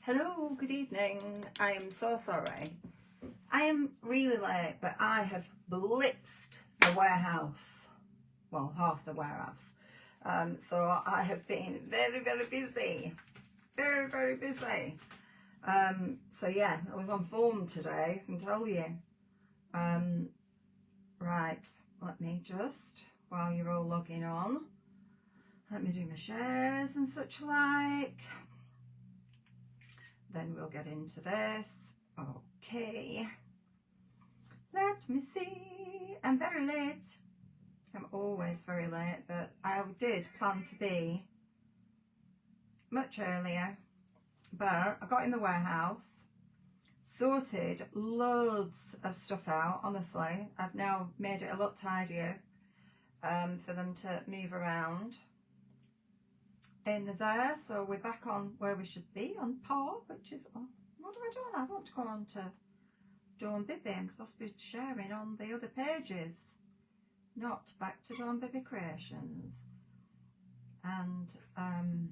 Hello, good evening. I am so sorry. I am really late, but I have blitzed the warehouse. Well, half the warehouse. So I have been very, very busy. Very, very busy. So yeah, I was on form today, I can tell you. Right, let me just, while you're all logging on, let me do my shares and such like. Then we'll get into this. Okay. Let me see. I'm very late. I'm always very late, but I did plan to be much earlier. But I got in the warehouse, sorted loads of stuff out, honestly. I've now made it a lot tidier for them to move around in there. So we're back on where we should be, on par, which is, oh, what do I do? I want to go on to Dawn Bibby. I'm supposed to be sharing on the other pages, not back to Dawn Bibby Creations. And right,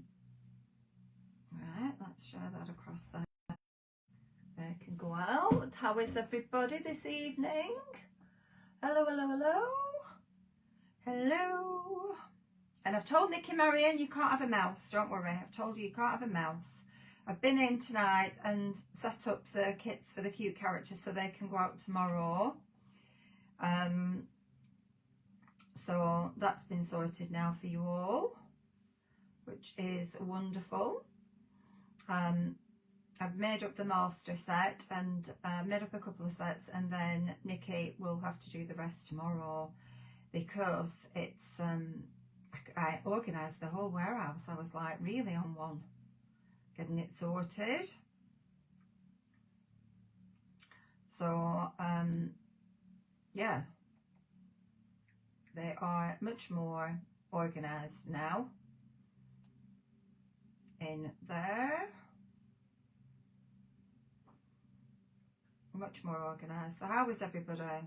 let's share that across there. They can go out. How is everybody this evening? Hello, hello, hello. Hello. And I've told Nikki Marion you can't have a mouse. Don't worry, I've told you can't have a mouse. I've been in tonight and set up the kits for the cute characters so they can go out tomorrow. So that's been sorted now for you all, which is wonderful. I've made up the master set and made up a couple of sets, and then Nikki will have to do the rest tomorrow because it's I organised the whole warehouse. I was like really on one, getting it sorted. So yeah, they are much more organised now in there. Much more organised. So how is everybody?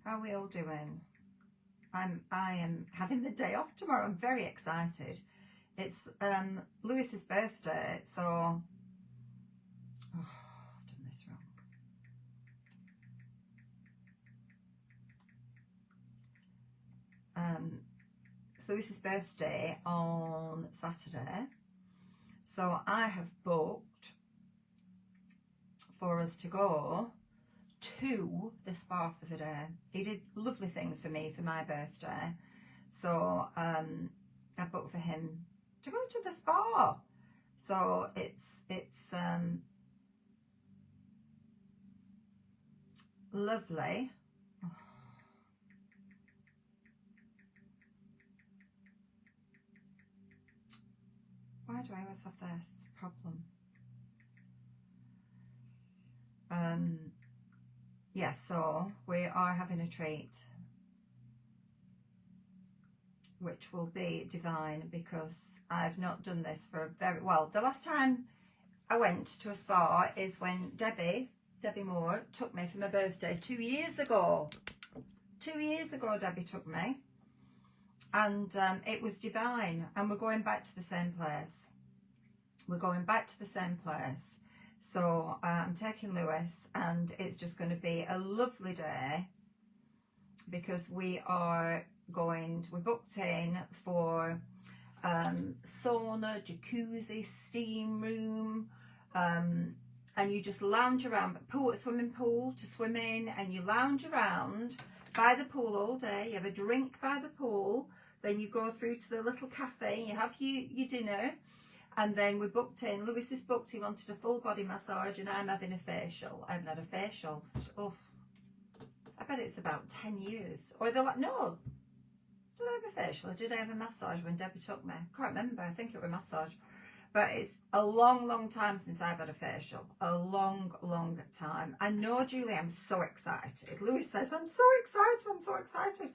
How are we all doing? I am having the day off tomorrow. I'm very excited. It's Lewis's birthday, so oh, I've done this wrong. It's Lewis's birthday on Saturday, so I have booked for us to go to the spa for the day. He did lovely things for me for my birthday, so I booked for him to go to the spa. So it's lovely. Oh. Why do I always have this problem? Yeah, so we are having a treat, which will be divine because I've not done this for a very, well, the last time I went to a spa is when Debbie Moore took me for my birthday 2 years ago. 2 years ago Debbie took me, and it was divine, and we're going back to the same place. We're going back to the same place. So I'm taking Lewis, and it's just going to be a lovely day because we booked in for sauna, jacuzzi, steam room, and you just lounge around, swimming pool to swim in, and you lounge around by the pool all day. You have a drink by the pool, then you go through to the little cafe, you have your dinner. And then we booked in, Lewis is booked, he wanted a full body massage, and I'm having a facial. I haven't had a facial, oh, I bet it's about 10 years. Or they're like, no, did I have a facial or did I have a massage when Debbie took me? I can't remember, I think it was a massage. But it's a long, long time since I've had a facial. A long, long time. I know, Julie, I'm so excited. Lewis says, I'm so excited, I'm so excited.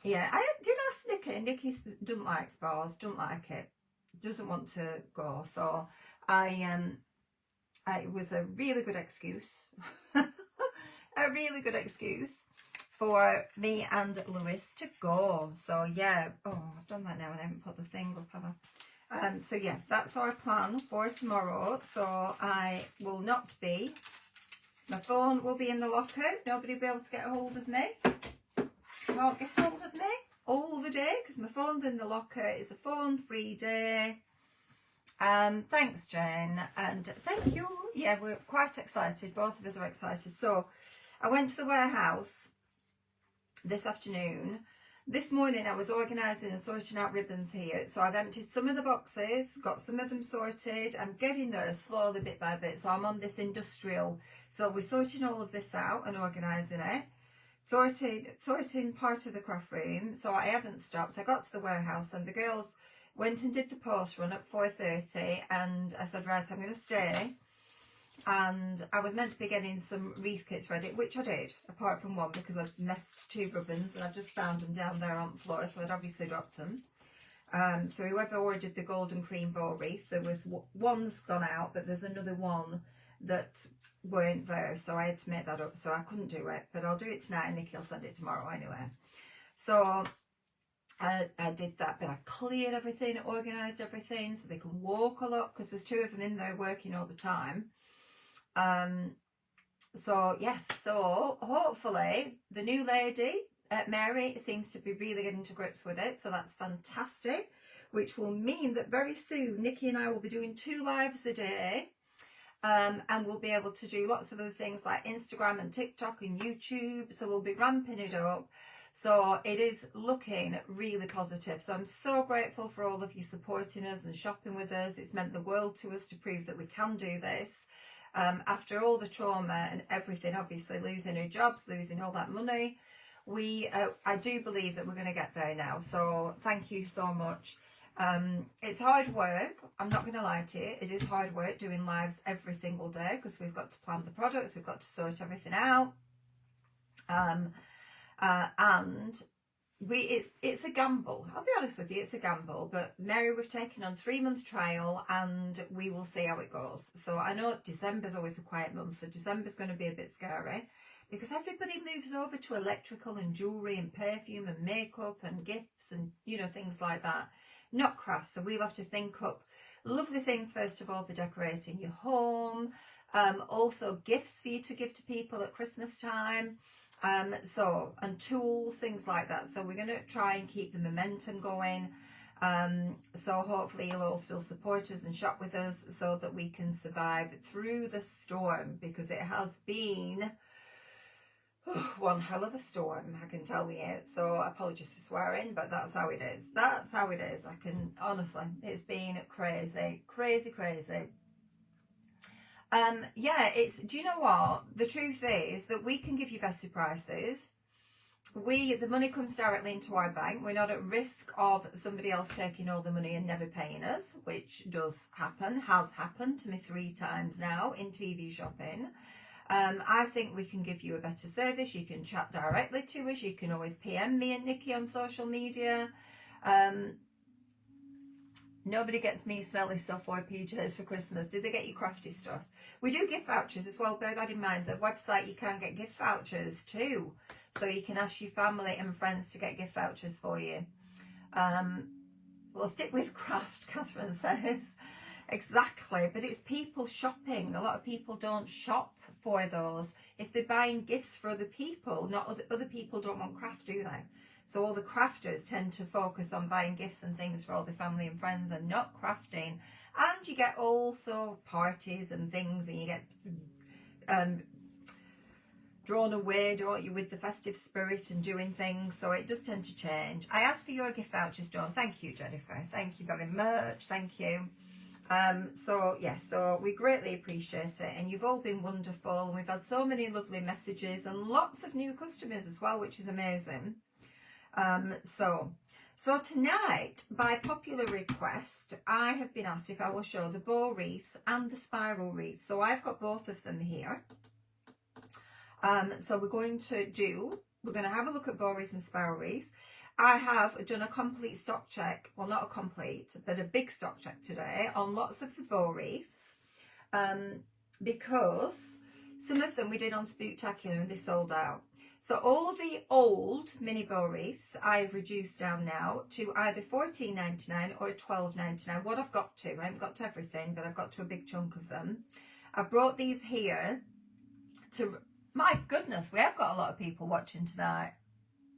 Yeah, I did ask Nikki. Nikki doesn't like spas, doesn't like it, doesn't want to go. So it was a really good excuse, a really good excuse for me and Lewis to go. So yeah, oh, I've done that now and I haven't put the thing up, have So yeah, that's our plan for tomorrow. So I will not be, my phone will be in the locker. Nobody will be able to get a hold of me. Can't get hold of me all the day because my phone's in the locker. It's a phone-free day. Thanks, Jen, and thank you. Yeah, we're quite excited. Both of us are excited. So I went to the warehouse this afternoon. This morning I was organising and sorting out ribbons here. So I've emptied some of the boxes, got some of them sorted. I'm getting there slowly, bit by bit. So I'm on this industrial. So we're sorting all of this out and organising it. Sorting part of the craft room. So I haven't stopped. I got to the warehouse and the girls went and did the post run at 4:30, and I said, right, I'm going to stay. And I was meant to be getting some wreath kits ready, which I did, apart from one because I've messed 2 ribbons and I've just found them down there on the floor, so I'd obviously dropped them. So whoever ordered the golden cream bow wreath, there was one's gone out, but there's another one that weren't there, so I had to make that up, so I couldn't do it, but I'll do it tonight and Nikki will send it tomorrow anyway. So I did that, but I cleared everything, organised everything so they can walk a lot because there's 2 of them in there working all the time. So yes, so hopefully the new lady, Mary, seems to be really getting to grips with it, so that's fantastic, which will mean that very soon Nikki and I will be doing 2 lives a day, and we'll be able to do lots of other things like Instagram and TikTok and YouTube, so we'll be ramping it up. So it is looking really positive. So I'm so grateful for all of you supporting us and shopping with us. It's meant the world to us to prove that we can do this. After all the trauma and everything, obviously losing our jobs, losing all that money, I do believe that we're going to get there now. So thank you so much. It's hard work. I'm not going to lie to you. It is hard work doing lives every single day because we've got to plan the products, we've got to sort everything out. And it's a gamble. I'll be honest with you, it's a gamble. But Mary, we've taken on 3-month trial and we will see how it goes. So I know December's always a quiet month, so December's going to be a bit scary because everybody moves over to electrical and jewellery and perfume and makeup and gifts and, you know, things like that. Not crafts. So we'll have to think up lovely things, first of all, for decorating your home. Also gifts for you to give to people at Christmas time. And tools, things like that. So we're going to try and keep the momentum going. So hopefully you'll all still support us and shop with us so that we can survive through the storm, because it has been one hell of a storm, I can tell you. So apologies for swearing, but that's how it is. That's how it is. I can, honestly, it's been crazy, crazy, crazy. Yeah, do you know what? The truth is that we can give you better prices. The money comes directly into our bank. We're not at risk of somebody else taking all the money and never paying us, which does happen, has happened to me 3 times now in TV shopping. I think we can give you a better service. You can chat directly to us. You can always PM me and Nikki on social media. Nobody gets me smelly stuff or PJs for Christmas. Did they get you crafty stuff? We do gift vouchers as well. Bear that in mind. The website, you can get gift vouchers too. So you can ask your family and friends to get gift vouchers for you. We'll stick with craft, Catherine says. Exactly. But it's people shopping. A lot of people don't shop for those. If they're buying gifts for other people, not other people don't want craft, do they? So all the crafters tend to focus on buying gifts and things for all their family and friends and not crafting. And you get also parties and things, and you get drawn away, don't you, with the festive spirit and doing things. So it does tend to change. I ask for your gift vouchers, Dawn. Thank you, Jennifer. Thank you very much. Thank you. So yes, so we greatly appreciate it, and you've all been wonderful, and we've had so many lovely messages and lots of new customers as well, which is amazing. So tonight, by popular request, I have been asked if I will show the bow wreaths and the spiral wreaths. So I've got both of them here. So we're going to have a look at bow wreaths and spiral wreaths. I have done a complete stock check, well, not a complete, but a big stock check today on lots of the bow wreaths, because some of them we did on Spooktacular and they sold out. So all the old mini bow wreaths I've reduced down now to either $14.99 or $12.99. What I've got to, I haven't got to everything, but I've got to a big chunk of them. I've brought these here to, my goodness, we have got a lot of people watching tonight.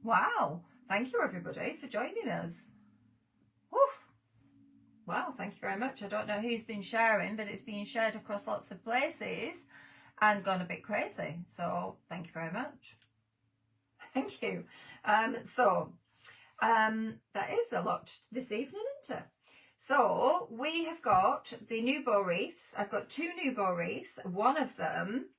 Wow. Thank you everybody for joining us. Woof. Wow, thank you very much. I don't know who's been sharing, but it's been shared across lots of places and gone a bit crazy. So thank you very much. Thank you. That is a lot this evening, isn't it? So we have got the new bow wreaths. I've got 2 new bow wreaths. One of them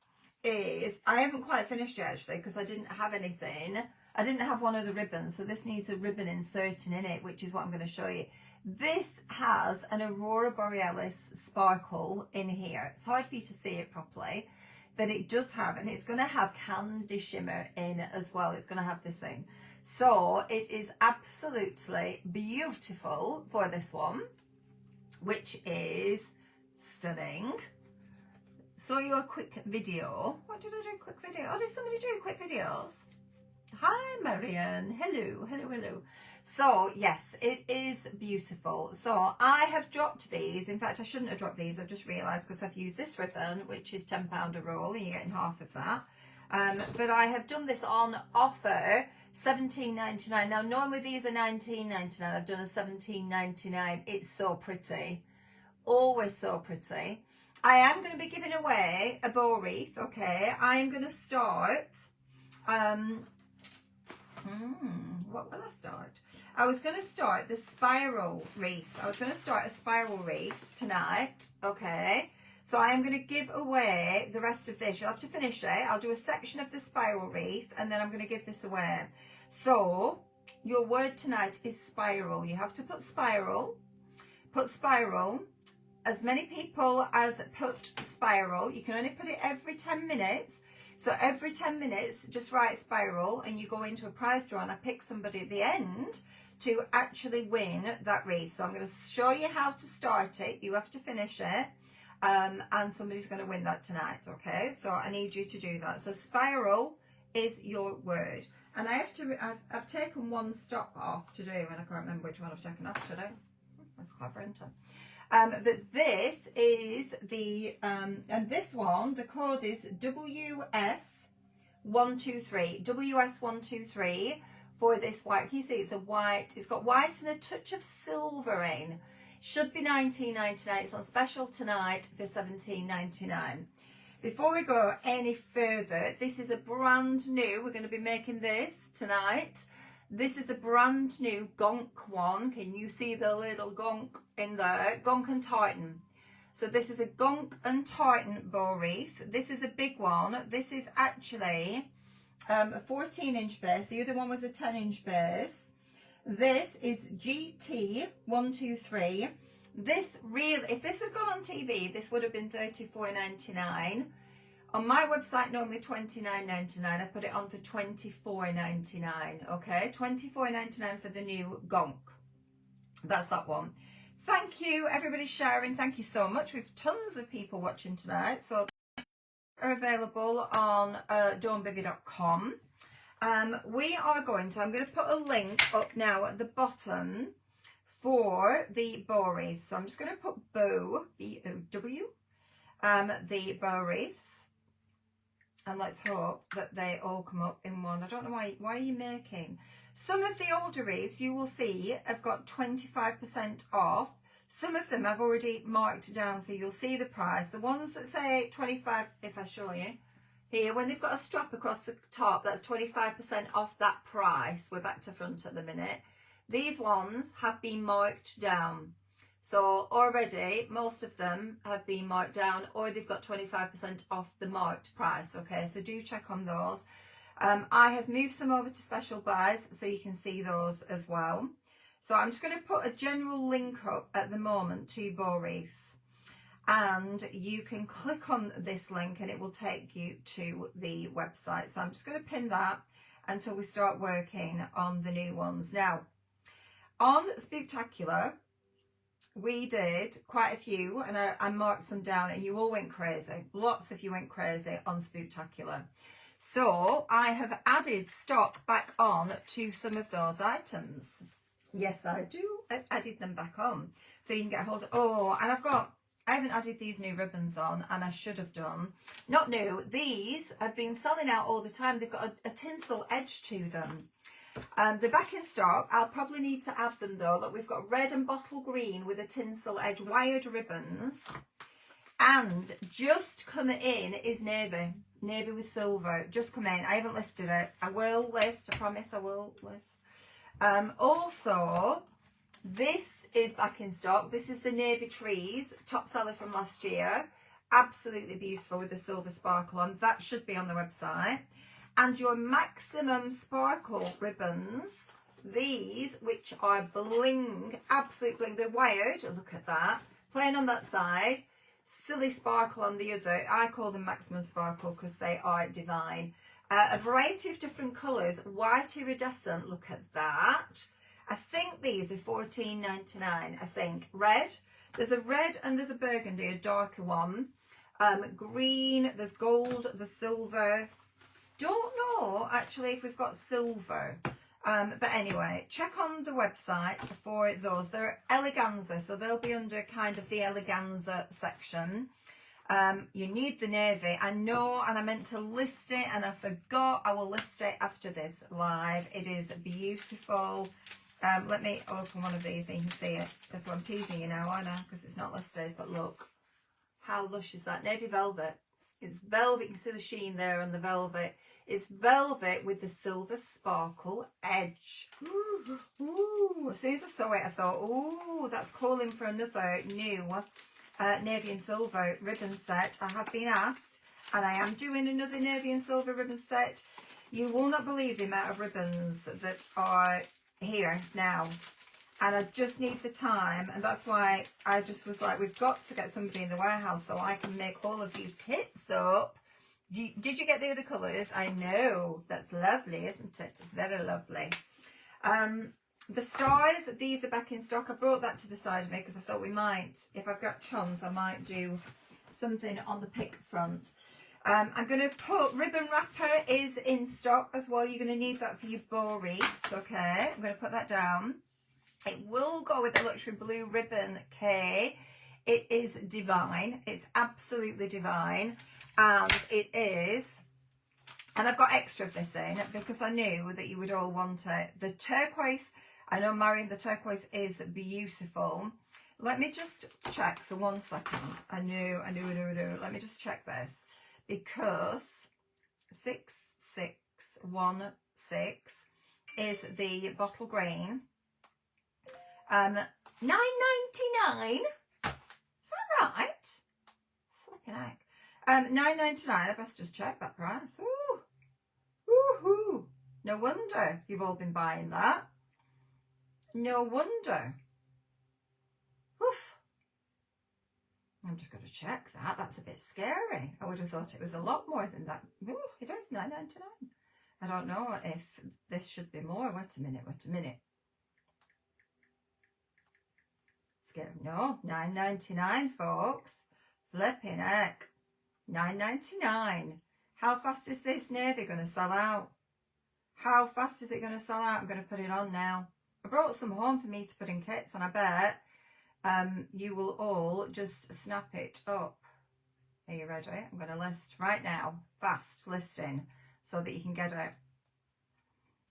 is, I haven't quite finished yet actually because I didn't have anything. I didn't have one of the ribbons, so this needs a ribbon inserting in it, which is what I'm going to show you. This has an Aurora Borealis sparkle in here. It's hard for you to see it properly, but it does have, and it's going to have candy shimmer in as well. It's going to have this thing. So it is absolutely beautiful for this one, which is stunning. Saw your quick video. What did I do? Quick video. Oh, did somebody do quick videos? Hi, Marianne. Hello, hello, hello. So, yes, it is beautiful. So, I have dropped these. In fact, I shouldn't have dropped these. I've just realised because I've used this ribbon, which is £10 a roll, and you're getting half of that. But I have done this on offer, $17.99. Now, normally these are $19.99. I've done a $17.99. It's so pretty. Always so pretty. I am going to be giving away a bow wreath, okay? I am going to start... what will I start? I was going to start the spiral wreath. I was going to start a spiral wreath tonight, okay? So I am going to give away the rest of this. You'll have to finish it. I'll do a section of the spiral wreath and then I'm going to give this away. So your word tonight is spiral. You have to put spiral. Put spiral. As many people as put spiral. You can only put it every 10 minutes. So every 10 minutes, just write spiral and you go into a prize draw and I pick somebody at the end to actually win that wreath. So I'm going to show you how to start it. You have to finish it and somebody's going to win that tonight, okay? So I need you to do that. So spiral is your word. And I have to, I've taken one stop off to do and I can't remember which one I've taken off to do. That's clever, isn't it? But this is the, and this one, the code is WS123, WS123 for this white. Can you see it's a white, it's got white and a touch of silver in. Should be $19.99, it's on special tonight for $17.99. Before we go any further, this is a brand new, we're going to be making this tonight. This is a brand new gonk one. Can you see the little gonk in there? Gonk and Titan. So this is a gonk and Titan bow wreath. This is a big one. This is actually a 14-inch base. The other one was a 10-inch base. This is GT123. This really, if this had gone on TV, this would have been $34.99. On my website, normally $29.99. I put it on for $24.99. Okay, $24.99 for the new gonk. That's that one. Thank you, everybody sharing. Thank you so much. We've tons of people watching tonight. So are available on dawnbaby.com. We are going to, I'm going to put a link up now at the bottom for the bow wreaths. So I'm just going to put bow, B-O-W, the bow wreaths. And let's hope that they all come up in one. I don't know why are you making? Some of the older wreaths you will see have got 25% off. Some of them I've already marked down so you'll see the price. The ones that say 25, if I show you, here, when they've got a strap across the top, that's 25% off that price. We're back to front at the minute. These ones have been marked down. So already, most of them have been marked down or they've got 25% off the marked price. Okay, so do check on those. I have moved some over to special buys so you can see those as well. So I'm just going to put a general link up at the moment to bow wreaths. And you can click on this link and it will take you to the website. So I'm just going to pin that until we start working on the new ones. Now, on Spooktacular, we did quite a few and I marked some down and you all went crazy. Lots of you went crazy on Spooktacular. So I have added stock back on to some of those items. Yes, I do. I've added them back on. So you can get hold of, oh, and I haven't added these new ribbons on, and I should have done. Not new, these have been selling out all the time. They've got a tinsel edge to them. They're back in stock. I'll probably need to add them though. Look, we've got red and bottle green with a tinsel edge wired ribbons. And just coming in is navy with silver. Just come in. I haven't listed it. I will list. I promise I will list. Also, this is back in stock. This is the Navy Trees, top seller from last year. Absolutely beautiful with the silver sparkle on. That should be on the website. And your Maximum Sparkle ribbons, these, which are bling, absolute bling. They're wired. Look at that. Plain on that side. Silly sparkle on the other. I call them Maximum Sparkle because they are divine. A variety of different colours. White iridescent. Look at that. I think these are $14.99. I think. Red. There's a red and there's a burgundy, a darker one. Green. There's gold. There's silver. Don't know actually if we've got silver. But anyway, check on the website for those. They're eleganza, so they'll be under kind of the eleganza section. You need the navy. I know, and I meant to list it and I forgot. I will list it after this live. It is beautiful. Let me open one of these so you can see it. That's what I'm teasing you now, I know, because it's not listed. But look, how lush is that? Navy velvet. It's velvet. You can see the sheen there on the velvet. It's velvet with the silver sparkle edge. Ooh, ooh. As soon as I saw it, I thought, ooh, that's calling for another new navy and silver ribbon set. I have been asked, and I am doing another navy and silver ribbon set. You will not believe the amount of ribbons that are here now. And I just need the time, and that's why I just was like, we've got to get somebody in the warehouse so I can make all of these kits up. Did you get the other colours? I know. That's lovely, isn't it? It's very lovely. The stars, these are back in stock. I brought that to the side of me because I thought we might, if I've got chance, I might do something on the pick front. I'm going to put ribbon wrapper is in stock as well. You're going to need that for your bow wreaths, okay? I'm going to put that down. It will go with the luxury blue ribbon K. It is divine. It's absolutely divine. And it is, and I've got extra of this in because I knew that you would all want it. The turquoise, I know Marion, the turquoise is beautiful. Let me just check for 1 second. I knew. Let me just check this because 6616 is the bottle green. $9.99. Is that right? Flipping heck. $9.99. I best just check that price. Ooh. Woohoo. No wonder you've all been buying that. No wonder. Oof. I'm just going to check that. That's a bit scary. I would have thought it was a lot more than that. Ooh, it is $9.99. I don't know if this should be more. Wait a minute. Scary. No, $9.99, folks. Flipping heck. $9.99. How fast is this navy going to sell out? How fast is it going to sell out? I'm going to put it on now. I brought some home for me to put in kits, and I bet you will all just snap it up. Are you ready? I'm going to list right now. Fast listing so that you can get it.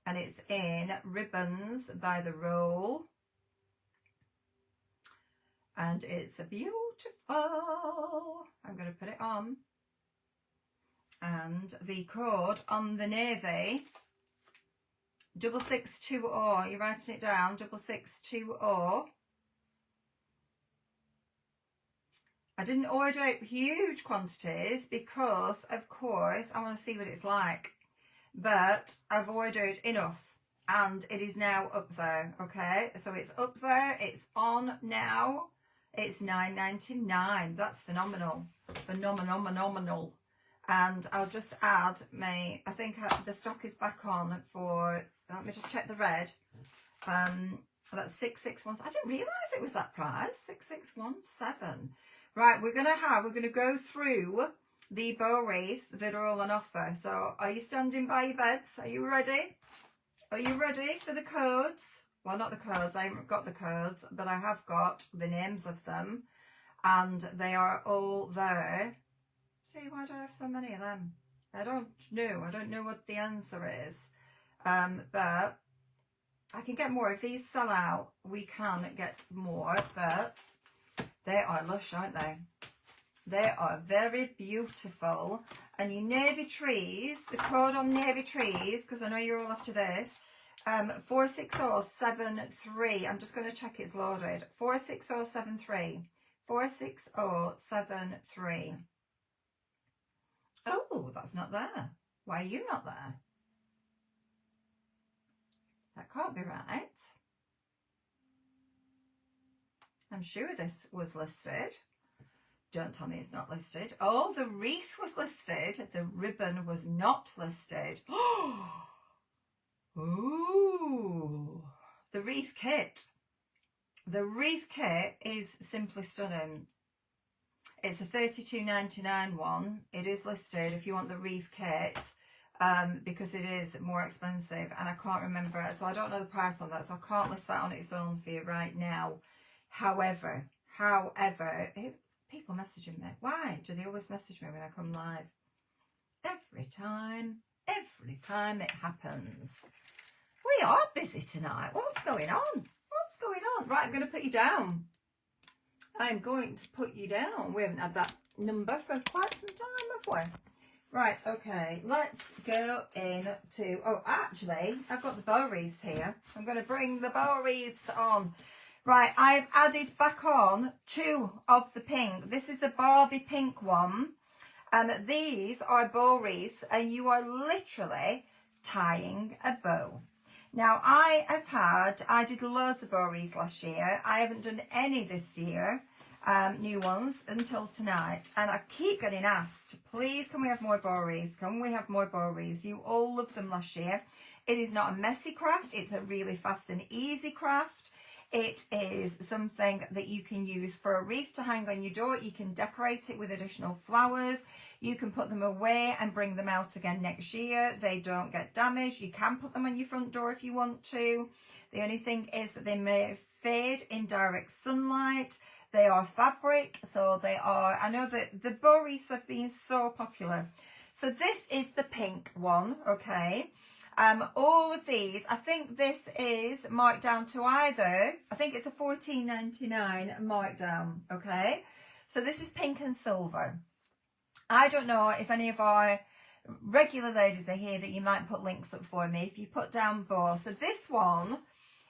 And it's in ribbons by the roll. And it's beautiful. I'm going to put it on. And the code on the navy, 6620. You're writing it down, 6620. I didn't order huge quantities because, of course, I want to see what it's like. But I've ordered enough. And it is now up there, okay? So it's up there. It's on now. It's $9.99. That's phenomenal. Phenomenal. And I'll just add my, I think the stock is back on for, let me just check the red. That's 6617. I didn't realise it was that price. 6617. Right, we're going to go through the bow wreaths that are all on offer. So are you standing by your beds? Are you ready? Are you ready for the codes? Well, not the codes, I haven't got the codes, but I have got the names of them, and they are all there. See, why do I have so many of them? I don't know what the answer is, but I can get more. If these sell out, we can get more, but they are lush, aren't they? They are very beautiful. And your navy trees, the code on navy trees, because I know you're all after this, 46073. I'm just going to check it's loaded. 46073. 46073. Oh, that's not there. Why are you not there? That can't be right. I'm sure this was listed. Don't tell me it's not listed. Oh, the wreath was listed. The ribbon was not listed. Ooh, the wreath kit. The wreath kit is simply stunning. It's a $32.99 one. It is listed if you want the wreath kit, because it is more expensive, and I can't remember it, so I don't know the price on that, so I can't list that on its own for you right now. However, people messaging me. Why do they always message me when I come live? Every time it happens. We are busy tonight. What's going on? What's going on? Right, I'm going to put you down. I'm going to put you down. We haven't had that number for quite some time, have we? Right, okay. Let's go into... Oh, actually, I've got the bow wreaths here. I'm going to bring the bow wreaths on. Right, I've added back on 2 of the pink. This is a Barbie pink one. These are bow wreaths, and you are literally tying a bow. Now, I did loads of bow wreaths last year. I haven't done any this year, new ones, until tonight. And I keep getting asked, please, can we have more bow wreaths? Can we have more bow wreaths? You all loved them last year. It is not a messy craft. It's a really fast and easy craft. It is something that you can use for a wreath to hang on your door. You can decorate it with additional flowers. You can put them away and bring them out again next year. They don't get damaged. You can put them on your front door if you want to. The only thing is that they may fade in direct sunlight. They are fabric, so they are... I know that the bow wreaths have been so popular. So this is the pink one, okay? All of these, I think this is marked down to either, I think it's a $14.99 markdown, okay? So this is pink and silver. I don't know if any of our regular ladies are here that you might put links up for me if you put down both. So this one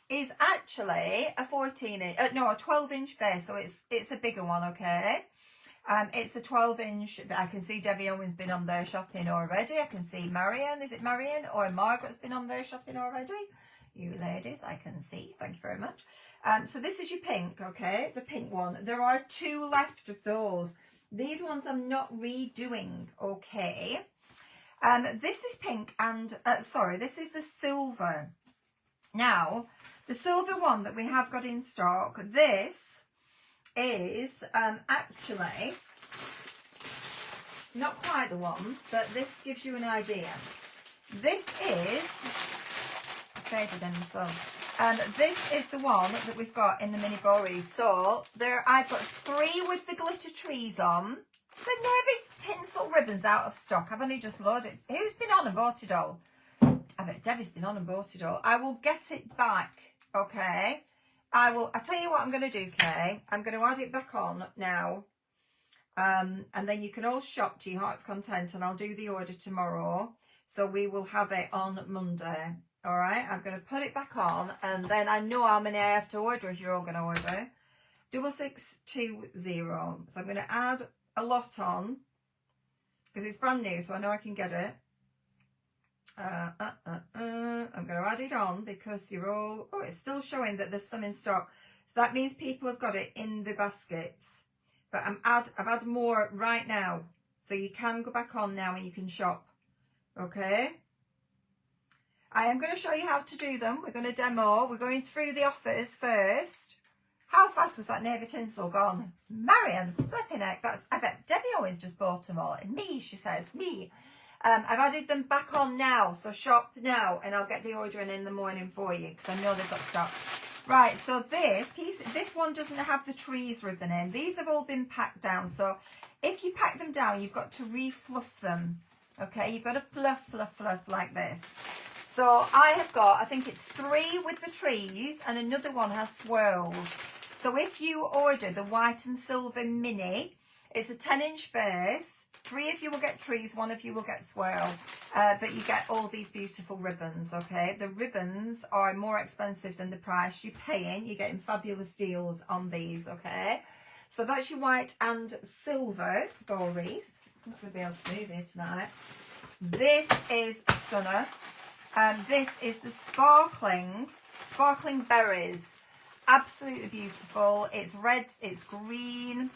is actually a 12-inch base, so it's a bigger one, okay? It's a 12-inch, I can see Debbie Owen's been on there shopping already. I can see Marion, is it Marion? Or Margaret's been on there shopping already. You ladies, I can see. Thank you very much. So this is your pink, okay? The pink one. There are 2 left of those. These ones I'm not redoing, okay? This is pink and, sorry, this is the silver. Now, the silver one that we have got in stock, this is actually not quite the one, but this gives you an idea. This is faded in the sun. This is the one that we've got in the mini bow wreath. So there, I've got 3 with the glitter trees on. The navy tinsel ribbons out of stock. I've only just loaded. Who's been on and bought it all? I bet Debbie's been on and bought it all. I will get it back, okay? I'll tell you what I'm going to do, Kay. I'm going to add it back on now. And then you can all shop to your heart's content, and I'll do the order tomorrow. So we will have it on Monday. All right, I'm going to put it back on, and then I know how many I have to order if you're all going to order. 6620. So I'm going to add a lot on because it's brand new, so I know I can get it. I'm going to add it on because you're all... Oh, it's still showing that there's some in stock. So that means people have got it in the baskets. But I've added more right now. So you can go back on now and you can shop. Okay? I am going to show you how to do them. We're going to demo. We're going through the offers first. How fast was that navy tinsel gone? Marion, flipping heck, that's, I bet Debbie Owens just bought them all. Me, she says, me. I've added them back on now, so shop now, and I'll get the ordering in the morning for you, because I know they've got stock. Right, so this one doesn't have the trees ribbon in. These have all been packed down, so if you pack them down, you've got to re-fluff them, okay? You've got to fluff, fluff, fluff like this. So I have got, I think it's 3 with the trees, and another one has swirls. So if you order the white and silver mini, it's a 10-inch base. 3 of you will get trees, 1 of you will get swirl, but you get all these beautiful ribbons, okay? The ribbons are more expensive than the price you're paying. You're getting fabulous deals on these, okay? So that's your white and silver bow wreath. I'm not going to be able to move here tonight. This is a stunner. This is the sparkling berries. Absolutely beautiful. It's red, it's green.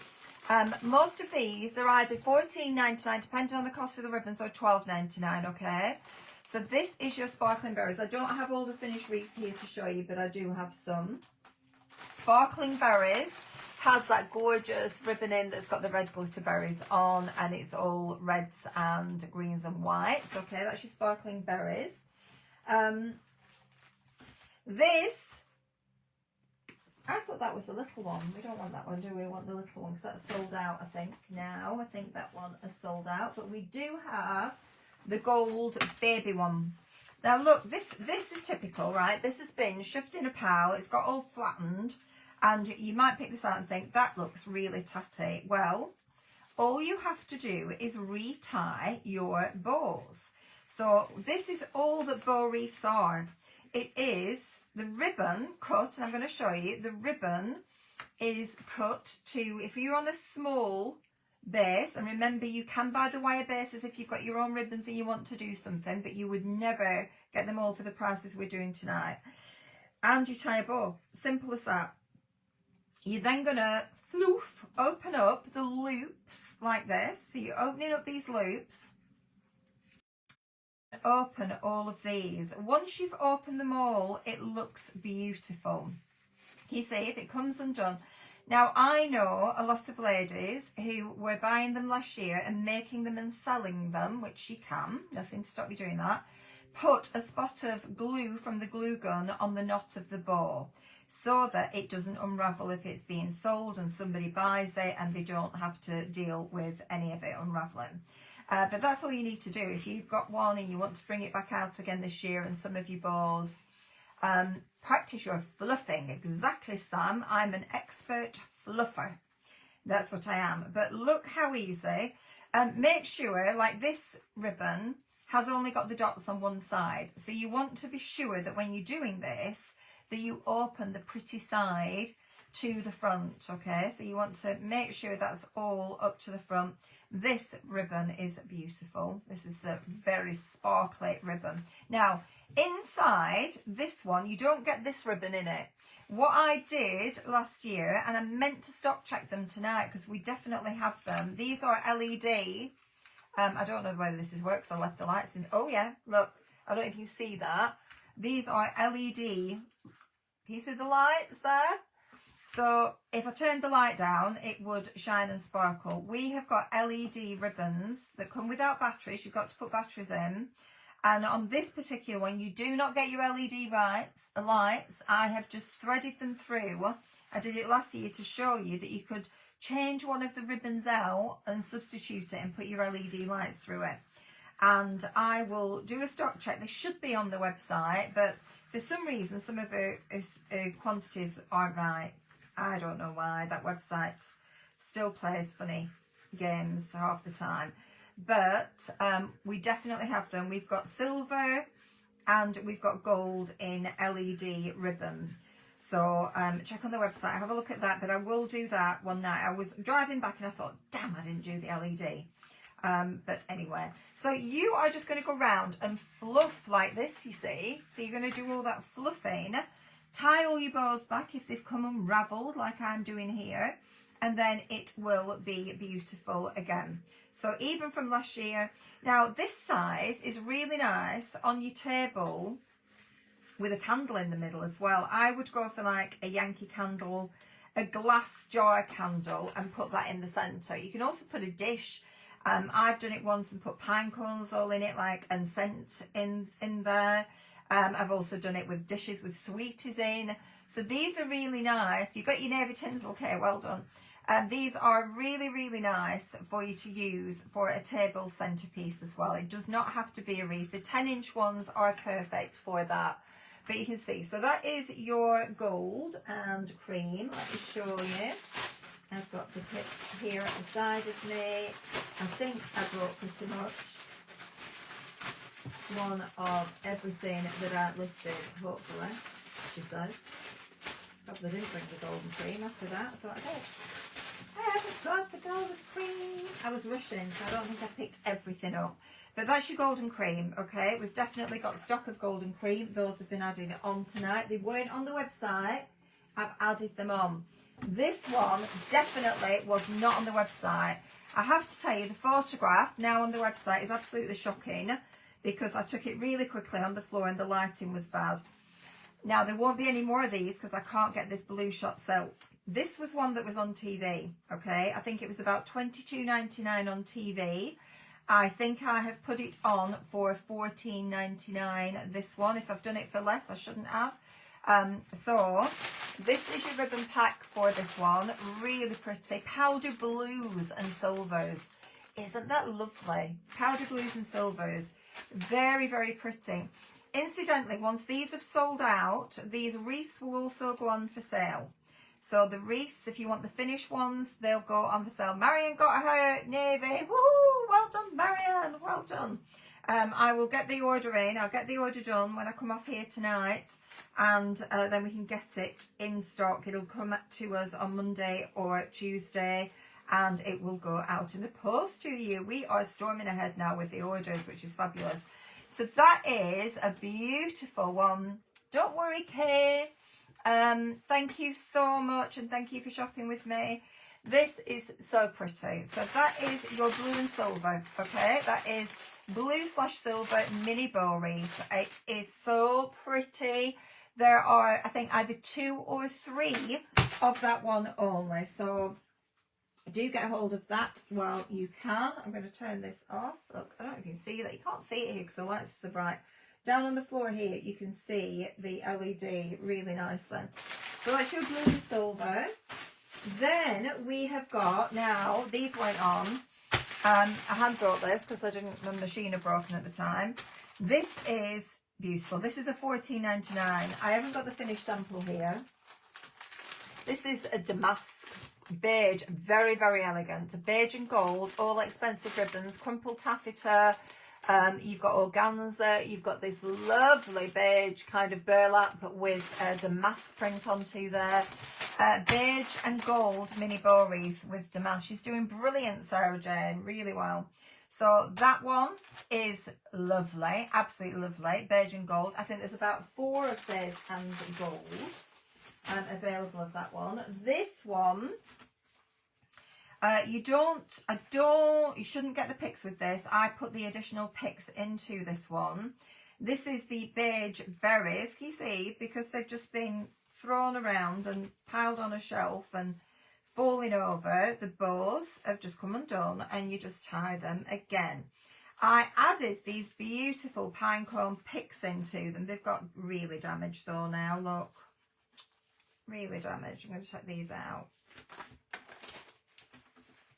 Most of these, they're either $14.99, depending on the cost of the ribbons, or $12.99, okay? So this is your sparkling berries. I don't have all the finished wreaths here to show you, but I do have some. Sparkling berries has that gorgeous ribbon in that's got the red glitter berries on, and it's all reds and greens and whites, okay? That's your sparkling berries. This, I thought that was the little one. We don't want that one, do we? We want the little one, because that's sold out, I think, now. I think that one is sold out. But we do have the gold baby one. Now, look, this is typical, right? This has been shoved in a pile. It's got all flattened. And you might pick this out and think, that looks really tatty. Well, all you have to do is retie your bows. So this is all that bow wreaths are. It is the ribbon cut, and I'm going to show you, the ribbon is cut to, if you're on a small base, and remember you can buy the wire bases if you've got your own ribbons and you want to do something, but you would never get them all for the prices we're doing tonight. And you tie a bow, simple as that. You're then going to open up the loops like this. So you're opening up these loops. Open all of these. Once you've opened them all, it looks beautiful. You see, if it comes undone. Now, I know a lot of ladies who were buying them last year and making them and selling them, which you can, nothing to stop you doing that. Put a spot of glue from the glue gun on the knot of the bow, so that it doesn't unravel if it's being sold and somebody buys it, and they don't have to deal with any of it unraveling. But that's all you need to do. If you've got one and you want to bring it back out again this year, and some of your bows, practice your fluffing. Exactly, Sam. I'm an expert fluffer. That's what I am. But look how easy. Make sure, like this ribbon has only got the dots on one side. So you want to be sure that when you're doing this, that you open the pretty side to the front, okay? So you want to make sure that's all up to the front. This ribbon is beautiful. This is a very sparkly ribbon. Now, inside this one, you don't get this ribbon in it. What I did last year, and I meant to stock check them tonight because we definitely have them. These are LED. I don't know whether this works. I left the lights in. Oh, yeah, look. I don't know if you can see that. These are LED. Can you see the lights there? So if I turned the light down, it would shine and sparkle. We have got LED ribbons that come without batteries. You've got to put batteries in. And on this particular one, you do not get your LED lights. I have just threaded them through. I did it last year to show you that you could change one of the ribbons out and substitute it and put your LED lights through it. And I will do a stock check. They should be on the website, but for some reason, some of the quantities aren't right. I don't know why. That website still plays funny games half the time. But we definitely have them. We've got silver and we've got gold in LED ribbon. So check on the website, have a look at that. But I will do that one night. I was driving back and I thought, damn, I didn't do the LED. But anyway, so you are just going to go round and fluff like this, you see. So you're going to do all that fluffing. Tie all your bows back if they've come unravelled like I'm doing here, and then it will be beautiful again. So even from last year. Now this size is really nice on your table with a candle in the middle as well. I would go for like a Yankee candle, a glass jar candle and put that in the centre. You can also put a dish. I've done it once and put pine cones all in it, like, and scent in there. I've also done it with dishes with sweeties in. So these are really nice. You've got your navy tinsel, okay, well done. These are really, really nice for you to use for a table centerpiece as well. It does not have to be a wreath. The 10-inch ones are perfect for that. But you can see, so that is your gold and cream. Let me show you. I've got the pips here at the side of me. I think I brought pretty much one of everything that I listed, hopefully, she says. Probably didn't bring the golden cream after that. I thought I did. I haven't got the golden cream. I was rushing, so I don't think I picked everything up. But that's your golden cream, okay? We've definitely got stock of golden cream. Those have been added on tonight. They weren't on the website. I've added them on. This one definitely was not on the website. I have to tell you, the photograph now on the website is absolutely shocking because I took it really quickly on the floor and the lighting was bad. Now, there won't be any more of these because I can't get this blue shot silk. This was one that was on TV, okay? I think it was about $22.99 on TV. I think I have put it on for $14.99, this one. If I've done it for less, I shouldn't have. So this is your ribbon pack for this one. Really pretty. Powder blues and silvers. Isn't that lovely? Powder blues and silvers. Very, very pretty. Incidentally, once these have sold out, these wreaths will also go on for sale. So the wreaths, if you want the finished ones, they'll go on for sale. Marion got her navy. Woohoo! Well done, Marion. Well done. I will get the order in. I'll get the order done when I come off here tonight. And then we can get it in stock. It'll come to us on Monday or Tuesday. And it will go out in the post to you. We are storming ahead now with the orders, which is fabulous. So that is a beautiful one. Don't worry, Kay. Thank you so much, and thank you for shopping with me. This is so pretty. So that is your blue and silver, okay? That is blue/silver mini bow wreath. It is so pretty. There are, I think, either 2 or 3 of that one only. So do get hold of that while you can. I'm going to turn this off. Look, I don't know if you can see that. You can't see it here because the lights are so bright. Down on the floor here, you can see the LED really nicely. So that's your blue and silver. Then we have got, now, these went on. I hand brought this because my machine had broken at the time. This is beautiful. This is a $14.99. I haven't got the finished sample here. This is a damask beige, very, very elegant. Beige and gold, all expensive ribbons, crumpled taffeta. You've got organza, you've got this lovely beige kind of burlap with a damask print onto there. Beige and gold mini bow wreath with damask. She's doing brilliant, Sarah Jane, really well. So that one is lovely, absolutely lovely, beige and gold. I think there's about 4 of beige and gold available of that one. This one, you shouldn't get the picks with this. I put the additional picks into this one. This is the beige berries. Can you see? Because they've just been thrown around and piled on a shelf and falling over. The bows have just come undone and you just tie them again. I added these beautiful pinecone picks into them. They've got really damaged though now. Look. Really damaged. I'm going to check these out.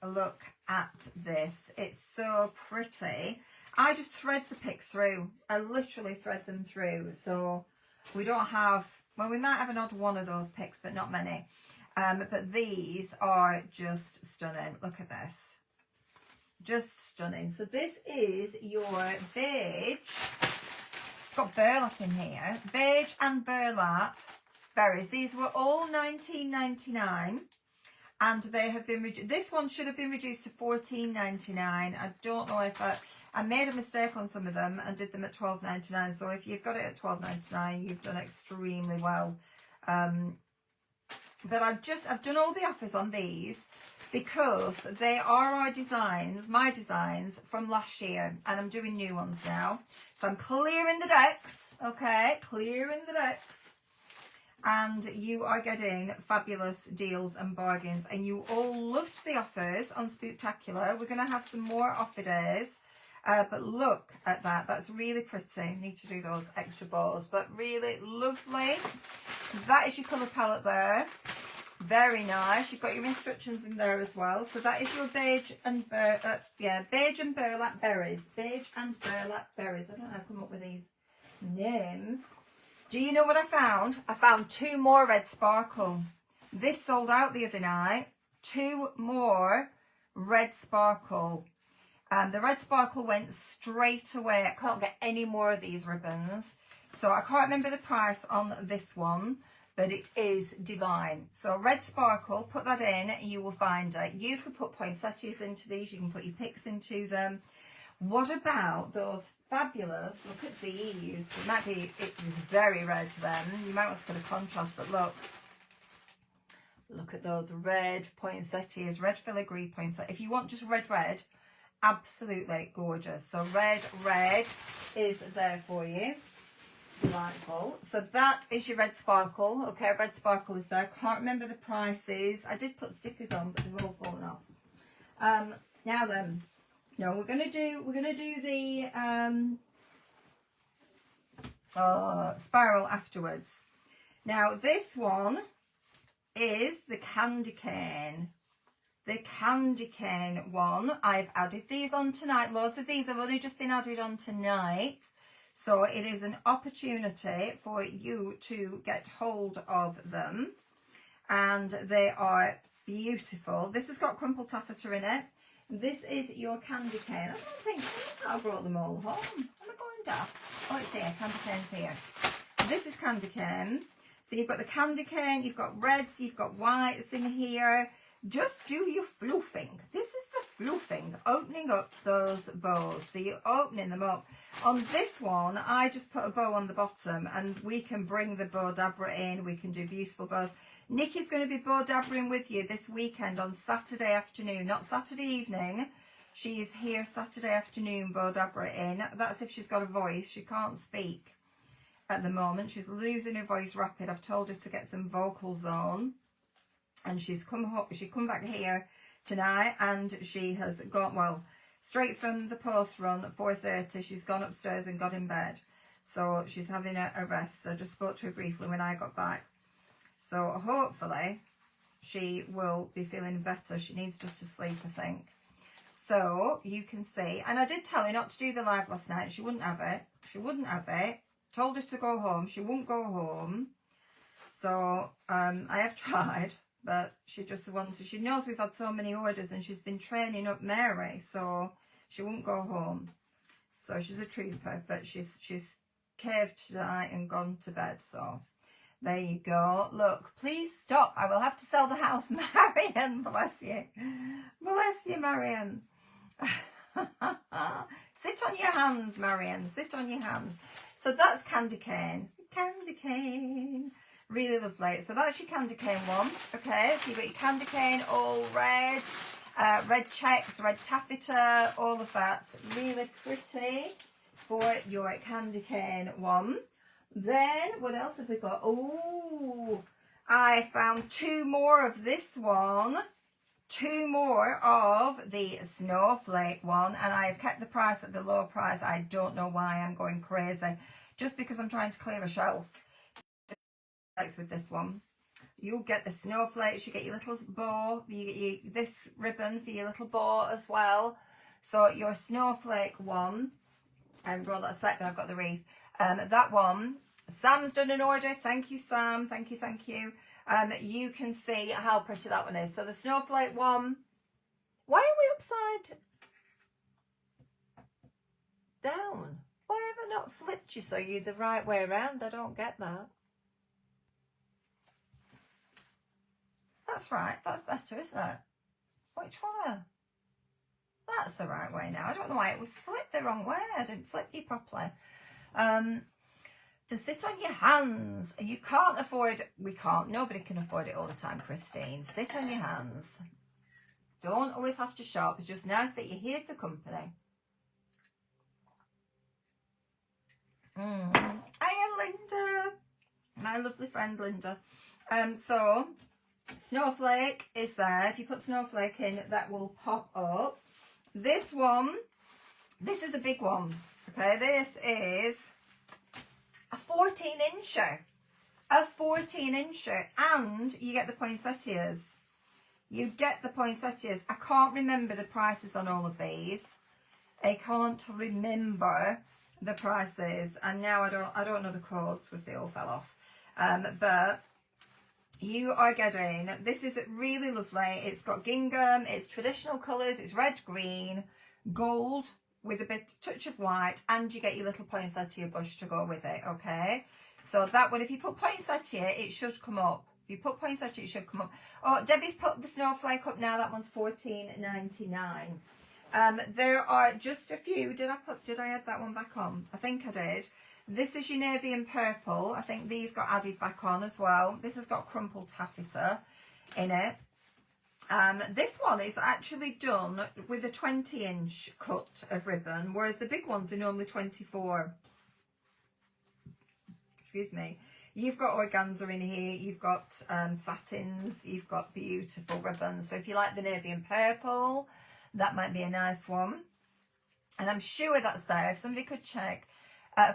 Look at this. It's so pretty. I just thread the picks through. I literally thread them through. So we don't have, well, we might have an odd one of those picks, but not many. But these are just stunning. Look at this. Just stunning. So this is your beige. It's got burlap in here. Beige and burlap berries. These were all $19.99. And they have been reduced. This one should have been reduced to $14.99. I don't know if I made a mistake on some of them and did them at $12.99. So if you've got it at $12.99, you've done extremely well. But I've done all the offers on these because they are our designs, my designs from last year, and I'm doing new ones now. So I'm clearing the decks, okay? Clearing the decks. and you are getting fabulous deals and bargains, and you all loved the offers on Spooktacular. We're going to have some more offer days, but look at that. That's really pretty. Need to do those extra balls, but really lovely. That is your colour palette there. Very nice. You've got your instructions in there as well. So that is your beige and beige and burlap berries. Beige and burlap berries. I don't know how to come up with these names. Do you know what I found? I found 2 more red sparkle. This sold out the other night. 2 more red sparkle. The red sparkle went straight away. I can't get any more of these ribbons. So I can't remember the price on this one, but it is divine. So red sparkle, put that in, you will find it. You could put poinsettias into these. You can put your picks into them. What about those fabulous, look at these. It might be, it was very red then. You might want to put a contrast, but look at those red poinsettias, red filigree poinsettias. If you want just red, absolutely gorgeous. So red is there for you. Delightful. So that is your red sparkle. Okay, red sparkle is there. Can't remember the prices. I did put stickers on, but they've all fallen off. Now then, no, we're gonna do the spiral afterwards. Now this one is the candy cane. The candy cane one. I've added these on tonight. Loads of these have only just been added on tonight. So it is an opportunity for you to get hold of them. And they are beautiful. This has got crumpled taffeta in it. This is your candy cane. I don't think I brought them all home. Am I going daft? Oh, it's here. Candy cane's here. This is candy cane. So you've got the candy cane, you've got reds, you've got whites in here. Just do your fluffing. This is the fluffing, opening up those bows. So you're opening them up. On this one, I just put a bow on the bottom, and we can bring the bow dabber in. We can do beautiful bows. Nikki's going to be bow dabbering with you this weekend on Saturday afternoon, not Saturday evening. She is here Saturday afternoon, bow dabbering. That's if she's got a voice. She can't speak at the moment. She's losing her voice rapid. I've told her to get some vocals on. And she's come back here tonight, and she has gone, well, straight from the post run at 4:30. She's gone upstairs and got in bed. So she's having a rest. I just spoke to her briefly when I got back. So hopefully she will be feeling better. She needs just to sleep, I think. So you can see, and I did tell her not to do the live last night. She wouldn't have it. She wouldn't have it. Told her to go home. She wouldn't go home. So I have tried, but she just wanted, she knows we've had so many orders, and she's been training up Mary, so she won't go home. So she's a trooper, but she's caved tonight and gone to bed. So there you go. Look, please stop. I will have to sell the house. Marion, bless you. Bless you, Marion. Sit on your hands, Marion. Sit on your hands. So that's candy cane. Candy cane. Really lovely. So that's your candy cane one. Okay, so you've got your candy cane all red. Red checks, red taffeta, all of that. Really pretty for your candy cane one. Then, what else have we got? Oh, I found 2 more of this one. 2 more of the snowflake one. And I have kept the price at the low price. I don't know why I'm going crazy. Just because I'm trying to clear a shelf. With this one. You'll get the snowflakes. You get your little bow. You get this ribbon for your little bow as well. So your snowflake one. And roll that set, but I've got the wreath. That one, Sam's done an order. Thank you, Sam. Thank you, thank you. You can see how pretty that one is. So the snowflake one. Why are we upside down? Why have I not flipped you so you're the right way around? I don't get that. That's right. That's better, isn't it? Which one? That's the right way now. I don't know why it was flipped the wrong way. I didn't flip you properly. To sit on your hands. You can't afford, we can't, nobody can afford it all the time, Christine. Sit on your hands. Don't always have to shop. It's just nice that you're here for company. Hiya, Linda. My lovely friend Linda. So snowflake is there. If you put snowflake in, that will pop up. This one, this is a big one. Okay, this is a 14-incher. A 14-incher, and you get the poinsettias. You get the poinsettias. I can't remember the prices on all of these. I can't remember the prices, and now I don't know the codes because they all fell off. But you are getting, this is really lovely. It's got gingham, it's traditional colours, it's red, green, gold with a touch of white, and you get your little poinsettia bush to go with it, okay? So that one, if you put poinsettia, it should come up. If you put poinsettia, it should come up. Oh, Debbie's put the snowflake up now. That one's $14.99. There are just a few. Did I add that one back on? I think I did. This is your navy and purple. I think these got added back on as well. This has got crumpled taffeta in it. This one is actually done with a 20-inch cut of ribbon, whereas the big ones are normally 24. Excuse me. You've got organza in here, you've got satins, you've got beautiful ribbons. So if you like the navy and purple, that might be a nice one. And I'm sure that's there. If somebody could check.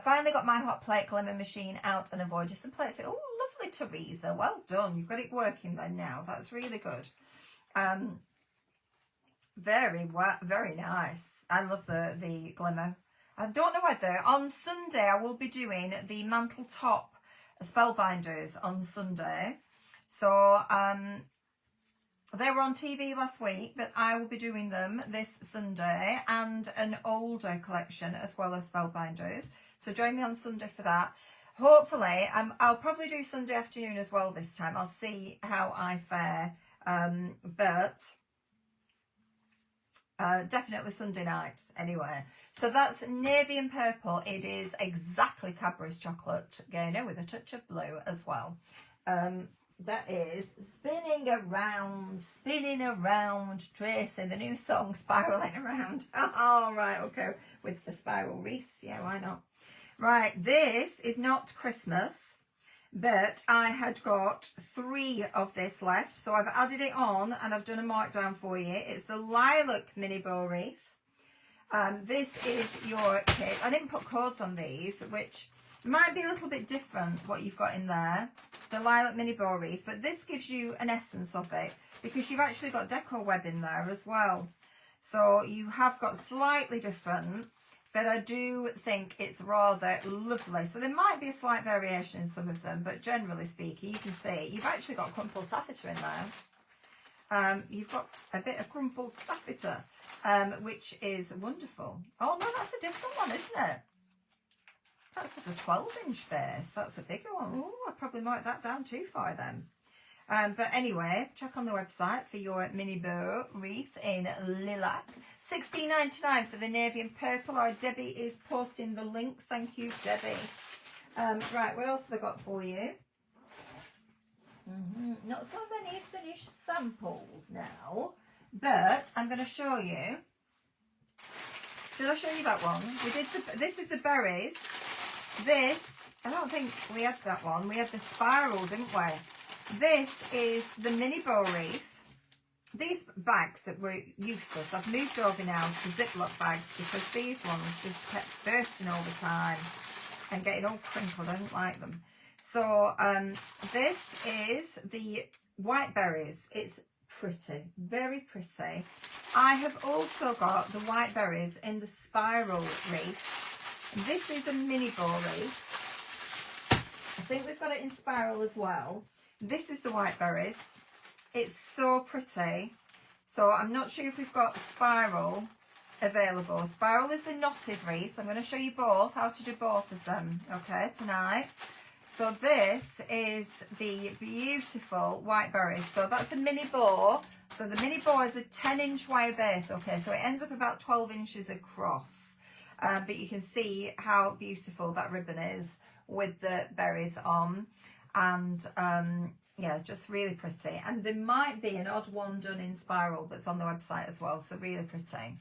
Finally got my hot plate glimmer machine out and avoided some plates. Oh, lovely, Teresa. Well done. You've got it working then now. That's really good. Very nice. I love the glimmer. I don't know whether on Sunday I will be doing the mantle top spellbinders on Sunday. So they were on TV last week, but I will be doing them this Sunday, and an older collection as well as spellbinders. So join me on Sunday for that. Hopefully, I'll probably do Sunday afternoon as well this time. I'll see how I fare, but definitely Sunday night anyway. So that's navy and purple. It is exactly Cadbury's chocolate gainer with a touch of blue as well. That is spinning around, Tracy, the new song, spiraling around. Oh, right, okay, with the spiral wreaths. Yeah, why not? Right, this is not Christmas, but I had got 3 of this left, so I've added it on and I've done a markdown for you. It's the lilac mini bow wreath. This is your kit. I didn't put codes on these, which might be a little bit different what you've got in there, the lilac mini bow wreath, but this gives you an essence of it because you've actually got deco web in there as well. So you have got slightly different, but I do think it's rather lovely. So there might be a slight variation in some of them, but generally speaking, you can see you've actually got crumpled taffeta in there. You've got a bit of crumpled taffeta, which is wonderful. Oh no, that's a different one, isn't it? That's just a 12-inch base. That's a bigger one. Oh, I probably marked that down too far then. But anyway, check on the website for your mini bow wreath in lilac. $16.99 for the navy and purple. Our Debbie is posting the links. Thank you, Debbie. Right, what else have I got for you? Not so many finished samples now, but I'm going to show you. Did I show you that one? We did. This is the berries. This, I don't think we had that one. We had the spiral, didn't we? This is the mini bow wreath. These bags that were useless, I've moved over now to Ziploc bags because these ones just kept bursting all the time and getting all crinkled. I didn't like them. So this is the white berries. It's pretty, very pretty. I have also got the white berries in the spiral wreath. This is a mini bow wreath. I think we've got it in spiral as well. This is the white berries. It's so pretty. So I'm not sure if we've got spiral available. Spiral is the knotted wreath. I'm going to show you both, how to do both of them, okay, tonight. So this is the beautiful white berries. So that's a mini bow. So the mini bow is a 10-inch wire base, okay, so it ends up about 12 inches across. But you can see how beautiful that ribbon is with the berries on. And yeah, just really pretty. And there might be an odd one done in spiral that's on the website as well. So really pretty.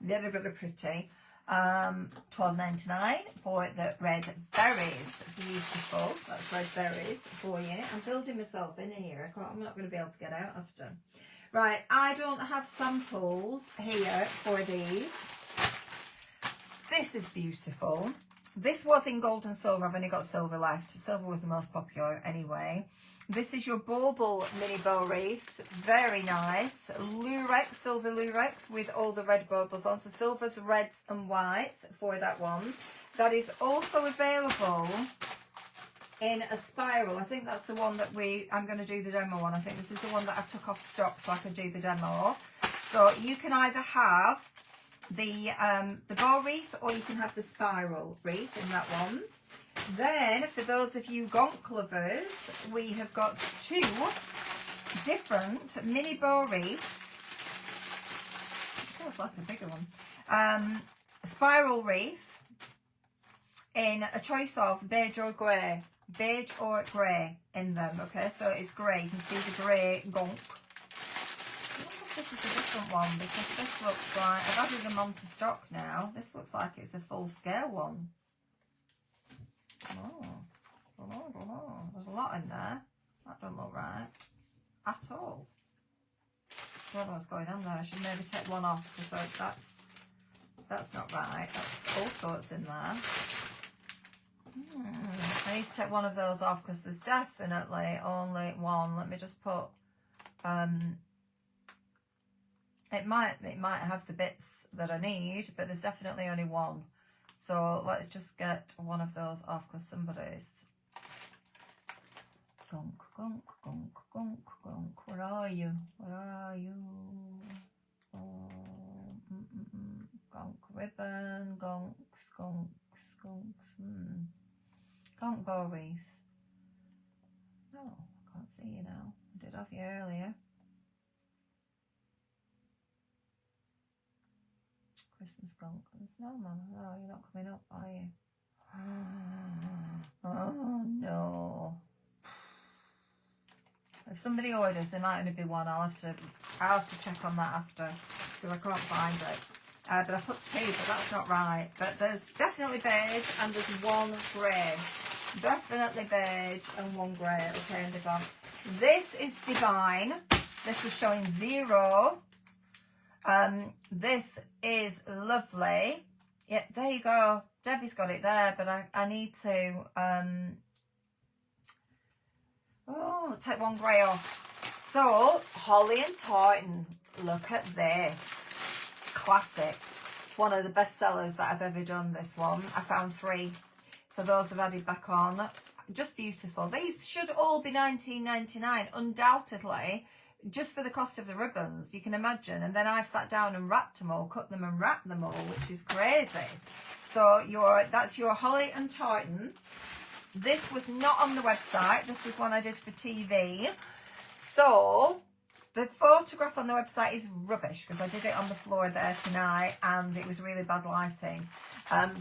Very, very pretty. £12.99 for the red berries. Beautiful. That's red berries for you. I'm building myself in here. I'm not going to be able to get out after. Right, I don't have samples here for these. This is beautiful. This was in gold and silver. I've only got silver left. Silver was the most popular anyway. This is your bauble mini bow wreath. Very nice. Lurex, silver lurex with all the red baubles on. So silvers, reds and whites for that one. That is also available in a spiral. I think that's the one that I'm going to do the demo on. I think this is the one that I took off stock so I could do the demo. So you can either have the bow wreath or you can have the spiral wreath in that one. Then for those of you gonk lovers, we have got two different mini bow wreaths. It feels like a bigger one. Spiral wreath in a choice of beige or grey. Beige or grey in them, okay? So it's grey. You can see the grey gonk. I wonder if this is a different one because this looks like, I've added them onto stock now. This looks like it's a full scale one. There's a lot in there. That don't look right at all. I don't know what's going on there. I should maybe take one off because that's not right. That's all sorts in there. I need to take one of those off because there's definitely only one. Let me just put it might have the bits that I need, but there's definitely only one. So let's just get one of those off because somebody's gonk, gonk, gonk, gonk, gonk. Where are you? Where are you? Oh, gonk ribbon, gonks, gonks, gonks. Gonk bow wreath. No, I can't see you now. I did have you earlier. Christmas gonk and snowman. Oh, you're not coming up, are you? Oh no. If somebody orders, there might only be one. I'll have to check on that after because I can't find it. But I put two, but that's not right. But there's definitely beige and there's one grey. Definitely beige and one grey. Okay, and they've gone. This is divine. This is showing 0. This is lovely. Yeah, there you go. Debbie's got it there, but I need to take one grey off. So Holly and Tartan, look at this. Classic. One of the best sellers that I've ever done, this one. I found 3. So those have added back on. Just beautiful. These should all be $19.99, undoubtedly. Just for the cost of the ribbons, you can imagine. And then I've sat down and wrapped them all, cut them and wrapped them all, which is crazy. So that's your Holly and Tartan. This was not on the website. This was one I did for TV. So the photograph on the website is rubbish because I did it on the floor there tonight and it was really bad lighting.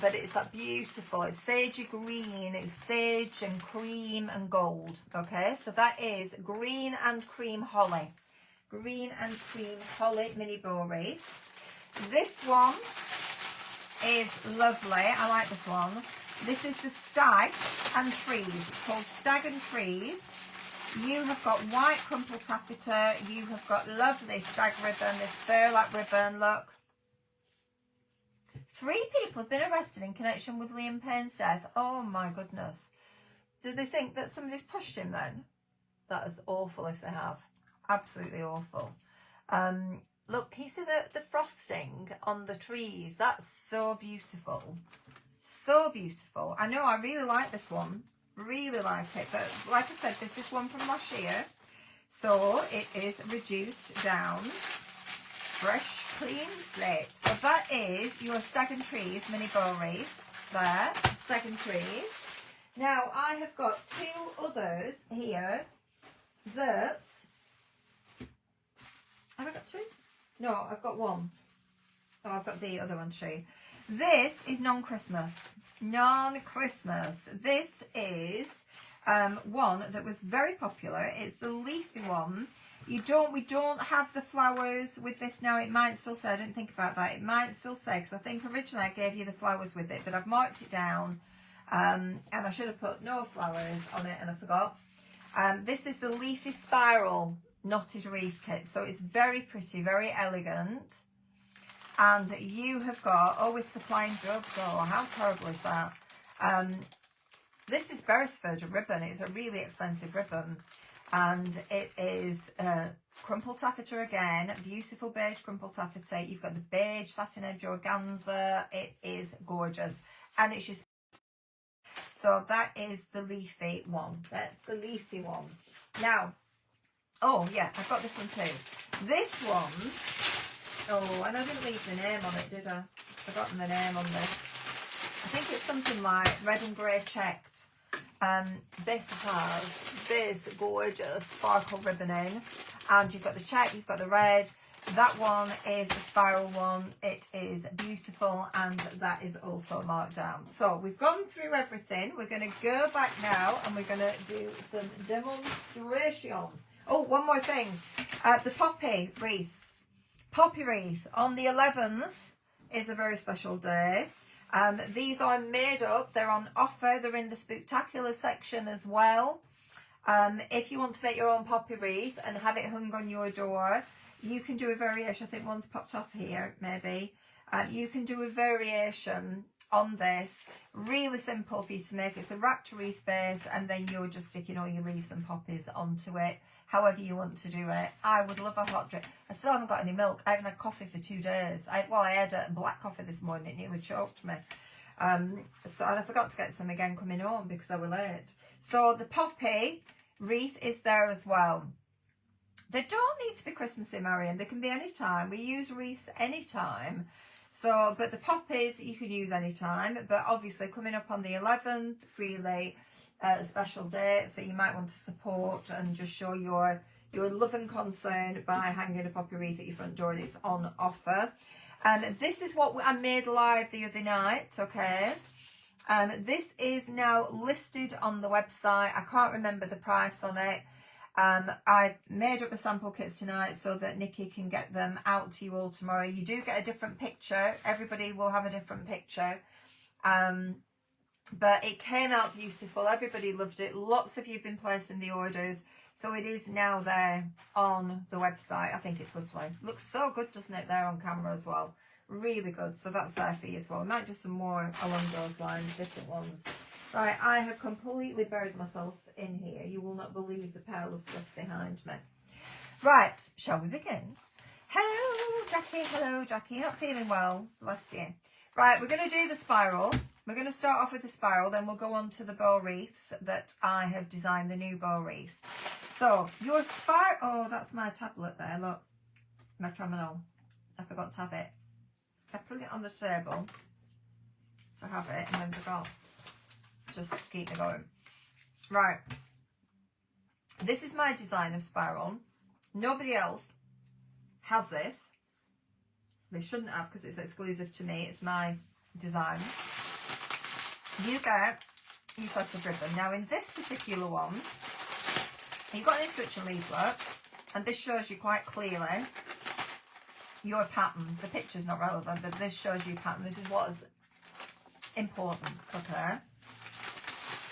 But it's that beautiful, it's sagey green, it's sage and cream and gold. Okay, so that is green and cream holly. Green and cream holly mini bow wreath. This one is lovely. I like this one. This is the stag and trees. It's called Stag and Trees. You have got white crumple taffeta. You have got lovely stag ribbon, this burlap ribbon, look. 3 people have been arrested in connection with Liam Payne's death. Oh my goodness. Do they think that somebody's pushed him then? That is awful if they have. Absolutely awful. Look, can you see the frosting on the trees? That's so beautiful. So beautiful. I know, I really like this one. Really like it. But like I said, this is one from last year. So it is reduced down. Fresh, clean slate. So that is your Stag and Trees mini bow wreath. There, Stag and Trees. Now, I have got 2 others here that... Have I got 2? No, I've got 1. Oh, I've got the other one to show you. This is non-Christmas. Non-Christmas. This is one that was very popular. It's the leafy one. We don't have the flowers with this now. It might still say, I didn't think about that. It might still say, because I think originally I gave you the flowers with it, but I've marked it down. And I should have put no flowers on it and I forgot. This is the Leafy Spiral Knotted Wreath Kit. So it's very pretty, very elegant. And you have got, oh, with supplying drugs, oh, how terrible is that? This is Beresford ribbon. It's a really expensive ribbon. And it is crumple taffeta again, beautiful beige crumple taffeta. You've got the beige satin edge organza. It is gorgeous. And it's just, so that is the Leafy one. That's the Leafy one. Now, oh yeah, I've got this one too. This one, oh, and I didn't leave the name on it, did I? I've forgotten the name on this. I think it's something like red and grey checked. This has this gorgeous sparkle ribboning, and you've got the check, you've got the red. That one is the spiral one. It is beautiful, and that is also marked down. So we've gone through everything. We're going to go back now and we're going to do some demonstration. Oh, one more thing. The poppy wreaths. Poppy wreath on the 11th is a very special day. These are made up. They're on offer. They're in the Spooktacular section as well. If you want to make your own poppy wreath and have it hung on your door, you can do a variation. I think one's popped off here, maybe. You can do a variation on this. Really simple for you to make. It's a wrapped wreath base, and then you're just sticking all your leaves and poppies onto it, however you want to do it. I would love a hot drink. I still haven't got any milk. I haven't had coffee for 2 days. I had a black coffee this morning. It nearly choked me. And I forgot to get some again coming home because I was late. So the poppy wreath is there as well. They don't need to be Christmassy, Marion. They can be any time. We use wreaths any time. So, but the poppies you can use any time. But obviously coming up on the 11th, really a special day. So you might want to support and just show your love and concern by hanging a poppy wreath at your front door, and it's on offer. And this is what I made live the other night, okay? This is now listed on the website. I can't remember the price on it. I made up the sample kits tonight so that Nikki can get them out to you all tomorrow. You do get a different picture. Everybody will have a different picture. But it came out beautiful. Everybody loved it. Lots of you have been placing the orders. So it is now there on the website. I think it's lovely. Looks so good, doesn't it, there on camera as well. Really good. So that's there for you as well. I might do some more along those lines, different ones. Right, I have completely buried myself in here. You will not believe the pile of stuff behind me. Right, shall we begin? Hello, Jackie. Hello, Jackie. You're not feeling well. Bless you. Right, we're going to do the spiral. We're going to start off with the spiral, then we'll go on to the bow wreaths that I have designed, the new bow wreaths. So, your spiral... Oh, that's my tablet there, look. My Tramadol. I forgot to have it. I put it on the table to have it and then forgot. Just keep me going. Right. This is my design of spiral. Nobody else has this. They shouldn't have because it's exclusive to me. It's my design. You get your set of ribbon. Now in this particular one, you've got an instruction leaflet, and this shows you quite clearly your pattern. The picture's not relevant, but this shows you pattern. This is what is important, okay?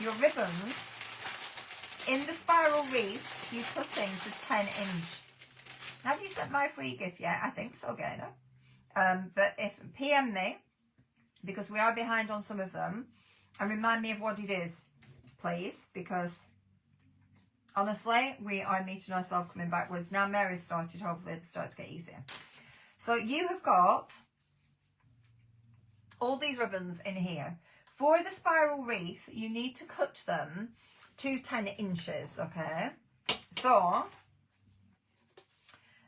Your ribbons, in the spiral wreath, you cut into 10 inch. Have you sent my free gift yet? I think so, Gaynor. But if PM me, because we are behind on some of them, and remind me of what it is, please, because honestly, we are meeting ourselves coming backwards. Now Mary's started, hopefully it'll start to get easier. So you have got all these ribbons in here. For the spiral wreath, you need to cut them to 10 inches, okay? So,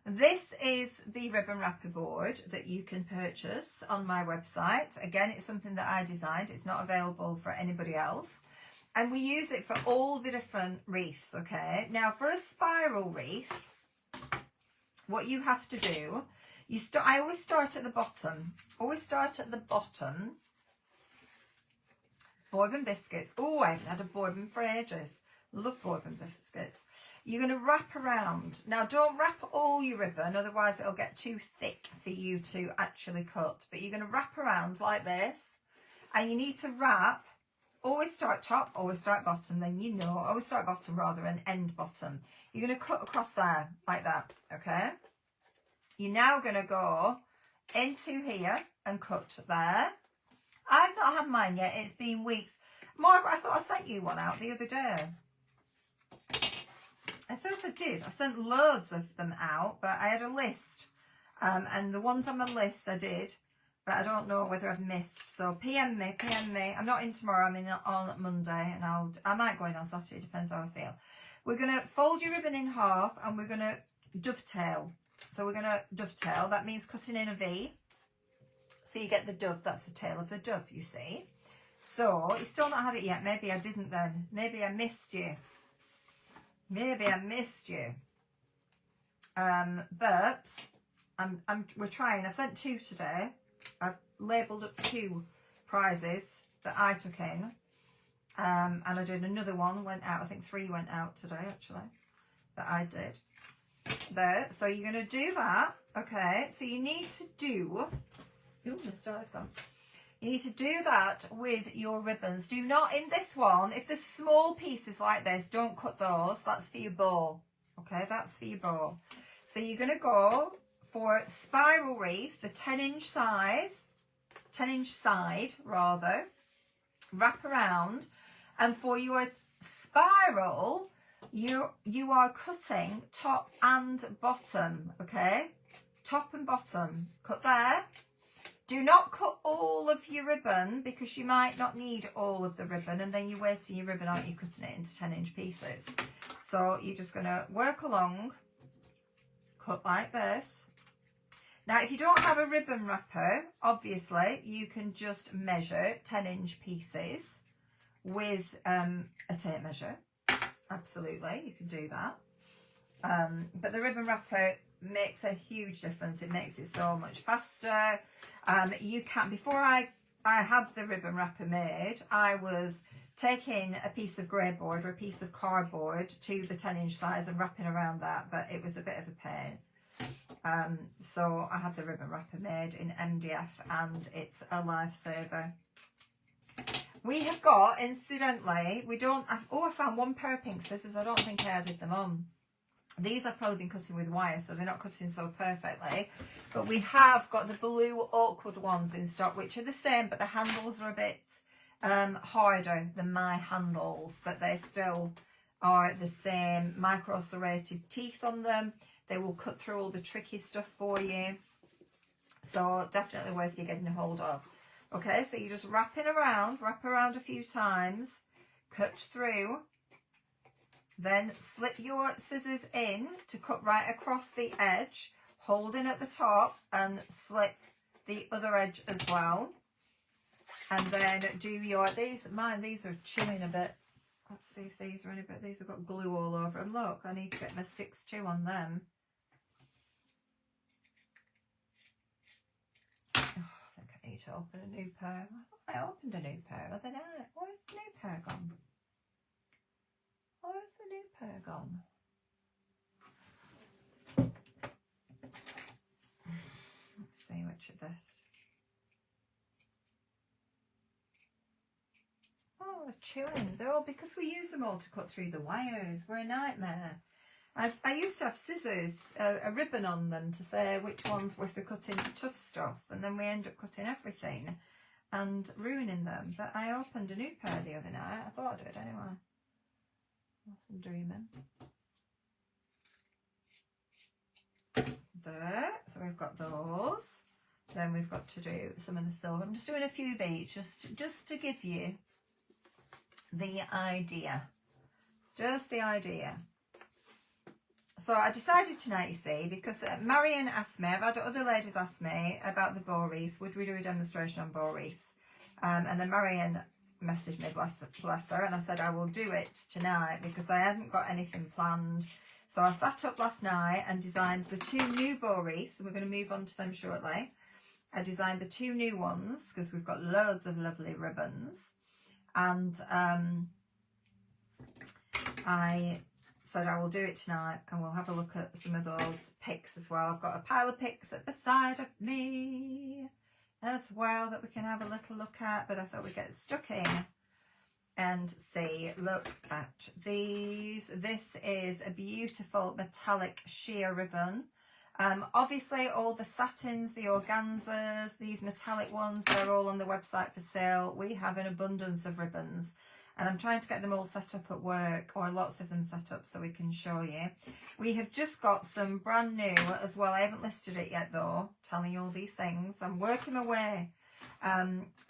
this is the ribbon wrapper board that you can purchase on my website. Again, it's something that I designed. It's not available for anybody else. And we use it for all the different wreaths, okay? Now, for a spiral wreath, what you have to do, I always start at the bottom. Always start at the bottom. Bourbon biscuits. Oh, I haven't had a bourbon for ages. Love bourbon biscuits. You're going to wrap around. Now, don't wrap all your ribbon, otherwise it'll get too thick for you to actually cut. But you're going to wrap around like this, and you need to wrap. Always start top, always start bottom, then you know, always start bottom rather, and end bottom. You're going to cut across there, like that, okay? You're now going to go into here and cut there. I've not had mine yet, it's been weeks. Margaret, I thought I sent you one out the other day. I thought I did. I sent loads of them out, but I had a list. And the ones on my list I did, but I don't know whether I've missed. So PM me. I'm not in tomorrow, I'm in on Monday, and I might go in on Saturday, depends how I feel. We're going to fold your ribbon in half, and we're going to dovetail. So we're going to dovetail. That means cutting in a V. So you get the dove. That's the tail of the dove, you see. So you've still not had it yet. Maybe I didn't then. Maybe I missed you. Maybe I missed you. But we're trying. I've sent 2 today. I've labelled up 2 prizes that I took in. And I did another one, went out. I think 3 went out today, actually, that I did. There. So you're going to do that. Okay. So you need to do... Ooh, the star's gone. You need to do that with your ribbons. Do not, in this one, if there's small pieces like this, don't cut those. That's for your bow. Okay, that's for your bow. So you're going to go for spiral wreath, the 10-inch size, 10-inch side, rather. Wrap around. And for your spiral, you are cutting top and bottom, okay? Top and bottom. Cut there. Do not cut all of your ribbon, because you might not need all of the ribbon, and then you're wasting your ribbon, aren't you, cutting it into 10-inch pieces. So you're just going to work along, cut like this. Now, if you don't have a ribbon wrapper, obviously, you can just measure 10-inch pieces with a tape measure. Absolutely, you can do that. But the ribbon wrapper makes a huge difference. It makes it so much faster. You can, before I had the ribbon wrapper made, I was taking a piece of grey board or a piece of cardboard to the 10-inch size and wrapping around that, but it was a bit of a pain. So I had the ribbon wrapper made in MDF, and it's a lifesaver. We have got, incidentally, I found 1 pair of pink scissors. I don't think I added them on. These I've probably been cutting with wire, so they're not cutting so perfectly. But we have got the blue awkward ones in stock, which are the same, but the handles are a bit harder than my handles. But they still are the same micro serrated teeth on them. They will cut through all the tricky stuff for you. So definitely worth you getting a hold of. Okay, so you're just wrap around a few times, cut through. Then slip your scissors in to cut right across the edge, holding at the top, and slip the other edge as well. And then do your, these are chewing a bit. Let's see if these are any bit, these have got glue all over them. Look, I need to get my sticks too on them. Oh, I think I need to open a new pair. I opened a new pair the other night. Where's the new pair gone? Where's the new pair gone? Let's see which are best. Oh, they're chewing. They're all, because we use them all to cut through the wires. We're a nightmare. I used to have scissors, a ribbon on them to say which ones were for cutting tough stuff, and then we end up cutting everything and ruining them. But I opened a new pair the other night. I thought I did anyway. I'm dreaming. There, so we've got those. Then we've got to do some of the silver. I'm just doing a few of each, just to give you the idea. Just the idea. So I decided tonight, you see, because Marion asked me, I've had other ladies ask me about the bow wreaths. Would we do a demonstration on bow wreaths? And then Marion messaged me, bless her, and I said I will do it tonight because I hadn't got anything planned. So I sat up last night and designed the 2 new bow wreaths, and we're going to move on to them shortly. I designed the 2 new ones because we've got loads of lovely ribbons, and I said I will do it tonight, and we'll have a look at some of those picks as well. I've got a pile of picks at the side of me as well that we can have a little look at, but I thought we'd get stuck in and see. Look at these. This is a beautiful metallic sheer ribbon. Obviously all the satins, the organzas, these metallic ones, they're all on the website for sale. We have an abundance of ribbons, and I'm trying to get them all set up at work, or lots of them set up, so we can show you. We have just got some brand new as well. I haven't listed it yet though, telling you all these things. I'm working my way.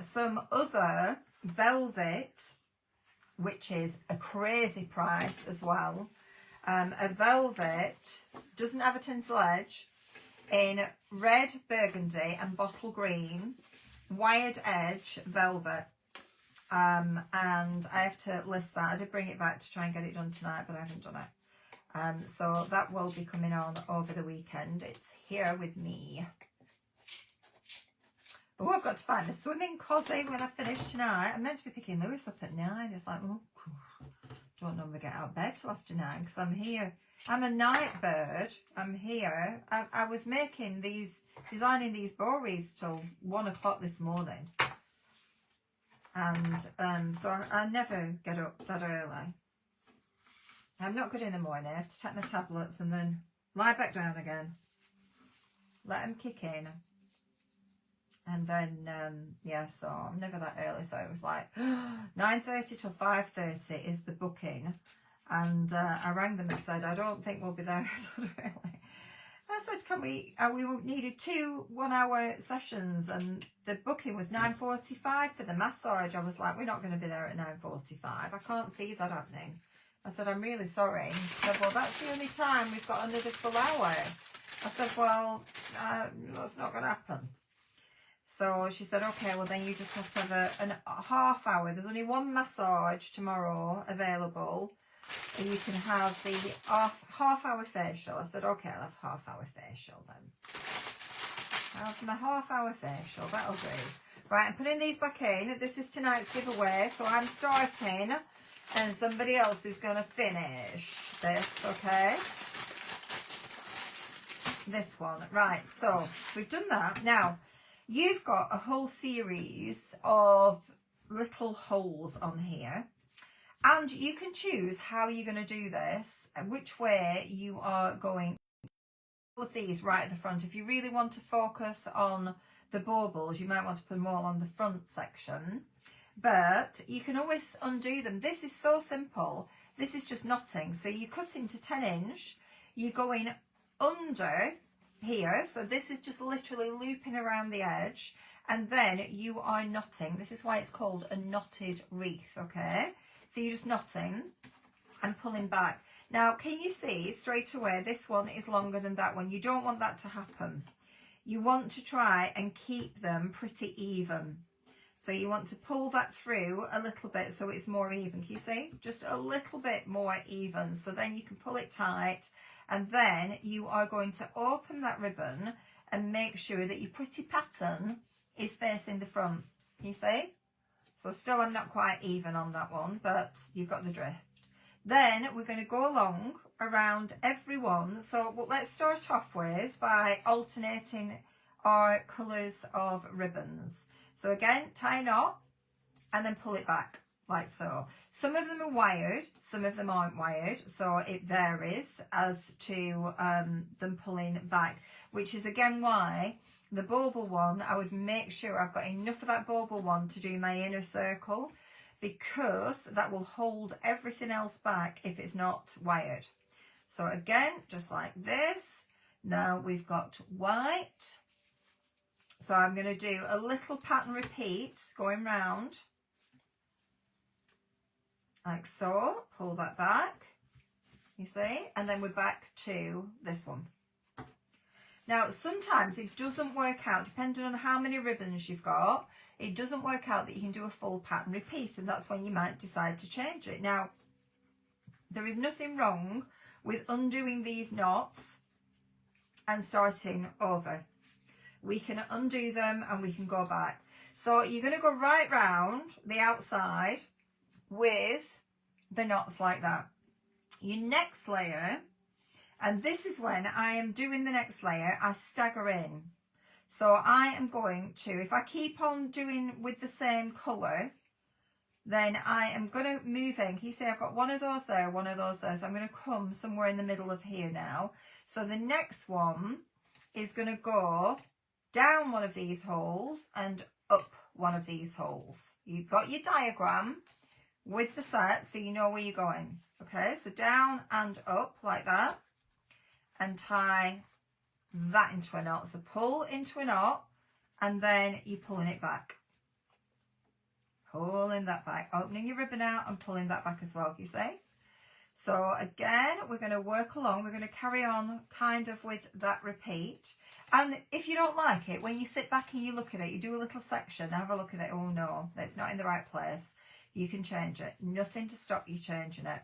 Some other velvet, which is a crazy price as well. A velvet, doesn't have a tinsel edge, in red, burgundy and bottle green, wired edge velvet. And I have to list that. I did bring it back to try and get it done tonight, but I haven't done it. So that will be coming on over the weekend. It's here with me. Oh, I've got to find a swimming cosy when I finish tonight. I'm meant to be picking Lewis up at 9. It's like, oh, don't normally get out of bed till after 9 because I'm here. I'm a night bird. I'm here. I was making these, designing these bow wreaths till 1 o'clock this morning. And so I never get up that early. I'm not good in the morning. I have to take my tablets and then lie back down again. Let them kick in. And then, yeah, so I'm never that early. So it was like 9:30 till 5:30 is the booking. And I rang them and said, I don't think we'll be there that early. I said, can we needed 2 1-hour sessions, and the booking was 9:45 for the massage. I was like, we're not going to be there at 9:45. I can't see that happening. I said, I'm really sorry. She said, well, that's the only time we've got another full hour. I said, well, that's not going to happen. So she said, okay, well then you just have to have a half hour. There's only 1 massage tomorrow available. And you can have the half hour facial. I said, okay, I'll have half hour facial then. I'll have my half hour facial, that'll do. Right, I'm putting these back in. This is tonight's giveaway. So I'm starting and somebody else is going to finish this, okay? This one. Right, so we've done that. Now, you've got a whole series of little holes on here. And you can choose how you're going to do this and which way you are going. All of these right at the front. If you really want to focus on the baubles, you might want to put them all on the front section. But you can always undo them. This is so simple. This is just knotting. So you cut into 10 inch. You're going under here. So this is just literally looping around the edge. And then you are knotting. This is why it's called a knotted wreath, okay? So you're just knotting and pulling back. Now, can you see straight away this one is longer than that one? You don't want that to happen. You want to try and keep them pretty even. So you want to pull that through a little bit so it's more even. Can you see? Just a little bit more even. So then you can pull it tight, and then you are going to open that ribbon and make sure that your pretty pattern is facing the front. Can you see? So still I'm not quite even on that one, but you've got the drift. Then we're going to go along around every one. So let's start off with by alternating our colours of ribbons. So again, tie a knot and then pull it back like so. Some of them are wired, some of them aren't wired. So it varies as to them pulling back, which is again why the bauble one, I would make sure I've got enough of that bauble one to do my inner circle, because that will hold everything else back if it's not wired. So again, just like this. Now we've got white. So I'm going to do a little pattern repeat going round. Like so. Pull that back. You see? And then we're back to this one. Now, sometimes it doesn't work out, depending on how many ribbons you've got, it doesn't work out that you can do a full pattern repeat, and that's when you might decide to change it. Now, there is nothing wrong with undoing these knots and starting over. We can undo them and we can go back. So you're going to go right round the outside with the knots like that. Your next layer, and this is when I am doing the next layer, I stagger in. So I am going to, if I keep on doing with the same colour, then I am going to move in. Can you see I've got one of those there, one of those there. So I'm going to come somewhere in the middle of here now. So the next one is going to go down one of these holes and up one of these holes. You've got your diagram with the set so you know where you're going. Okay, so down and up like that, and tie that into a knot. So pull into a knot, and then you're pulling it back. Pulling that back, opening your ribbon out and pulling that back as well, you see. So again, we're going to work along. We're going to carry on kind of with that repeat. And if you don't like it, when you sit back and you look at it, you do a little section, have a look at it. Oh no, that's not in the right place. You can change it. Nothing to stop you changing it.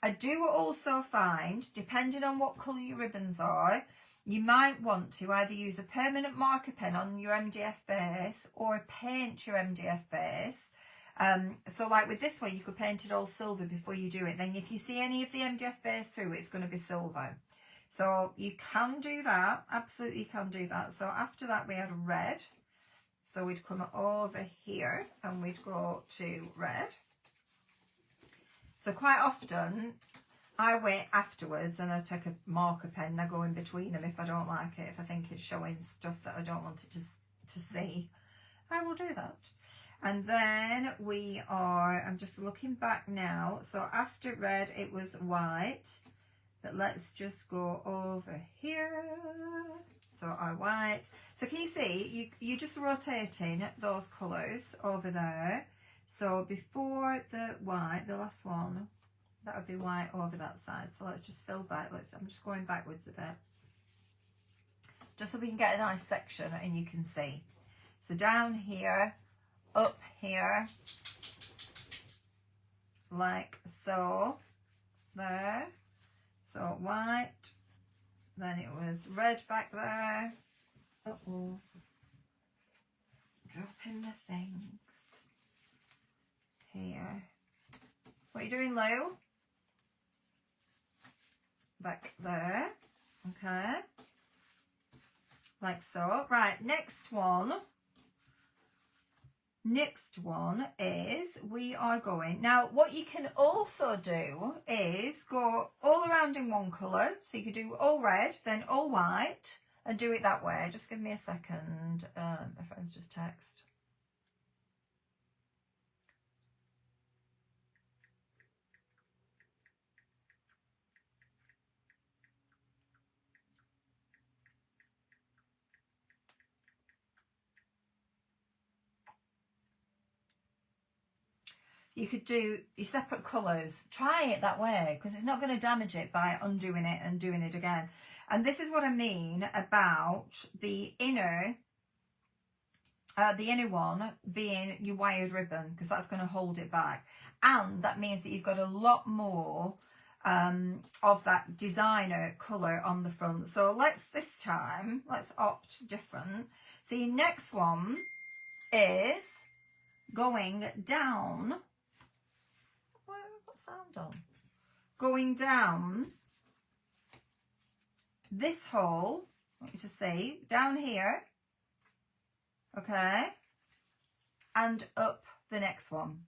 I do also find, depending on what colour your ribbons are, you might want to either use a permanent marker pen on your MDF base or paint your MDF base. So like with this one, you could paint it all silver before you do it. Then if you see any of the MDF base through, it's going to be silver. So you can do that, absolutely can do that. So after that we had red. So we'd come over here and we'd go to red. So quite often I wait afterwards and I take a marker pen and I go in between them if I don't like it. If I think it's showing stuff that I don't want it to see, I will do that. And then we are, I'm just looking back now. So after red it was white, but let's just go over here. So our white. So can you see, you're just rotating those colours over there. So before the white, the last one, that would be white over that side. So let's just fill back. I'm just going backwards a bit. Just so we can get a nice section and you can see. So down here, up here, like so, there. So white, then it was red back there. Uh-oh. Dropping the things. Here. What are you doing, Lou? Back there. Okay. Like so. Right, next one. Next one is we are going, now what you can also do is go all around in one colour. So you could do all red, then all white, and do it that way. Just give me a second. My friend's just text. You could do your separate colours. Try it that way because it's not going to damage it by undoing it and doing it again. And this is what I mean about the inner one being your wired ribbon, because that's going to hold it back. And that means that you've got a lot more of that designer colour on the front. So this time, let's opt different. So your next one is going down. What sound on? Going down this hole, I want you to see, down here, okay, and up the next one.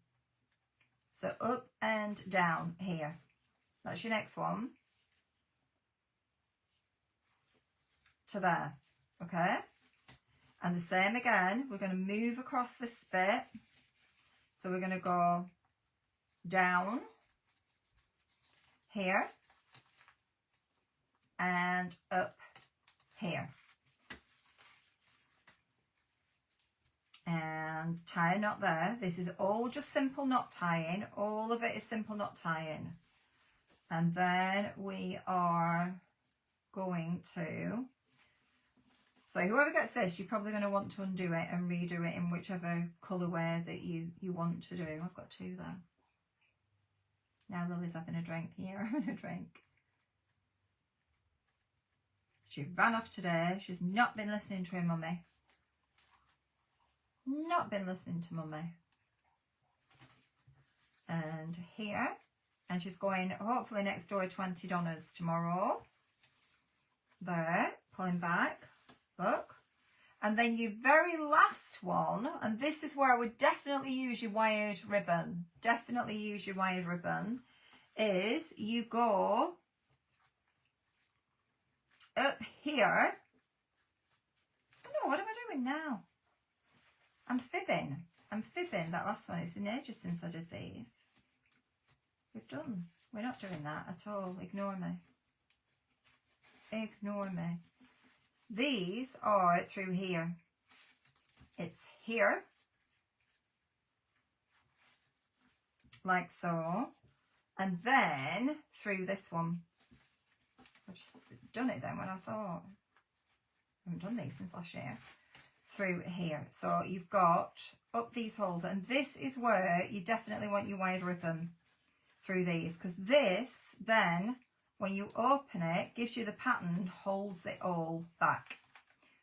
So up and down here. That's your next one. To there, okay? And the same again, we're going to move across this bit. So we're going to go down here and up here. And tie a knot there. This is all just simple knot tying. All of it is simple knot tying. And then we are going to, so whoever gets this, you're probably going to want to undo it and redo it in whichever colourway that you want to do. I've got two there. Now Lily's having a drink. Here, having a drink. She ran off today. She's not been listening to her mummy. Not been listening to mummy. And here, and she's going hopefully next door 20 Donnas tomorrow. There, pulling back, look. And then your very last one, and this is where I would definitely use your wired ribbon, is you go up here. Oh no, what am I doing now? I'm fibbing, that last one. It's been ages since I did these. We're not doing that at all, ignore me. These are through here. It's here, like so, and then through this one. I've just done it then when I thought, I haven't done these since last year. Through here. So you've got up these holes, and this is where you definitely want your wired ribbon through these, because this then, when you open it, gives you the pattern, holds it all back,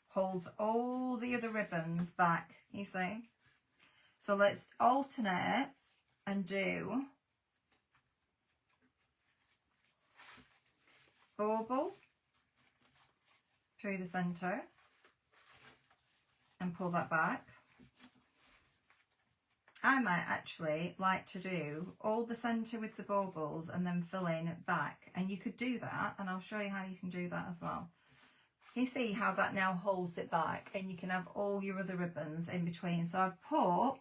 holds all the other ribbons back, you see. So let's alternate and do bauble through the centre and pull that back. I might actually like to do all the centre with the baubles and then fill in back, and you could do that, and I'll show you how you can do that as well. You see how that now holds it back, and you can have all your other ribbons in between. So I've put,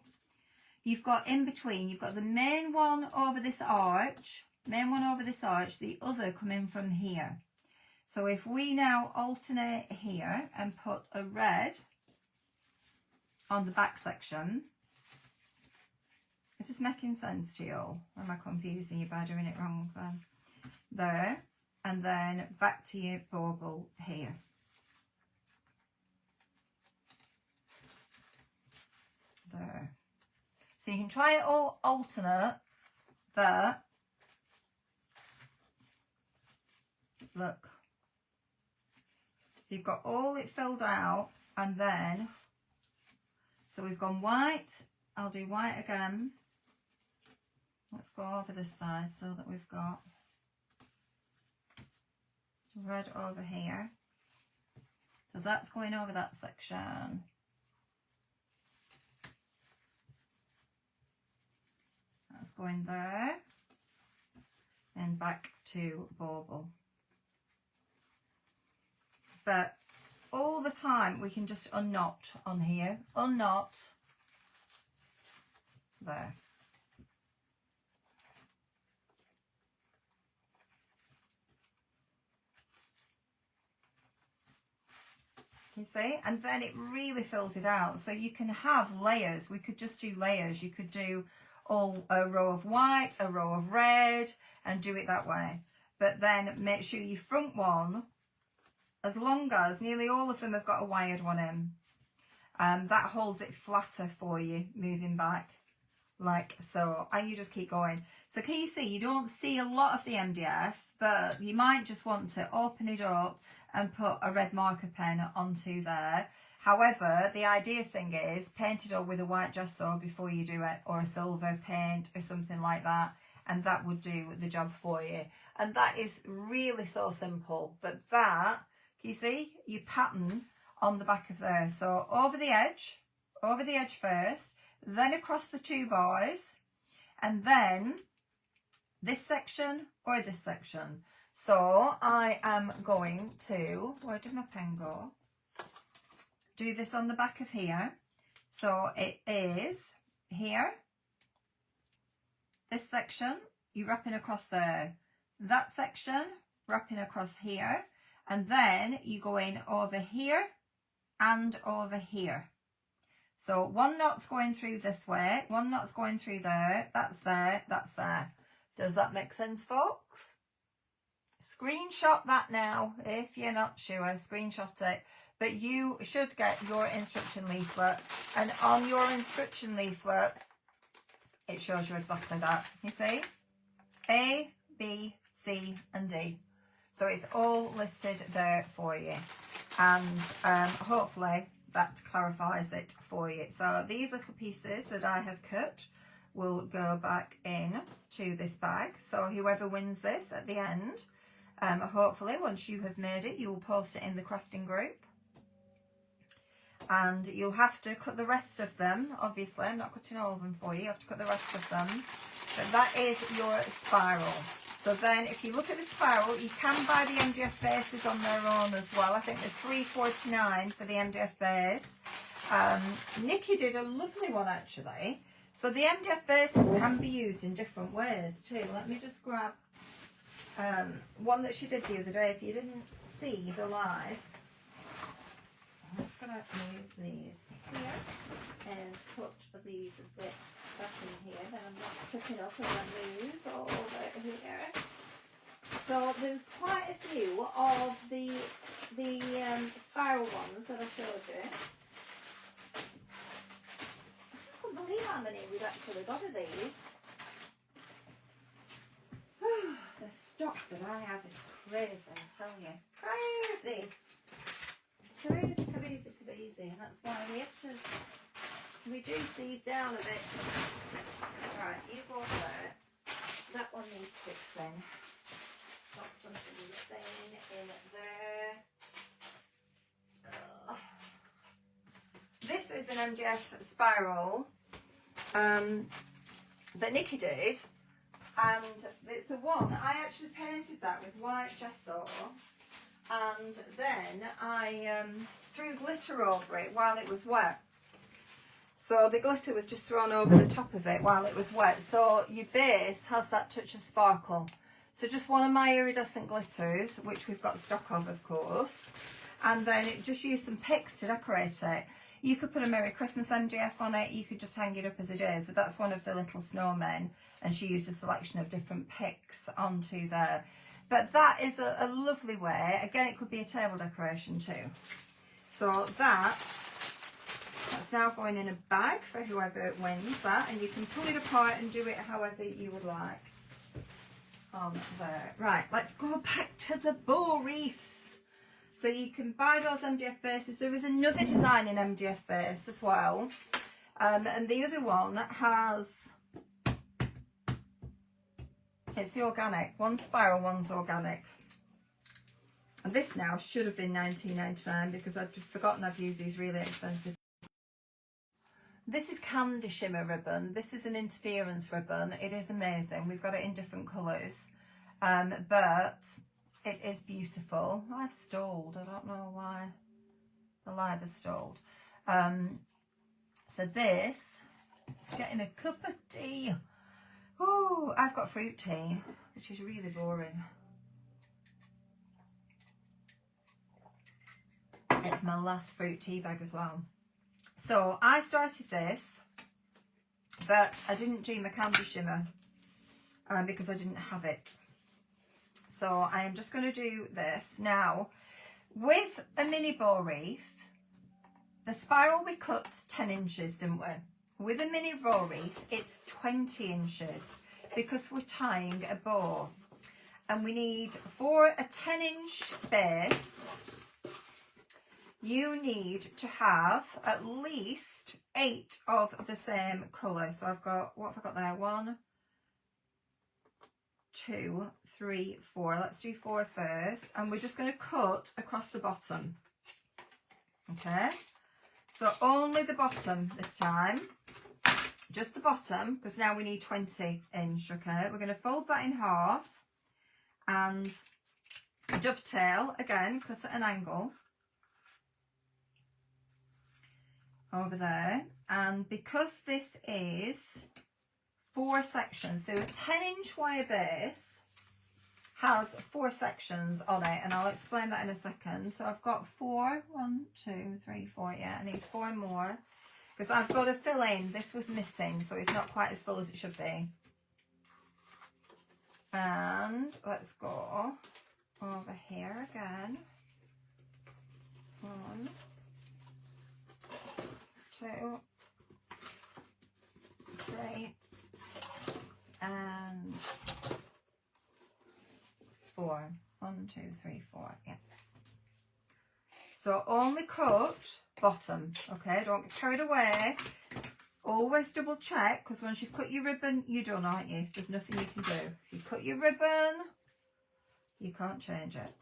you've got in between, you've got the main one over this arch, the other coming from here. So if we now alternate here and put a red on the back section, is this making sense to you all? Or am I confusing you by doing it wrong then? There, and then back to your bauble here. There. So you can try it all alternate there. Look. So you've got all it filled out, and then, so we've gone white. I'll do white again. Let's go over this side so that we've got red over here. So that's going over that section. That's going there. And back to bauble. But all the time we can just unknot on here. Unknot. There. You see, and then it really fills it out. So you can have layers. We could just do layers. You could do all a row of white, a row of red, and do it that way. But then make sure your front one, as long as nearly all of them have got a wired one in, that holds it flatter for you moving back, like so. And you just keep going. So can you see, you don't see a lot of the MDF, but you might just want to open it up and put a red marker pen onto there. However, the idea thing is paint it all with a white gesso before you do it, or a silver paint or something like that, and that would do the job for you. And that is really so simple. But that, you see, you pattern on the back of there. So over the edge first, then across the two bars, and then this section or this section. So I am going to, where did my pen go? Do this on the back of here. So it is here, this section, you're wrapping across there. That section, wrapping across here. And then you go in over here and over here. So one knot's going through this way, one knot's going through there, that's there, that's there. Does that make sense, folks? Screenshot that now if you're not sure, screenshot it. But you should get your instruction leaflet, and on your instruction leaflet it shows you exactly that. You see, A, B, C and D. So it's all listed there for you, and hopefully that clarifies it for you. So these little pieces that I have cut will go back in to this bag. So whoever wins this at the end, hopefully once you have made it, you will post it in the crafting group. And you'll have to cut the rest of them. Obviously, I'm not cutting all of them for you. You have to cut the rest of them. But that is your spiral. So then if you look at the spiral, you can buy the MDF bases on their own as well. I think they're $3.49 for the MDF base. Nikki did a lovely one actually. So the MDF bases can be used in different ways too. Let me just grab one that she did the other day if you didn't see the live. I'm just going to move these here and put these bits back in here, then I'm not tripping up as I move over here. So there's quite a few of the spiral ones that I showed you. I can't believe how many we've actually got of these. The stock that I have is crazy, I tell you. Crazy! Crazy, crazy, crazy. And that's why we have to reduce these down a bit. Right, you go there. That one needs fixing. Got something missing in there. This is an MDF spiral that Nikki did. And it's the one, I actually painted that with white gesso. And then I threw glitter over it while it was wet. So the glitter was just thrown over the top of it while it was wet. So your base has that touch of sparkle. So just one of my iridescent glitters, which we've got stock of course. And then just use some picks to decorate it. You could put a Merry Christmas MDF on it. You could just hang it up as it is. So that's one of the little snowmen. And she used a selection of different picks onto there. But that is a lovely way. Again, it could be a table decoration too. So that's now going in a bag for whoever wins that. And you can pull it apart and do it however you would like on there. Right, let's go back to the bow wreaths. So you can buy those MDF bases. There is another design in MDF base as well. And the other one has... It's the organic. One's spiral, one's organic. And this now should have been $19.99 because I'd forgotten I've used these really expensive. This is Candy Shimmer ribbon. This is an interference ribbon. It is amazing. We've got it in different colours. But it is beautiful. I've stalled. I don't know why the live has stalled. So this, getting a cup of tea. Oh, I've got fruit tea, which is really boring. It's my last fruit tea bag as well. So I started this, but I didn't do my Candy Shimmer because I didn't have it. So I am just going to do this. Now, with a mini bow wreath, the spiral we cut 10 inches, didn't we? With a mini bow wreath, it's 20 inches because we're tying a bow. And we need, for a 10-inch base, you need to have at least 8 of the same colour. So I've got, what have I got there? 1, 2, 3, 4. Let's do 4 first. And we're just going to cut across the bottom. Okay? So only the bottom this time. Just the bottom, because now we need 20 inch, okay? We're going to fold that in half and dovetail, again, cut at an angle over there. And because this is 4 sections, so a 10-inch wire base has 4 sections on it, and I'll explain that in a second. So I've got 4, 1, 2, 3, 4, yeah, I need 4 more. Because I've got to fill in, this was missing, so it's not quite as full as it should be. And let's go over here again. 1, 2, 3, and 4. 1, 2, 3, 4, yeah. So only cut bottom, okay? Don't get carried away. always double check, because once you've cut your ribbon, you're done, aren't you? There's nothing you can do. If you cut your ribbon, you can't change it.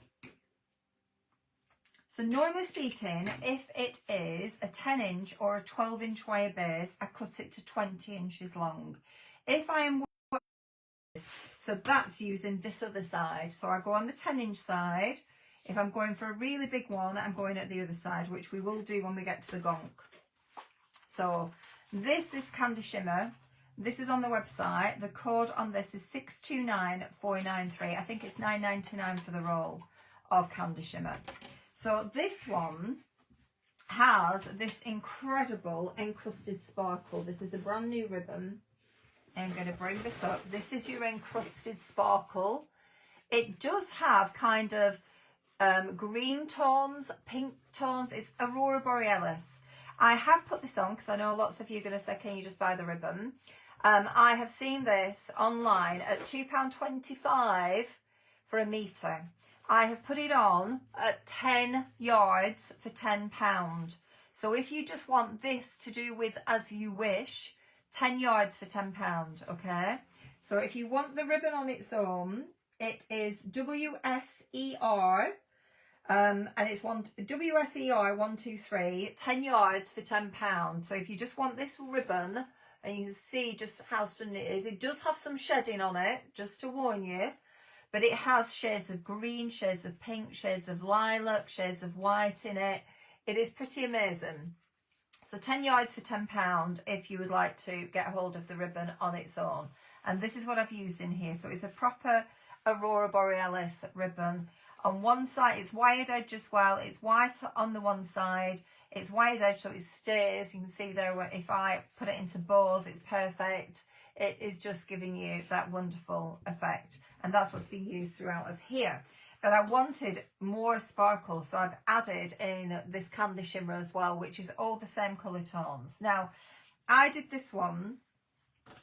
So normally speaking, if it is a 10-inch or a 12-inch wire base, I cut it to 20 inches long. If I am, so that's using this other side. So I go on the 10-inch side. If I'm going for a really big one, I'm going at the other side, which we will do when we get to the gonk. So this is Candy Shimmer. This is on the website. The code on this is 629493. I think it's £9.99 for the roll of Candy Shimmer. So this one has this incredible encrusted sparkle. This is a brand new ribbon. I'm going to bring this up. This is your encrusted sparkle. It does have kind of green tones, pink tones. It's Aurora Borealis. I have put this on because I know lots of you are going to say, can you just buy the ribbon? I have seen this online at £2.25 for a metre. I have put it on at 10 yards for £10. So if you just want this to do with as you wish, 10 yards for £10, okay? So if you want the ribbon on its own, it is WSER, and it's WSER 123, 10 yards for £10. So if you just want this ribbon, and you can see just how stunning it is, it does have some shedding on it, just to warn you. But it has shades of green, shades of pink, shades of lilac, shades of white in it. It is pretty amazing. So 10 yards for £10 if you would like to get hold of the ribbon on its own. And this is what I've used in here. So it's a proper Aurora Borealis ribbon. On one side, it's wired edge as well. It's white on the one side. It's wired edge so it stays. You can see there where if I put it into bows, it's perfect. It is just giving you that wonderful effect. And that's what's been used throughout of here. But I wanted more sparkle, so I've added in this Candy Shimmer as well, which is all the same colour tones. Now, I did this one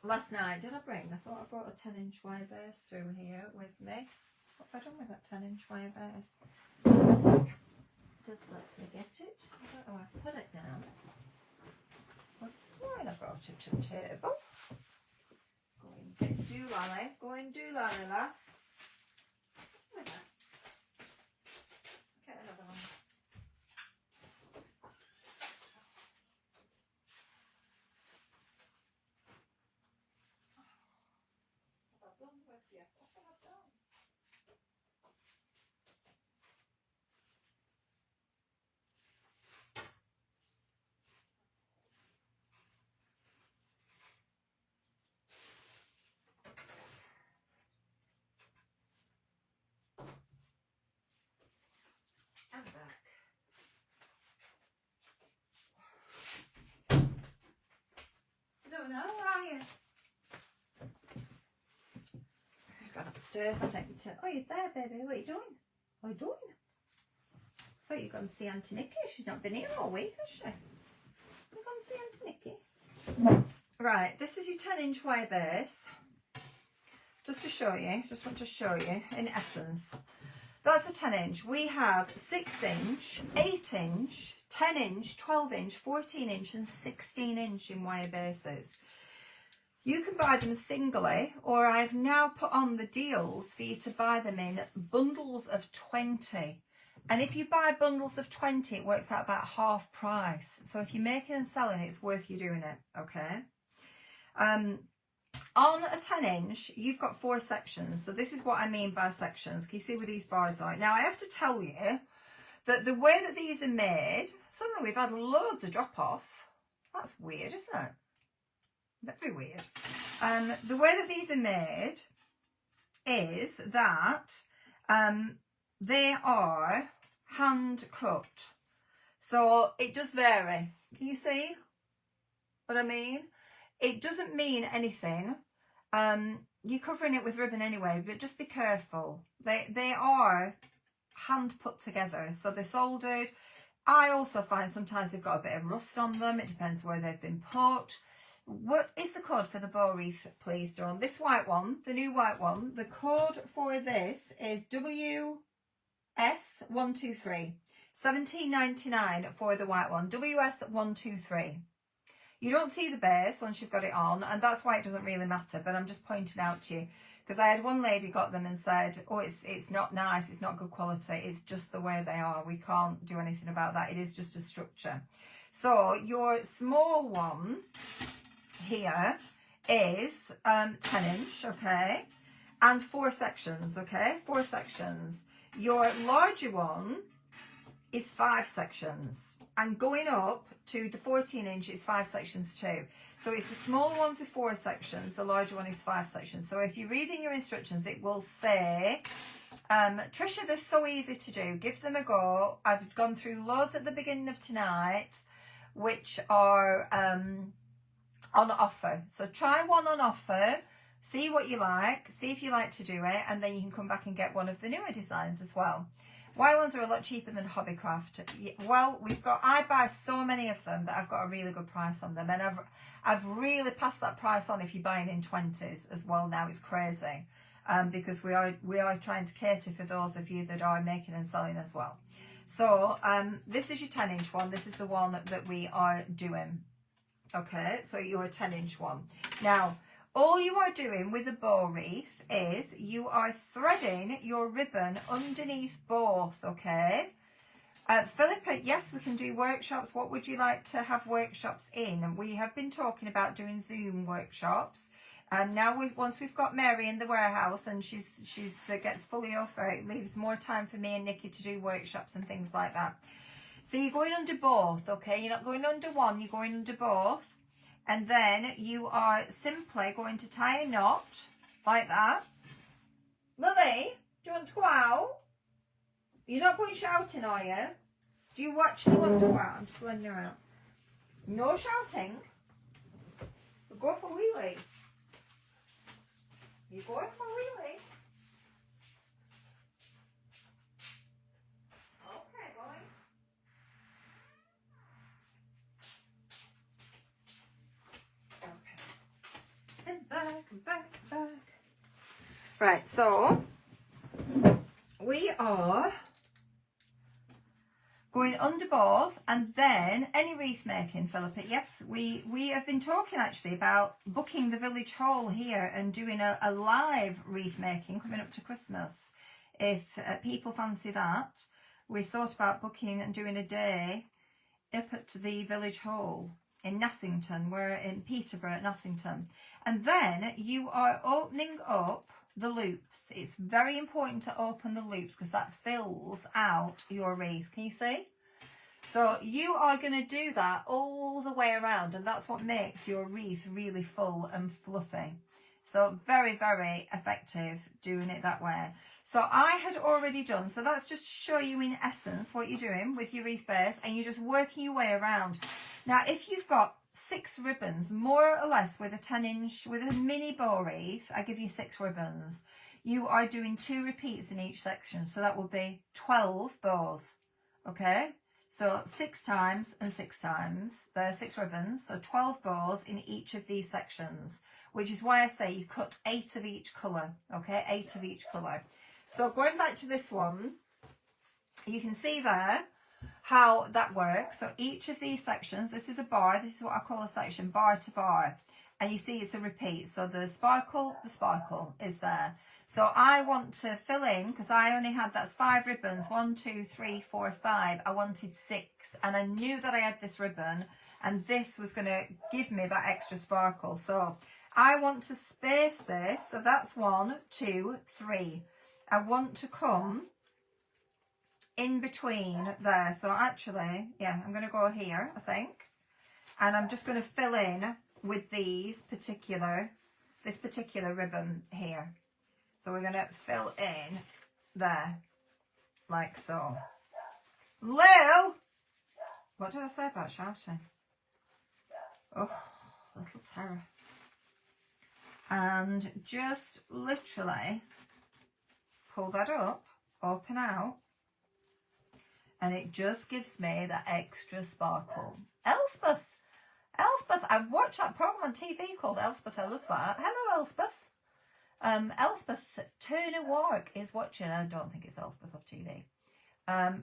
last night. Did I bring? I thought I brought a 10-inch wire base through here with me. What have I done with that 10-inch wire base? Just let me get it. I don't know where I've put it now. I sworn I brought it to the table. Go and do lally. Go and do lally, lass. Look at that. Get another one. What have I done with you? What have I done? I'm back. I don't know, where are you? I've gone upstairs, I think. Oh, you're there, baby. What are you doing? What are you doing? I thought you'd gone to see Auntie Nikki. She's not been here all week, has she? You've gone to see Auntie Nikki? Right, this is your 10-inch wire base. Just to show you, just want to show you in essence. That's a 10-inch. We have 6-inch, 8-inch, 10-inch, 12-inch, 14-inch and 16-inch in wire bases. You can buy them singly, or I've now put on the deals for you to buy them in bundles of 20. And if you buy bundles of 20, it works out about half price. So if you're making and selling, it's worth you doing it, okay? On a 10-inch, you've got 4 sections. So this is what I mean by sections. Can you see where these bars are? Now, I have to tell you that the way that these are made, suddenly we've had loads of drop-off. That's weird, isn't it? Very weird. The way that these are made is that they are hand cut. So it does vary. Can you see what I mean? It doesn't mean anything. You're covering it with ribbon anyway, but just be careful. They are hand put together, so they're soldered. I also find sometimes they've got a bit of rust on them. It depends where they've been put. What is the code for the bow wreath, please, Dawn? This white one, the new white one, the code for this is WS123. £17.99 for the white one. WS123. You don't see the base once you've got it on, and that's why it doesn't really matter, but I'm just pointing out to you. Because I had one lady got them and said, oh, it's not nice, it's not good quality, it's just the way they are. We can't do anything about that. It is just a structure. So your small one here is 10 inch, okay, and 4 sections, okay, 4 sections. Your larger one is 5 sections, and going up to the 14 inch is 5 sections too. So it's the smaller ones are 4 sections, the larger one is 5 sections. So if you read in your instructions, it will say, Trisha, they're so easy to do, give them a go. I've gone through loads at the beginning of tonight, which are on offer. So try one on offer, see what you like, see if you like to do it, and then you can come back and get one of the newer designs as well. White ones are a lot cheaper than Hobbycraft. Well, I buy so many of them that I've got a really good price on them, and I've really passed that price on if you're buying in 20s as well now. It's crazy, because we are trying to cater for those of you that are making and selling as well. So this is your 10 inch one. This is the one that we are doing. Okay, so your 10 inch one. Now, all you are doing with a bow wreath is you are threading your ribbon underneath both, okay? Philippa, yes, we can do workshops. What would you like to have workshops in? And we have been talking about doing Zoom workshops. And now once we've got Mary in the warehouse and she's gets fully over, it leaves more time for me and Nikki to do workshops and things like that. So you're going under both, okay? You're not going under one, you're going under both. And then you are simply going to tie a knot like that. Lily, do you want to go out? You're not going shouting, are you? Do you actually want to go out? I'm just letting you out. No shouting. Go for a wee wee. You going for a wee wee? Okay, boy. Back. Right, so we are going under both, and then any wreath making, Philippa. Yes, we have been talking actually about booking the village hall here and doing a live wreath making coming up to Christmas. If people fancy that, we thought about booking and doing a day up at the village hall in Nassington. We're in Peterborough at Nassington. And then you are opening up the loops. It's very important to open the loops because that fills out your wreath. Can you see? So you are going to do that all the way around, and that's what makes your wreath really full and fluffy. So very, very effective doing it that way. So I had already done, so that's just show you in essence what you're doing with your wreath base, and you're just working your way around. Now, if you've got 6 ribbons, more or less, with a 10 inch, with a mini bow wreath, I give you 6 ribbons. You are doing 2 repeats in each section, so that will be 12 bows, okay? So 6 times and 6 times, there are 6 ribbons, so 12 bows in each of these sections, which is why I say you cut 8 of each colour, okay? 8 of each colour. So going back to this one, you can see there how that works. So each of these sections, this is a bar, this is what I call a section, bar to bar, and you see it's a repeat. So the sparkle is there. So I want to fill in, because I only had, that's 5 ribbons, 1 2 3 4 5, I wanted 6, and I knew that I had this ribbon and this was going to give me that extra sparkle. So I want to space this, so that's 1 2 3. I want to come in between there. So actually, yeah, I'm going to go here, I think, and I'm just going to fill in with this particular ribbon here. So we're going to fill in there like so. Lil, what did I say about shouting? Oh, little terror. And just literally pull that up, open out, and it just gives me that extra sparkle. Elspeth, I've watched that programme on TV called Elspeth, I love that. Hello, Elspeth. Elspeth Turner Wark is watching. I don't think it's Elspeth off TV.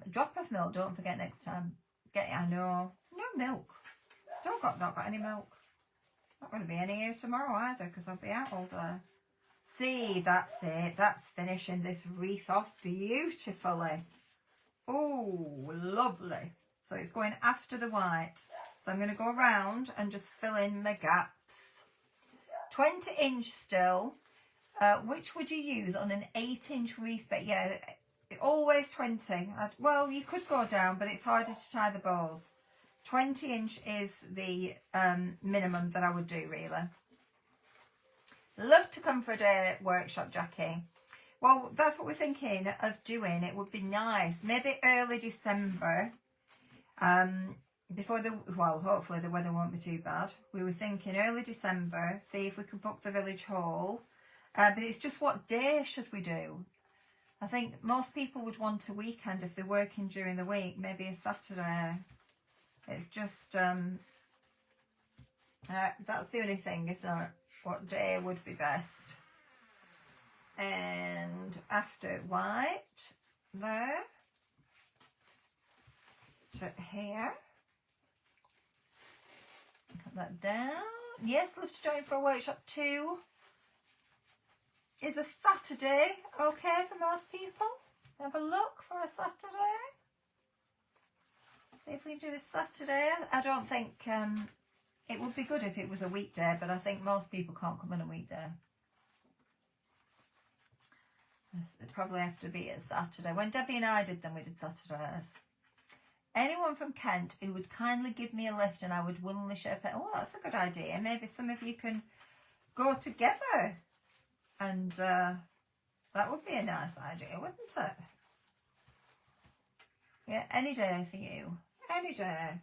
Drop of milk, don't forget next time. I know, no milk. Still not got any milk. Not going to be any here tomorrow either because I'll be out all day. See, that's it. That's finishing this wreath off beautifully. Oh, lovely. So it's going after the white. So I'm going to go around and just fill in my gaps. 20 inch still. Which would you use on an 8-inch wreath? But yeah, always 20. Well, you could go down, but it's harder to tie the bows. 20 inch is the minimum that I would do, really. Love to come for a day workshop, Jackie. Well, that's what we're thinking of doing. It would be nice. Maybe early December. Before well, hopefully the weather won't be too bad. We were thinking early December, see if we could book the village hall. But it's just what day should we do? I think most people would want a weekend if they're working during the week, maybe a Saturday. It's just, that's the only thing, isn't it? What day would be best? And after white, there, to here. Cut that down. Yes, love to join for a workshop too. Is a Saturday okay for most people? Have a look for a Saturday. See if we do a Saturday. I don't think it would be good if it was a weekday, but I think most people can't come on a weekday. It probably have to be a Saturday. When Debbie and I did them, we did Saturdays. Anyone from Kent who would kindly give me a lift and I would willingly share it. Oh, that's a good idea. Maybe some of you can go together. And that would be a nice idea, wouldn't it? Yeah, any day for you. Any day.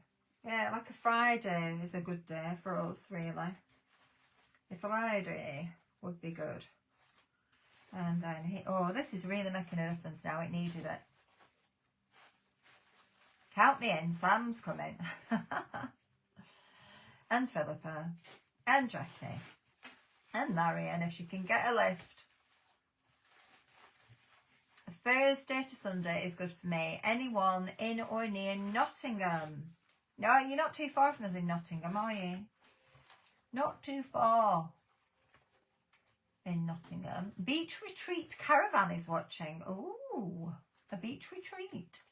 Yeah, like a Friday is a good day for us, really. A Friday would be good. And then, oh, this is really making a difference now. It needed it. Count me in. Sam's coming. And Philippa. And Jackie. And Marion, if she can get a lift. Thursday to Sunday is good for me. Anyone in or near Nottingham? No, you're not too far from us in Nottingham, are you? Not too far in Nottingham. Beach Retreat Caravan is watching. Ooh, a beach retreat.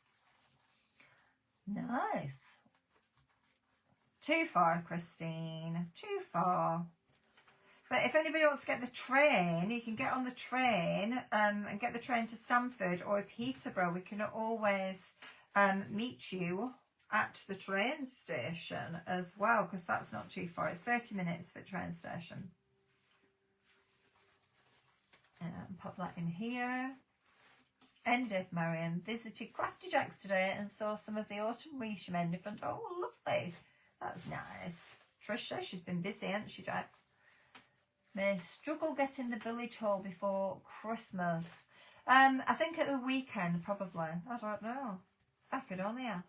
Nice. Too far, Christine. Too far. But if anybody wants to get the train, you can get on the train and get the train to Stamford or Peterborough. We can always meet you at the train station as well, because that's not too far. It's 30 minutes for train station. Pop that in here. End of Marion. Visited Crafty Jacks today and saw some of the autumn wreaths she made in the front. Oh, lovely. That's nice. Trisha, she's been busy, hasn't she, Jacks? May struggle getting the village hall before Christmas. I think at the weekend, probably. I don't know. I could only ask.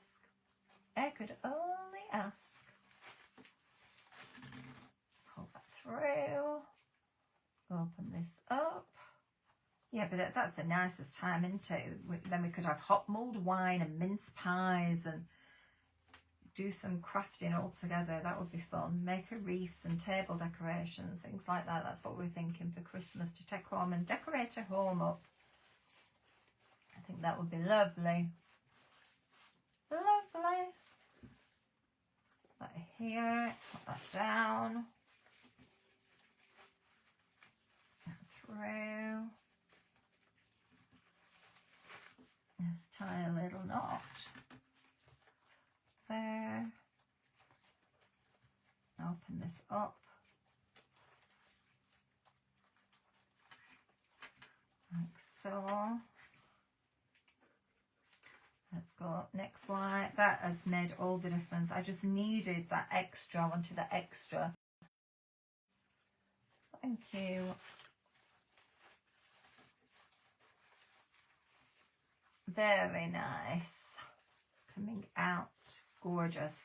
I could only ask. Pull that through. Open this up. Yeah, but that's the nicest time, isn't it? Then we could have hot mulled wine and mince pies and do some crafting all together. That would be fun. Make a wreaths and table decorations, things like that. That's what we're thinking for Christmas, to take home and decorate a home up. I think that would be lovely. Lovely. That here, put that down. Through. Let's tie a little knot. There. Open this up. Like so. Let's go next white. That has made all the difference. I just needed that extra. I wanted that extra. Thank you. Very nice. Coming out gorgeous.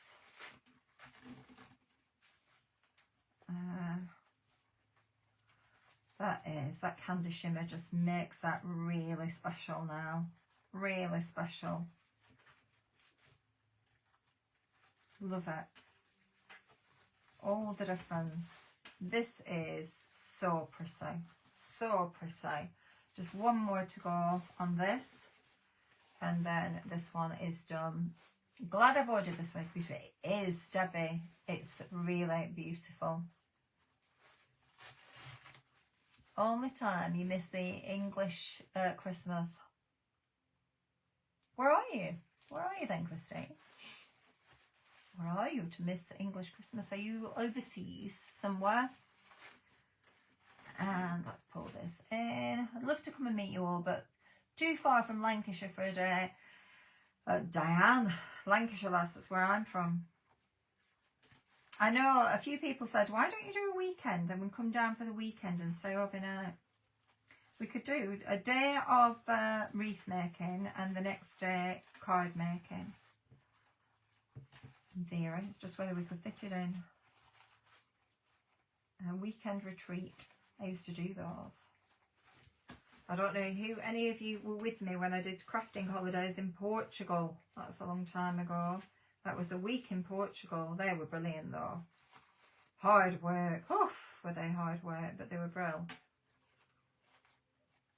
That candy shimmer just makes that really special now. Really special. Love it. all the difference. This is so pretty, so pretty. Just one more to go on this, and then this one is done. Glad I've ordered this one. It's beautiful. It is, Debbie. It's really beautiful. Only time you miss the English Christmas. Where are you? Where are you then, Christine? Where are you to miss English Christmas? Are you overseas somewhere? And let's pull this in. I'd love to come and meet you all, but too far from Lancashire for a day. Diane, Lancashire lass, that's where I'm from. I know a few people said, why don't you do a weekend and we come down for the weekend and stay overnight? We could do a day of wreath making and the next day card making. In theory, it's just whether we could fit it in. A weekend retreat. I used to do those. I don't know who, any of you were with me when I did crafting holidays in Portugal. That's a long time ago. That was a week in Portugal. They were brilliant though. Hard work. Oof, were they hard work, but they were brilliant.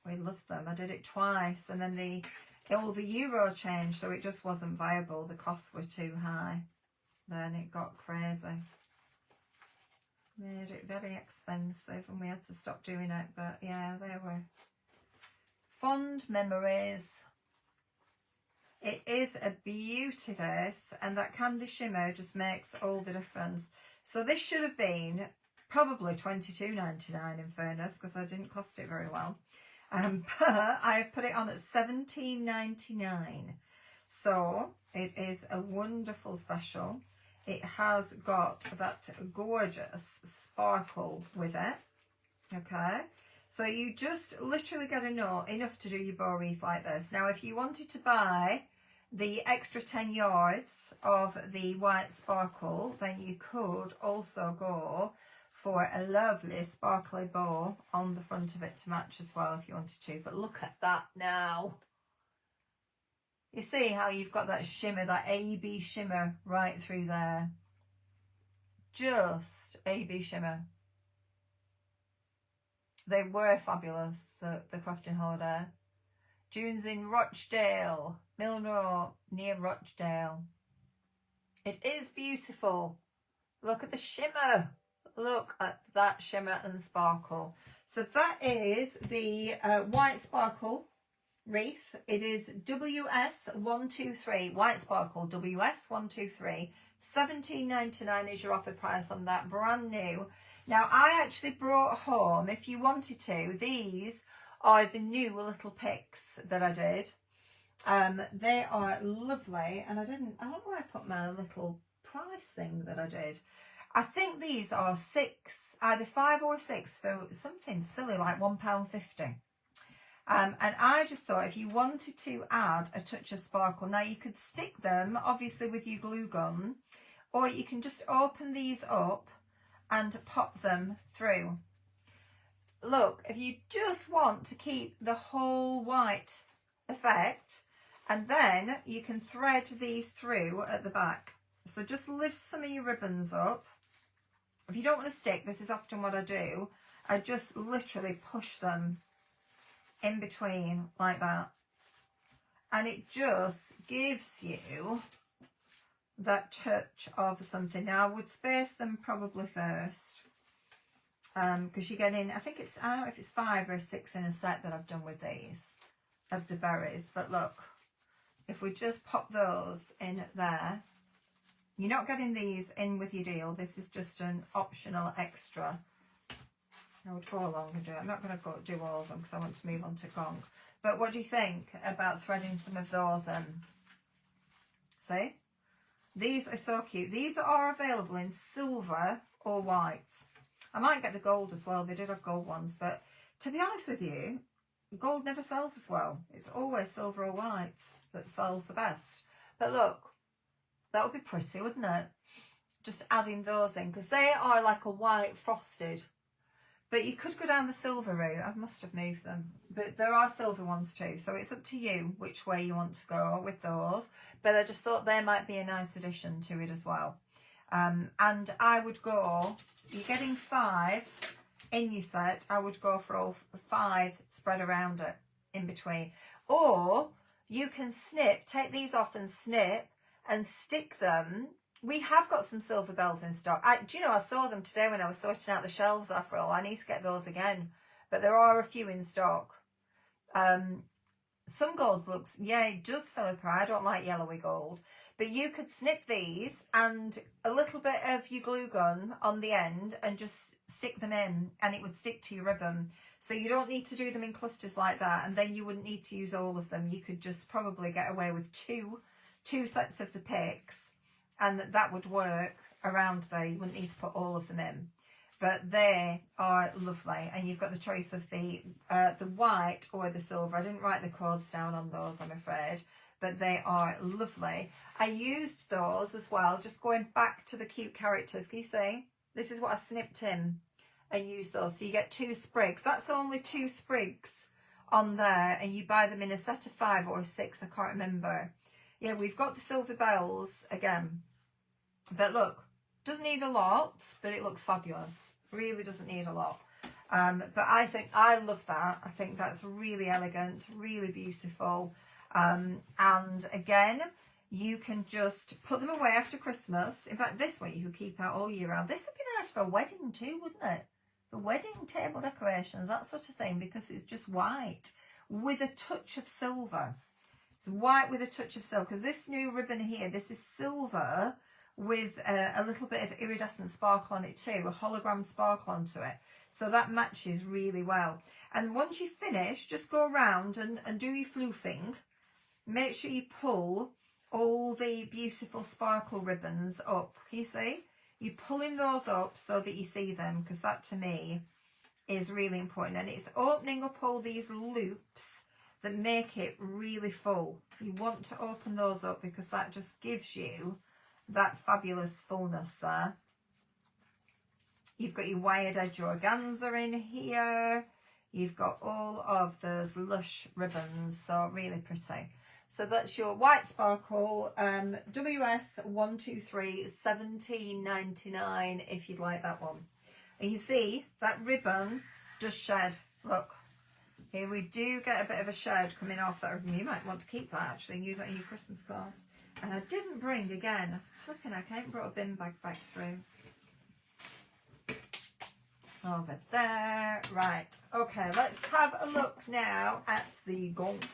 We loved them. I did it twice, and then all the euro changed, so it just wasn't viable. The costs were too high. Then it got crazy. Made it very expensive, and we had to stop doing it. But yeah, they were fond memories. It is a beauty, this, and that candy shimmer just makes all the difference. So this should have been probably $22.99 in fairness, because I didn't cost it very well. But I have put it on at $17.99. So it is a wonderful special. It has got that gorgeous sparkle with it. Okay. So you just literally get enough to do your bow wreath like this. Now, if you wanted to buy the extra 10 yards of the white sparkle, then you could also go for a lovely sparkly bow on the front of it to match as well if you wanted to. But look at that now. You see how you've got that shimmer, that AB shimmer right through there. Just AB shimmer. They were fabulous, the crafting holiday. June's in Rochdale, Milnrow, near Rochdale. It is beautiful. Look at the shimmer. Look at that shimmer and sparkle. So that is the white sparkle wreath. It is WS123, white sparkle, WS123. $17.99 is your offer price on that, brand new. Now, I actually brought home, if you wanted to, these are the new little picks that I did. They are lovely, and I don't know where I put my little price thing that I did. I think these are either 5 or 6 for something silly like £1.50. And I just thought if you wanted to add a touch of sparkle, now you could stick them obviously with your glue gun, or you can just open these up and pop them through. Look, if you just want to keep the whole white effect, and then you can thread these through at the back. So just lift some of your ribbons up. If you don't want to stick, this is often what I do. I just literally push them in between like that. And it just gives you that touch of something. Now, I would space them probably first. Because you're getting, I don't know if it's 5 or 6 in a set that I've done with these, of the berries. But look, if we just pop those in there, you're not getting these in with your deal. This is just an optional extra. I would go along and do it. I'm not going to do all of them because I want to move on to gong. But what do you think about threading some of those in? See? These are so cute. These are available in silver or white. I might get the gold as well. They did have gold ones. But to be honest with you, gold never sells as well. It's always silver or white that sells the best. But look, that would be pretty, wouldn't it? Just adding those in, because they are like a white frosted. But you could go down the silver route. I must have moved them. But there are silver ones too. So it's up to you which way you want to go with those. But I just thought they might be a nice addition to it as well. And I would go, you're getting 5 in your set, I would go for all 5 spread around it in between. Or you can snip, take these off and snip and stick them. We have got some silver bells in stock. Do you know, I saw them today when I was sorting out the shelves after all. I need to get those again, but there are a few in stock. Some golds looks, yeah, it does fill up. I don't like yellowy gold, but you could snip these and a little bit of your glue gun on the end and just stick them in, and it would stick to your ribbon. So you don't need to do them in clusters like that, and then you wouldn't need to use all of them. You could just probably get away with two sets of the picks, and that would work around there. You wouldn't need to put all of them in. But they are lovely, and you've got the choice of the white or the silver. I didn't write the codes down on those, I'm afraid, but they are lovely. I used those as well, just going back to the cute characters. Can you see? This is what I snipped in and used those. So you get 2 sprigs. That's only 2 sprigs on there, and you buy them in a set of 5 or 6. I can't remember. Yeah, we've got the silver bells again. But look, doesn't need a lot, but it looks fabulous. Really doesn't need a lot. But I love that. I think that's really elegant, really beautiful. And again, you can just put them away after Christmas. In fact, this one you could keep out all year round. This would be nice for a wedding too, wouldn't it? For wedding table decorations, that sort of thing, because it's just white with a touch of silver. It's white with a touch of silver, because this new ribbon here, this is silver with a little bit of iridescent sparkle on it too, a hologram sparkle onto it. So that matches really well. And once you finish, just go around and do your floofing. Make sure you pull all the beautiful sparkle ribbons up. Can you see? You're pulling those up so that you see them, because that to me is really important. And it's opening up all these loops that make it really full. You want to open those up because that just gives you that fabulous fullness there. You've got your wired edge organza in here. You've got all of those lush ribbons, so really pretty. So that's your white sparkle WS123 17.99 if you'd like that one. And you see that ribbon does shed. Look, here we do get a bit of a shed coming off that ribbon. You might want to keep that actually and use that in your Christmas cards. And I didn't bring, again, flipping I can't brought a bin bag back through. Over there. Right, okay, let's have a look now at the gonk.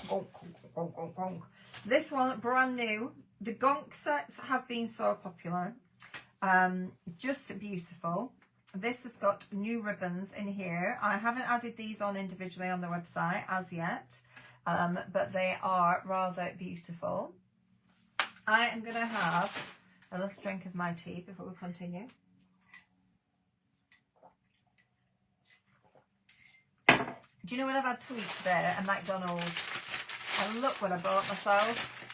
Gonk, gonk, gonk, gonk. This one, brand new. The gonk sets have been so popular. Just beautiful. This has got new ribbons in here. I haven't added these on individually on the website as yet, but they are rather beautiful. I am going to have a little drink of my tea before we continue. Do you know what I've had to eat today at McDonald's? And look what I bought myself.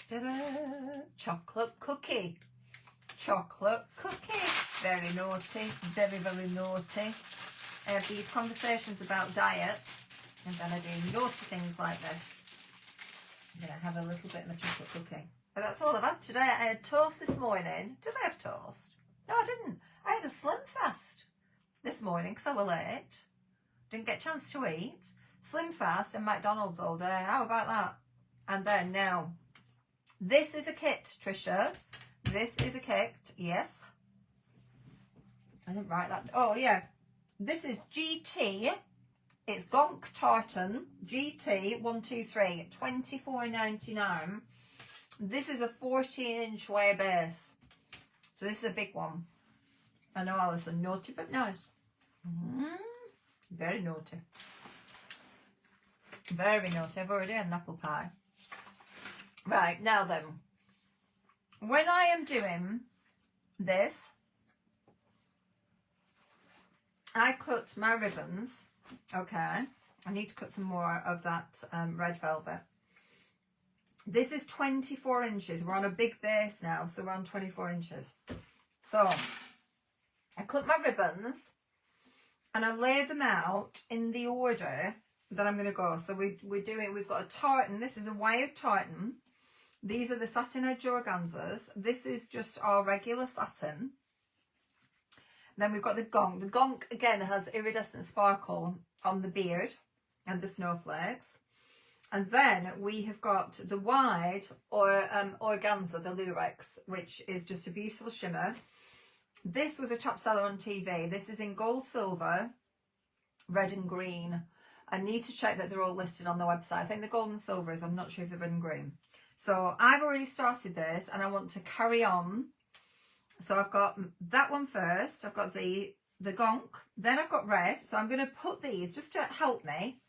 Ta-da! Chocolate cookie. Chocolate cookie. Very naughty. Very, very naughty. I have these conversations about diet, and then I do naughty things like this. I'm going to have a little bit of my chocolate cookie. But that's all I've had today. I had toast this morning. Did I have toast? No, I didn't. I had a Slim Fast this morning because I was late. Didn't get a chance to eat. Slim Fast and McDonald's all day. How about that? And then now, this is a kit, Trisha. This is a kit, yes. I didn't write that. Oh, yeah. This is GT. It's Gonk Tartan GT 123, $24.99. This is a 14-inch wear base. So this is a big one. I know I was a naughty but nice. Very naughty. Very naughty. I've already had an apple pie. Right, now then. When I am doing this, I cut my ribbons. Okay, I need to cut some more of that red velvet. This is 24 inches. We're on a big base now, so we're on 24 inches. So I cut my ribbons and I lay them out in the order that I'm going to go. So we've got a tartan. This is a wired tartan. These are the satin edge organzas. This is just our regular satin. Then we've got the gonk. The gonk again has iridescent sparkle on the beard and the snowflakes. And then we have got the wide organza, the lurex, which is just a beautiful shimmer. This was a top seller on TV. This is in gold, silver, red and green. I need to check that they're all listed on the website. I think the gold and silver is, I'm not sure if they're red and green. So I've already started this and I want to carry on. So I've got that one first. I've got the gonk. Then I've got red. So I'm going to put these, just to help me,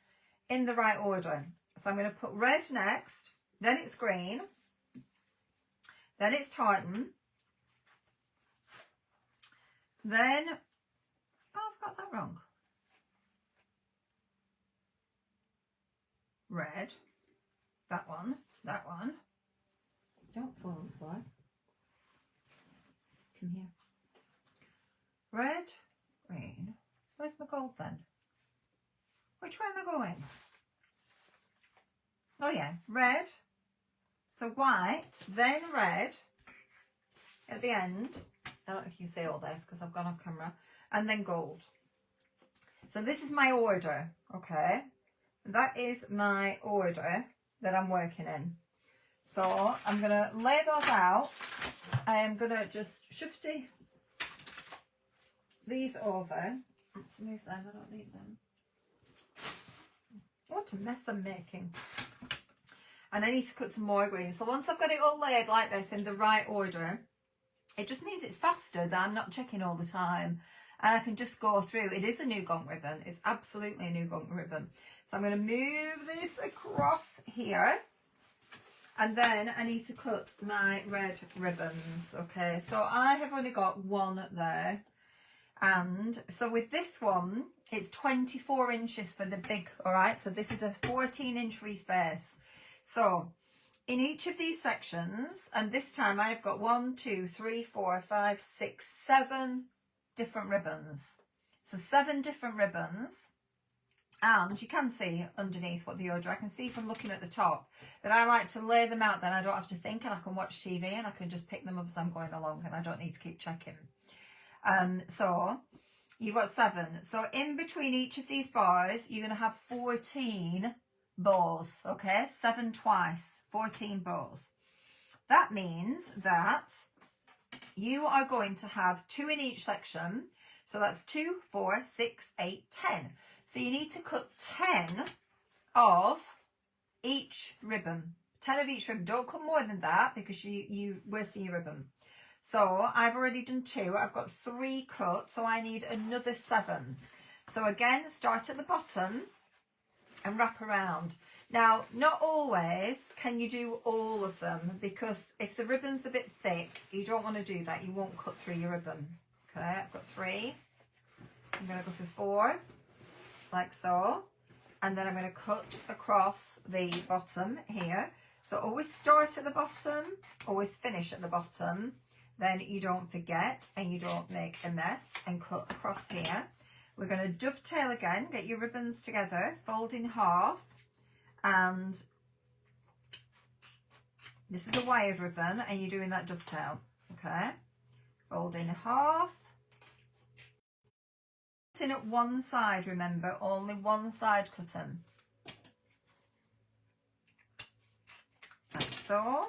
in the right order. So I'm going to put red next. Then it's green. Then it's tartan. Then, oh, I've got that wrong. Red. That one. That one. Don't fall on the floor. Come here. Red, green. Where's my gold then? Which way am I going? Oh yeah, red. So white, then red at the end. I don't know if you can see all this because I've gone off camera. And then gold. So this is my order, okay? That is my order that I'm working in. So I'm going to lay those out. I am going to just shifty these over. Let's move them, I don't need them. What a mess I'm making. And I need to cut some more green. So once I've got it all laid like this in the right order, it just means it's faster, that I'm not checking all the time. And I can just go through. It is a new gonk ribbon. It's absolutely a new gonk ribbon. So I'm going to move this across here. And then I need to cut my red ribbons. Okay, so I have only got one there. And so with this one, it's 24 inches for the big, all right? So this is a 14-inch wreath base. So in each of these sections, and this time I've got 1, 2, 3, 4, 5, 6, 7 different ribbons. So 7 different ribbons. And you can see underneath what the order, I can see from looking at the top that I like to lay them out, then I don't have to think and I can watch TV and I can just pick them up as I'm going along and I don't need to keep checking. So you've got 7. So in between each of these bars, you're going to have 14 bows, okay? 7 twice, 14 bows. That means that you are going to have 2 in each section. So that's 2, 4, 6, 8, 10. So you need to cut 10 of each ribbon. 10 of each ribbon. Don't cut more than that because you're wasting your ribbon. So I've already done 2. I've got 3 cut. So I need another 7. So again, start at the bottom and wrap around. Now, not always can you do all of them because if the ribbon's a bit thick, you don't want to do that. You won't cut through your ribbon. Okay, I've got 3. I'm going to go for 4. Like so, and then I'm going to cut across the bottom here. So always start at the bottom, always finish at the bottom, then you don't forget and you don't make a mess, and cut across here. We're going to dovetail again, get your ribbons together, fold in half, and this is a wired ribbon and you're doing that dovetail, okay? Fold in half. In at one side, remember, only one side cutting, like so,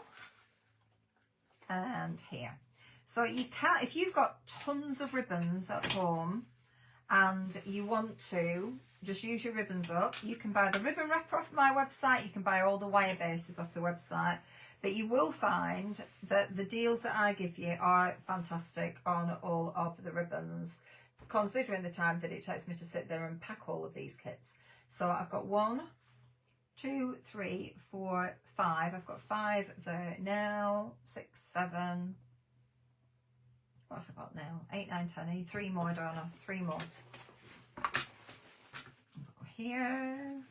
and here. So you can, if you've got tons of ribbons at home and you want to just use your ribbons up, you can buy the ribbon wrapper off my website, you can buy all the wire bases off the website, but you will find that the deals that I give you are fantastic on all of the ribbons, considering the time that it takes me to sit there and pack all of these kits. So I've got 1, 2, 3, 4, 5. I've got 5 there now. 6, 7. What have I got now? 8, 9, 10. I need 3 more, don't I? 3 more. I'll go here.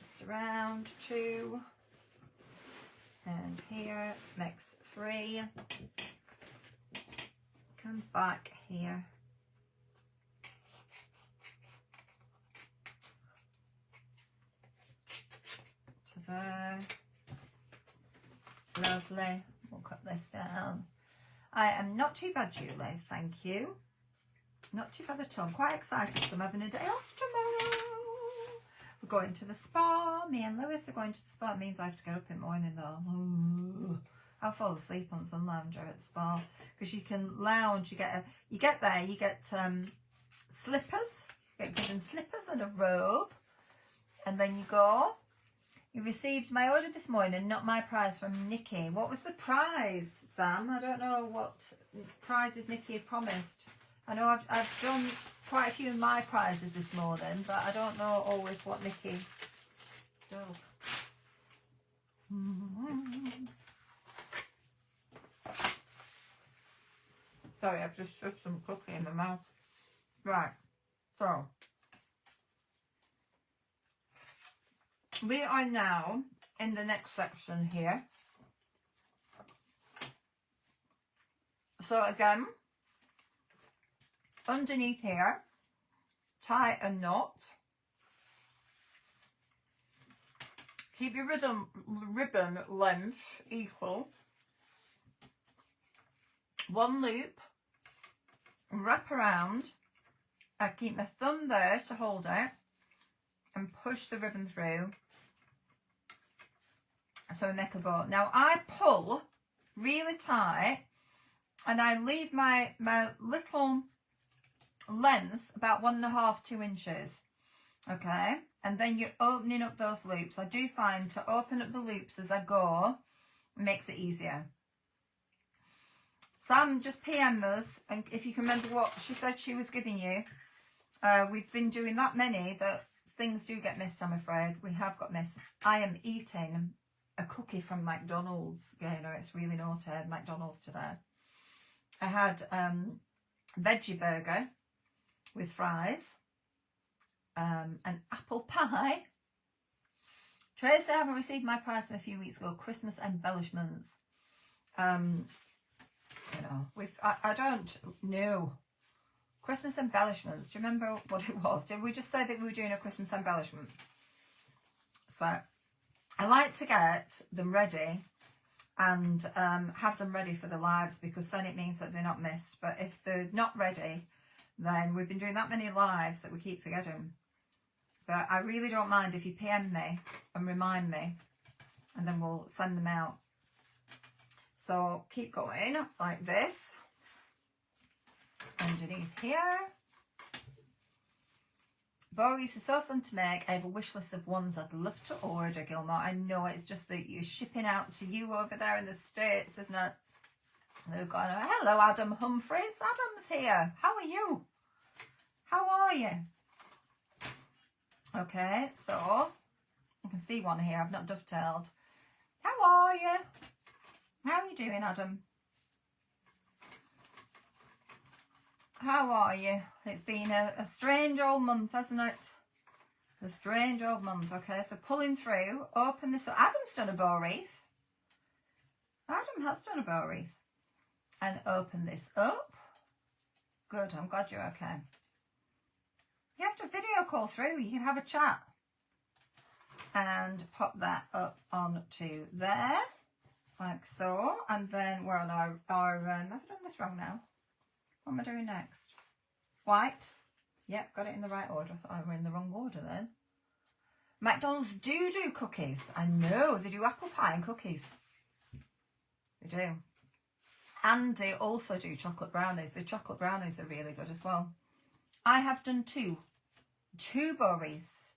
It's around 2. And here makes 3. Come back here. To there. Lovely. We'll cut this down. I am not too bad, Julie. Thank you. Not too bad at all. I'm quite excited, so I'm having a day off tomorrow. We're going to the spa. Me and Lewis are going to the spa. It means I have to get up in the morning though. Ooh. I'll fall asleep on Sun Lounger at the spa because you can lounge. You get there. You get slippers. You get given slippers and a robe, and then you go. You received my order this morning, not my prize, from Nikki. What was the prize, Sam? I don't know what prizes Nikki had promised. I know I've done quite a few of my prizes this morning, but I don't know always what Nikki does. Sorry, I've just shoved some cookie in my mouth. Right, so we are now in the next section here. So again, underneath here, tie a knot. Keep your ribbon length equal. One loop, wrap around. I keep my thumb there to hold it and push the ribbon through. So I make a bow. Now I pull really tight and I leave my little lengths about 1.5 to 2 inches. Okay, and then you're opening up those loops. I do find to open up the loops as I go makes it easier. Sam, just PM us, and if you can remember what she said she was giving you. We've been doing that many that things do get missed, I'm afraid. We have got missed. I am eating a cookie from McDonald's. Yeah, you know, it's really naughty. I had McDonald's today. I had veggie burger with fries, an apple pie. Tracy, I haven't received my prize from a few weeks ago. Christmas embellishments. You know, I don't know. Christmas embellishments. Do you remember what it was? Did we just say that we were doing a Christmas embellishment? So I like to get them ready and have them ready for the lives, because then it means that they're not missed. But if they're not ready, then we've been doing that many lives that we keep forgetting. But I really don't mind if you PM me and remind me, and then we'll send them out. So keep going like this. Underneath here. Bow wreaths are so fun to make. I have a wish list of ones I'd love to order, Gilmore. I know, it's just that you're shipping out to you over there in the States, isn't it? They're going, hello, Adam Humphreys. Adam's here. How are you? How are you? Okay, so I can see one here. I've not dovetailed. How are you? How are you doing, Adam? How are you? It's been a strange old month, hasn't it? A strange old month. Okay, so pulling through, open this up. Adam's done a bow wreath. Adam has done a bow wreath. And open this up. Good, I'm glad you're okay. You have to video call through, you can have a chat. And pop that up onto there, like so. And then we're on our have I done this wrong now? What am I doing next? White. Yep, got it in the right order. I thought I were in the wrong order then. McDonald's do cookies. I know, they do apple pie and cookies. They do. And they also do chocolate brownies. The chocolate brownies are really good as well. I have done two bow wreaths.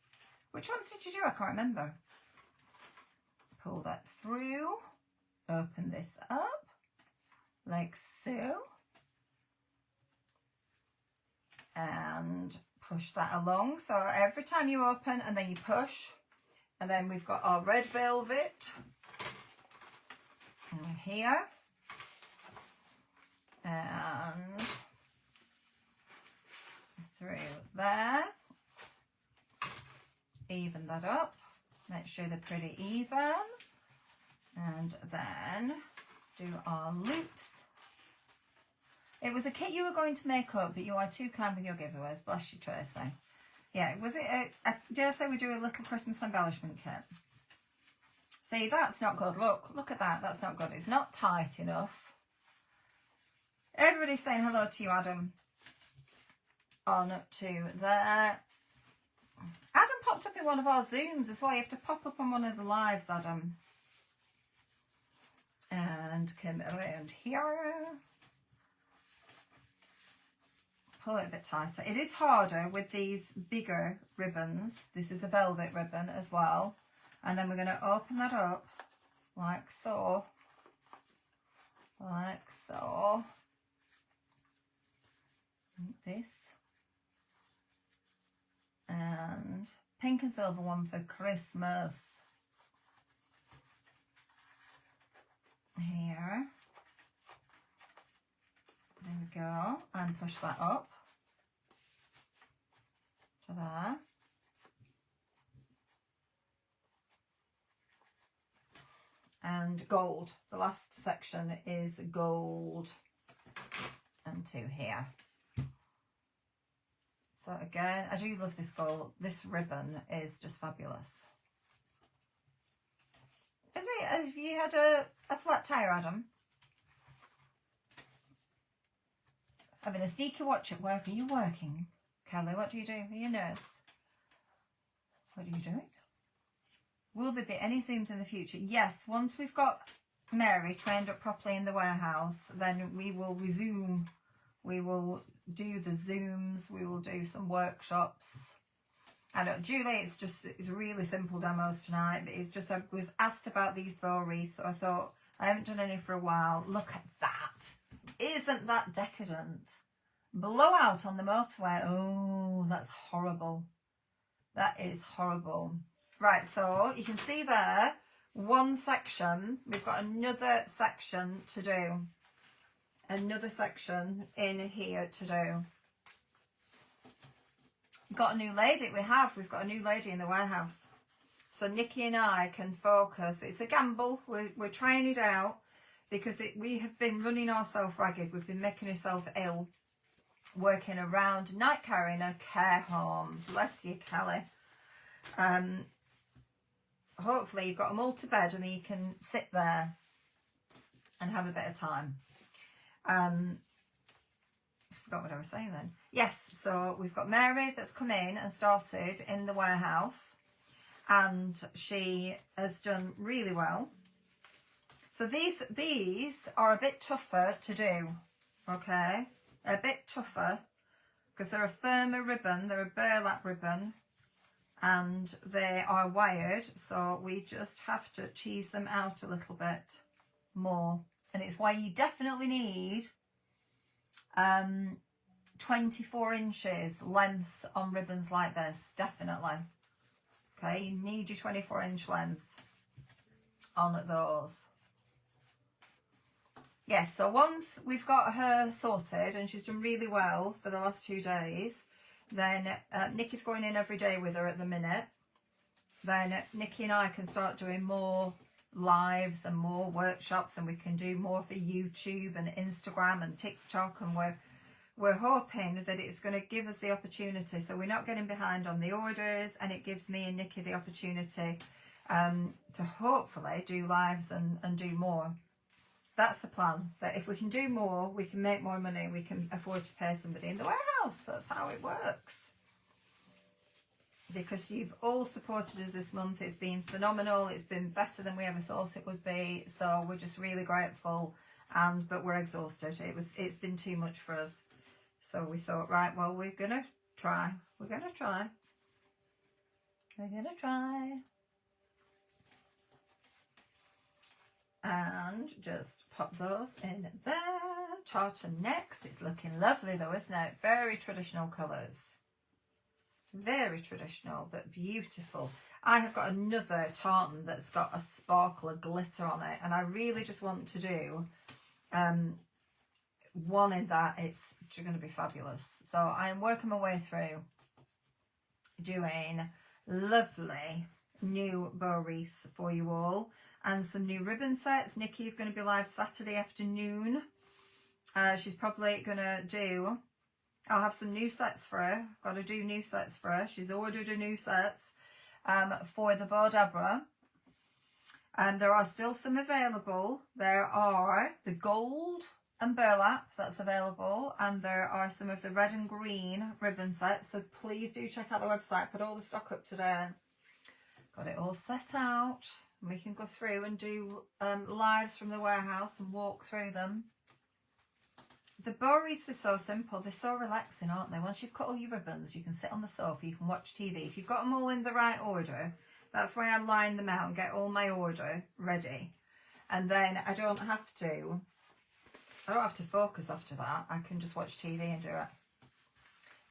Which ones did you do? I can't remember. Pull that through. Open this up. Like so. And push that along. So every time you open and then you push. And then we've got our red velvet. And here. And through there. Even that up. Make sure they're pretty even. And then do our loops. It was a kit you were going to make up, but you are too kind with your giveaways. Bless you, Tracy. Yeah, was it dare I say we do a little Christmas embellishment kit? See, that's not good. Look at that. That's not good. It's not tight enough. Everybody's saying hello to you, Adam. On to there. Adam popped up in one of our Zooms as well. You have to pop up on one of the lives, Adam. And come around here. Pull it a bit tighter. It is harder with these bigger ribbons. This is a velvet ribbon as well. And then we're going to open that up like so. Like so. Like this. And pink and silver one for Christmas. Here. There we go. And push that up to there. And gold. The last section is gold. And to here. So again, I do love this gold. This ribbon is just fabulous. Is it? Have you had a flat tire, Adam? Having a sneaky watch at work. Are you working, Kelly? What do you do? Are you a nurse? What are you doing? Will there be any Zooms in the future? Yes, once we've got Mary trained up properly in the warehouse, then we will resume. We will do the Zooms. We will do some workshops. I know, Julie, it's really simple demos tonight, but it's just, I was asked about these bow wreaths, so I thought, I haven't done any for a while. Look at that. Isn't that decadent? Blowout on the motorway. Oh, that's horrible. That is horrible. Right, so you can see there, one section. We've got another section to do. Another section in here to do. Got a new lady. We've got a new lady in the warehouse. So Nikki and I can focus. It's a gamble. We're trying it out because we have been running ourselves ragged. We've been making ourselves ill, working around night care in a care home. Bless you, Kelly. Hopefully you've got them all to bed and then you can sit there and have a bit of time. I forgot what I was saying then. Yes, so we've got Mary that's come in and started in the warehouse, and she has done really well. So these are a bit tougher to do, okay? A bit tougher because they're a firmer ribbon, they're a burlap ribbon, and they are wired, so we just have to cheese them out a little bit more. And it's why you definitely need 24 inches lengths on ribbons like this, definitely. Okay, you need your 24-inch length on those. Yes, so once we've got her sorted and she's done really well for the last 2 days, then Nikki's going in every day with her at the minute. Then Nikki and I can start doing more lives and more workshops, and we can do more for YouTube and Instagram and TikTok, and we're hoping that it's going to give us the opportunity, so we're not getting behind on the orders, and it gives me and Nikki the opportunity to hopefully do lives and do more. That's the plan, that if we can do more, we can make more money, we can afford to pay somebody in the warehouse. That's how it works. Because you've all supported us this month. It's been phenomenal. It's been better than we ever thought it would be. So we're just really grateful, but we're exhausted. It's been too much for us. So we thought, right, well, we're gonna try. We're gonna try. And just pop those in there. Tartan next. It's looking lovely though, isn't it? Very traditional colours. Very traditional, but beautiful. I have got another tartan that's got a sparkle of glitter on it, and I really just want to do one in that. It's going to be fabulous. So I'm working my way through doing lovely new bow wreaths for you all, and some new ribbon sets. Nikki's going to be live Saturday afternoon. She's probably going to do... I'll have some new sets for her. Got to do new sets for her. She's ordered her new sets for the Bow Dabra. And there are still some available. There are the gold and burlap that's available, and there are some of the red and green ribbon sets. So please do check out the website. Put all the stock up today. Got it all set out. We can go through and do lives from the warehouse and walk through them. The bow wreaths are so simple. They're so relaxing, aren't they? Once you've cut all your ribbons, you can sit on the sofa, you can watch TV. If you've got them all in the right order, that's why I line them out and get all my order ready. And then I don't have to focus after that. I can just watch TV and do it.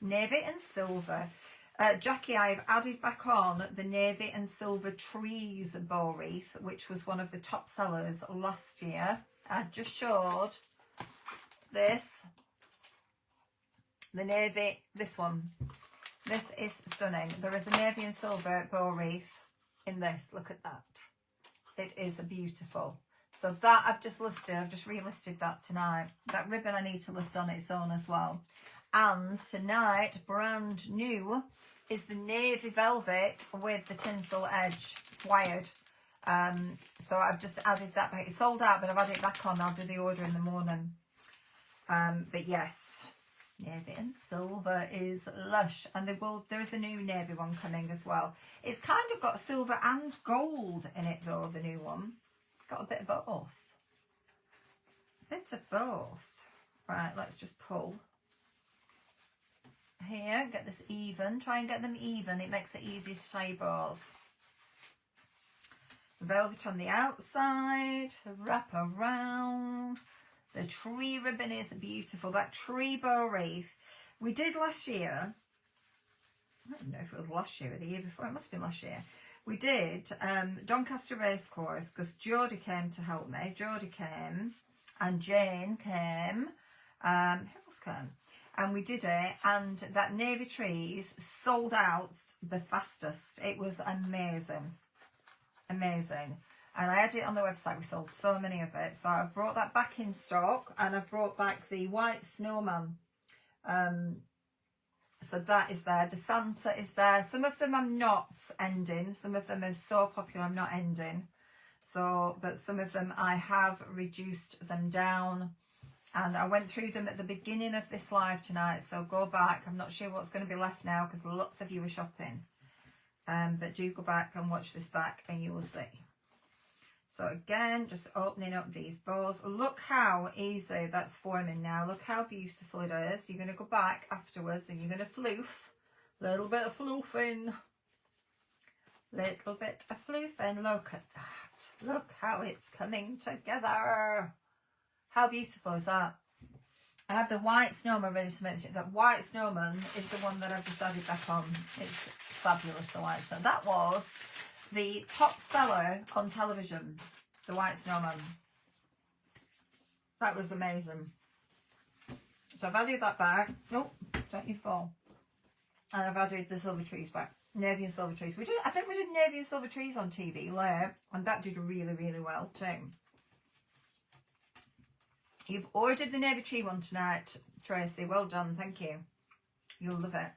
Navy and silver. Jackie, I've added back on the navy and silver trees bow wreath, which was one of the top sellers last year. I just showed this, the navy, this one. This is stunning. There is a navy and silver bow wreath in this. Look at that. It is beautiful. So that I've just listed. I've just relisted that tonight. That ribbon I need to list on its own as well. And tonight, brand new, is the navy velvet with the tinsel edge. It's wired. So I've just added that back. It's sold out, but I've added it back on. I'll do the order in the morning. But yes, navy and silver is lush. And there is a new navy one coming as well. It's kind of got silver and gold in it though, the new one. Got a bit of both. A bit of both. Right, let's just pull. Here, get this even. Try and get them even. It makes it easy to tie bows. Velvet on the outside. Wrap around. The tree ribbon is beautiful. That tree bow wreath we did last year. I don't know if it was last year or the year before. It must have been last year. We did Doncaster Racecourse because Jodie came to help me. Jodie came and Jane came. Who else came? And we did it, and that navy trees sold out the fastest. It was amazing. Amazing. And I had it on the website. We sold so many of it. So I've brought that back in stock, and I've brought back the white snowman. So that is there. The Santa is there. Some of them I'm not ending. Some of them are so popular I'm not ending. So, but some of them I have reduced them down. And I went through them at the beginning of this live tonight. So go back. I'm not sure what's going to be left now because lots of you are shopping. But do go back and watch this back and you will see. So again, just opening up these bows. Look how easy that's forming now. Look how beautiful it is. You're going to go back afterwards and you're going to floof. Little bit of floofing. Little bit of floofing. Look at that. Look how it's coming together. How beautiful is that? I have the white snowman ready to mention. That white snowman is the one that I've just added back on. It's fabulous, the white snowman. That was the top seller on television, the white snowman. That was amazing. So I've added that back. Nope, don't you fall. And I've added the silver trees back. Navy and silver trees. I think we did navy and silver trees on TV later, and that did really, really well too. You've ordered the navy tree one tonight, Tracy. Well done, thank you. You'll love it.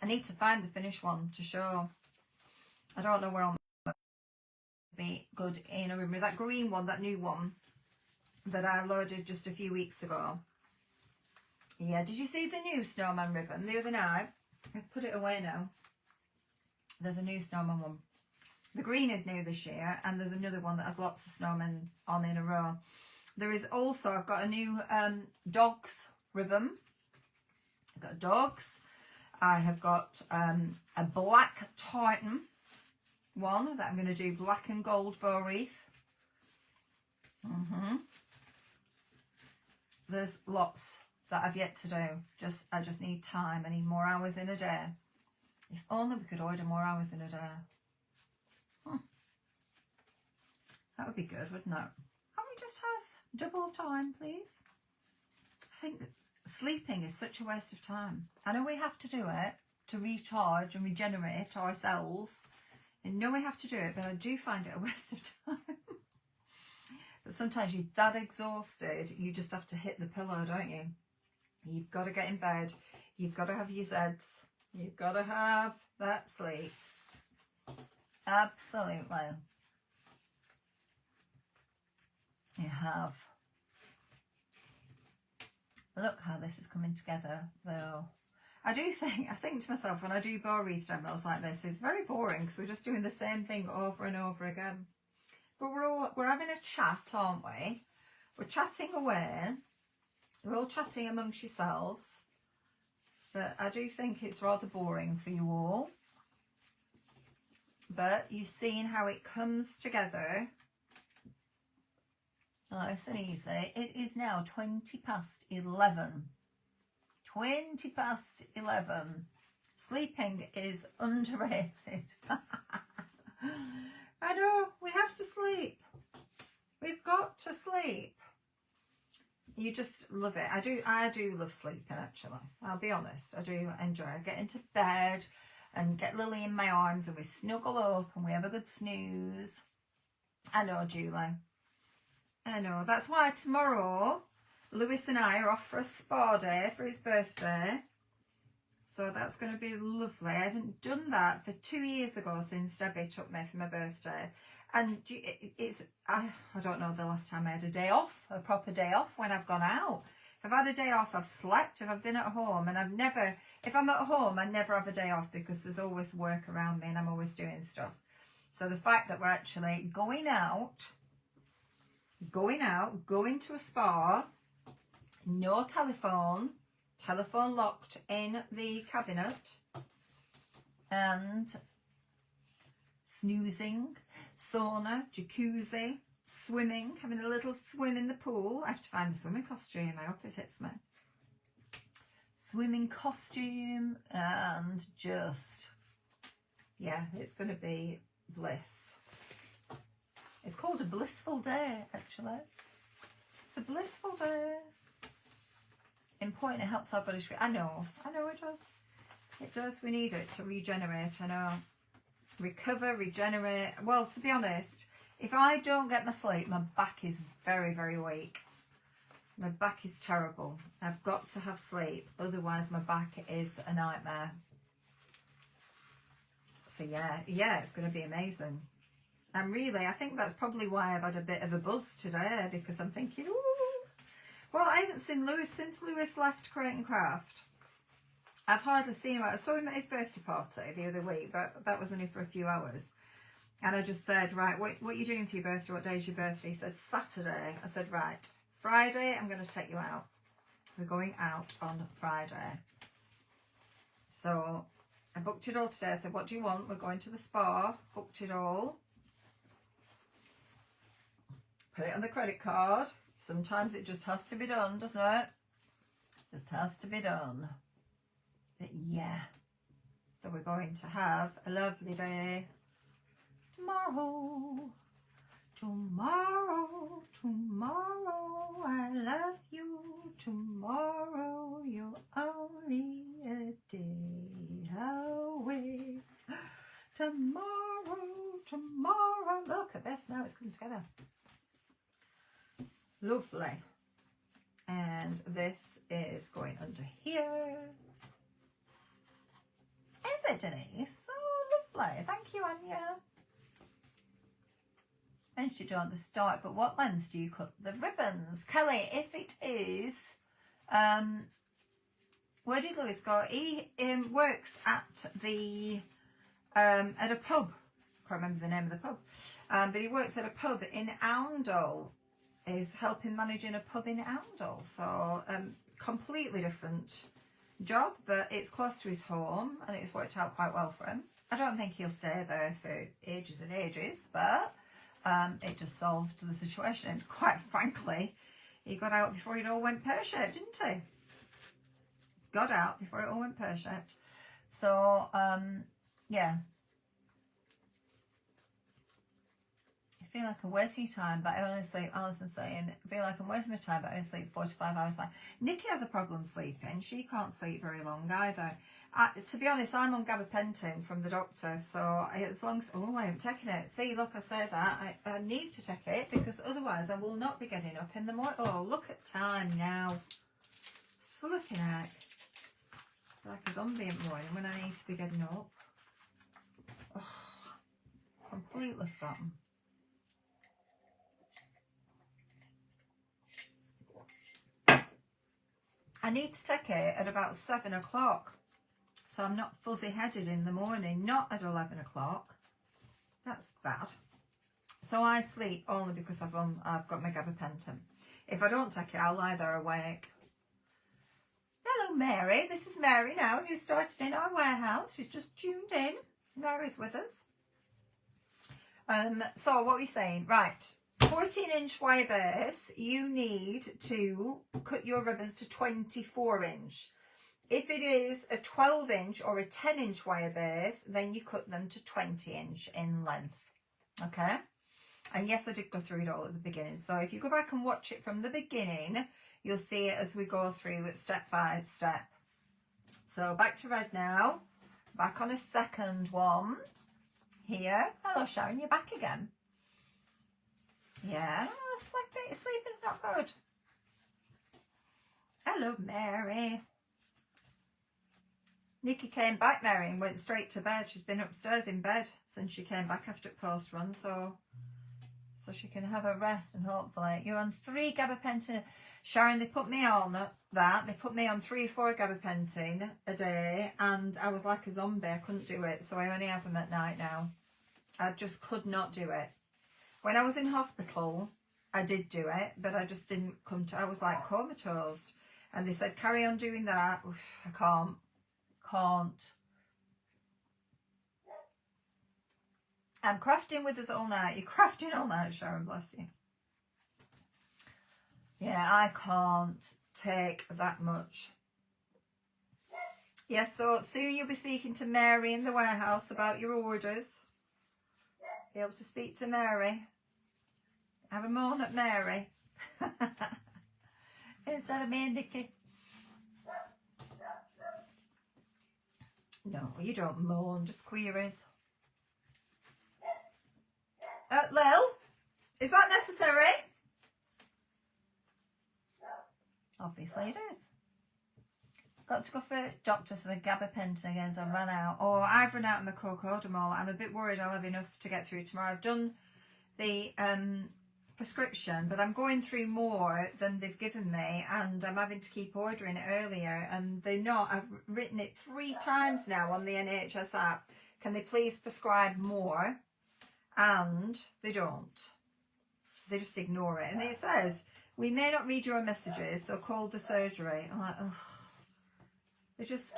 I need to find the finished one to show. I don't know where I'll be good in. I remember that green one, that new one that I loaded just a few weeks ago. Yeah, did you see the new snowman ribbon the other night? I've put it away now. There's a new snowman one. The green is new this year, and there's another one that has lots of snowmen on in a row. There is also, I've got a new dogs ribbon. I've got dogs. I have got a black tartan one that I'm going to do black and gold bow wreath. There's lots that I've yet to do. I just need time. I need more hours in a day. If only we could order more hours in a day. That would be good, wouldn't it? Can't we just have double time, please? I think that sleeping is such a waste of time. I know we have to do it to recharge and regenerate ourselves. I know we have to do it, but I do find it a waste of time. But sometimes you're that exhausted, you just have to hit the pillow, don't you? You've got to get in bed. You've got to have your Zeds. You've got to have that sleep. Absolutely. You have. Look how this is coming together, though. I think to myself, when I do bow wreath demos like this, it's very boring because we're just doing the same thing over and over again. But we're having a chat, aren't we? We're chatting away. We're all chatting amongst yourselves. But I do think it's rather boring for you all. But you've seen how it comes together. Nice and easy. It is now 20 past 11. 20 past 11. Sleeping is underrated. I know, we have to sleep. We've got to sleep. You just love it. I do love sleeping, actually. I'll be honest. I do enjoy it. I get into bed and get Lily in my arms and we snuggle up and we have a good snooze. I know, Julie. I know. That's why tomorrow Lewis and I are off for a spa day for his birthday. So that's going to be lovely. I haven't done that for 2 years ago since Debbie took me for my birthday. And I don't know the last time I had a day off, a proper day off when I've gone out. If I've had a day off, I've slept. If I've been at home, and if I'm at home, I never have a day off because there's always work around me and I'm always doing stuff. So the fact that we're actually going to a spa, no telephone locked in the cabinet, and snoozing, sauna, jacuzzi, swimming, having a little swim in the pool. I have to find a swimming costume. I hope it fits me. Swimming costume, and just, yeah, it's going to be bliss. It's called a blissful day, actually. It's a blissful day. Important, it helps our bodies. I know it does. It does. We need it to regenerate. I know. Recover, regenerate. Well, to be honest, if I don't get my sleep, my back is very, very weak. My back is terrible. I've got to have sleep. Otherwise, my back is a nightmare. So, yeah, it's going to be amazing. And really, I think that's probably why I've had a bit of a buzz today, because I'm thinking, ooh. Well, I haven't seen Lewis since Lewis left Create and Craft. I've hardly seen him. I saw him at his birthday party the other week, but that was only for a few hours. And I just said, right, what are you doing for your birthday? What day is your birthday? He said, Saturday. I said, right, Friday, I'm going to take you out. We're going out on Friday. So I booked it all today. I said, what do you want? We're going to the spa. Booked it all. Put it on the credit card. Sometimes it just has to be done, doesn't it? Just has to be done. But yeah. So we're going to have a lovely day tomorrow. Tomorrow, tomorrow, I love you. Tomorrow, you're only a day away. Tomorrow, tomorrow. Look at this, now it's coming together. Lovely. And this is going under here. Is it, Denise? So lovely. Thank you, Anya. And she don't the start, but what length do you cut the ribbons? Kelly, if it is, where did Lewis go? He works at the, at a pub. I can't remember the name of the pub. But he works at a pub in Oundle. Is helping managing a pub in Oundle. So, completely different job, but it's close to his home and it's worked out quite well for him. I don't think he'll stay there for ages and ages, but it just solved the situation. And quite frankly, he got out before it all went pear-shaped, didn't he? Got out before it all went pear-shaped. So, yeah. I feel like I'm wasting time, but I only sleep, Alison's saying, I feel like I'm wasting my time, but I only sleep 4 to 5 hours. Like, Nikki has a problem sleeping. She can't sleep very long either. To be honest, I'm on gabapentin from the doctor, so as long as, I haven't taken it. See, look, I say that. I need to take it, because otherwise I will not be getting up in the morning. Oh, look at time now. Flipping heck. I feel like a zombie in the morning when I need to be getting up. Oh, completely forgotten. I need to take it at about 7 o'clock. So I'm not fuzzy headed in the morning, not at 11 o'clock. That's bad. So I sleep only because I've got my gabapentin. If I don't take it, I'll lie there awake. Hello, Mary. This is Mary now, who started in our warehouse. She's just tuned in. Mary's with us. So what are we saying? Right. 14-inch wire base, you need to cut your ribbons to 24-inch. If it is a 12-inch or a 10-inch wire base, then you cut them to 20-inch in length. Okay? And yes, I did go through it all at the beginning. So if you go back and watch it from the beginning, you'll see it as we go through it step by step. So back to red now. Back on a second one. Here. Hello, Sharon, you're back again. Yeah, sleeping's not good. Hello, Mary. Nikki came back, Mary, and went straight to bed. She's been upstairs in bed since she came back after post run, so she can have a rest, and hopefully you're on 3 gabapentin. Sharon, they put me on that. They put me on 3 or 4 gabapentin a day, and I was like a zombie. I couldn't do it, so I only have them at night now. I just could not do it. When I was in hospital, I did do it, but I just didn't come to. I was like comatose, and they said carry on doing that. Oof, I can't. I'm crafting with us all night. You're crafting all night, Sharon, bless you. Yeah, I can't take that much. Yes, so soon you'll be speaking to Mary in the warehouse about your orders. Be able to speak to Mary. Have a moan at Mary. Instead of me and Nikki. No, you don't moan, just queries. Lil, is that necessary? Obviously it is. Got to go for doctors for gabapentin again, so I ran out. Or I've run out of my cocodamol. I'm a bit worried I'll have enough to get through tomorrow. I've done the prescription, but I'm going through more than they've given me, and I'm having to keep ordering it earlier, and they're not. I've written it 3 times now on the NHS app. Can they please prescribe more? And they don't. They just ignore it. And it says, we may not read your messages, so call the surgery. I'm like, oh. They just,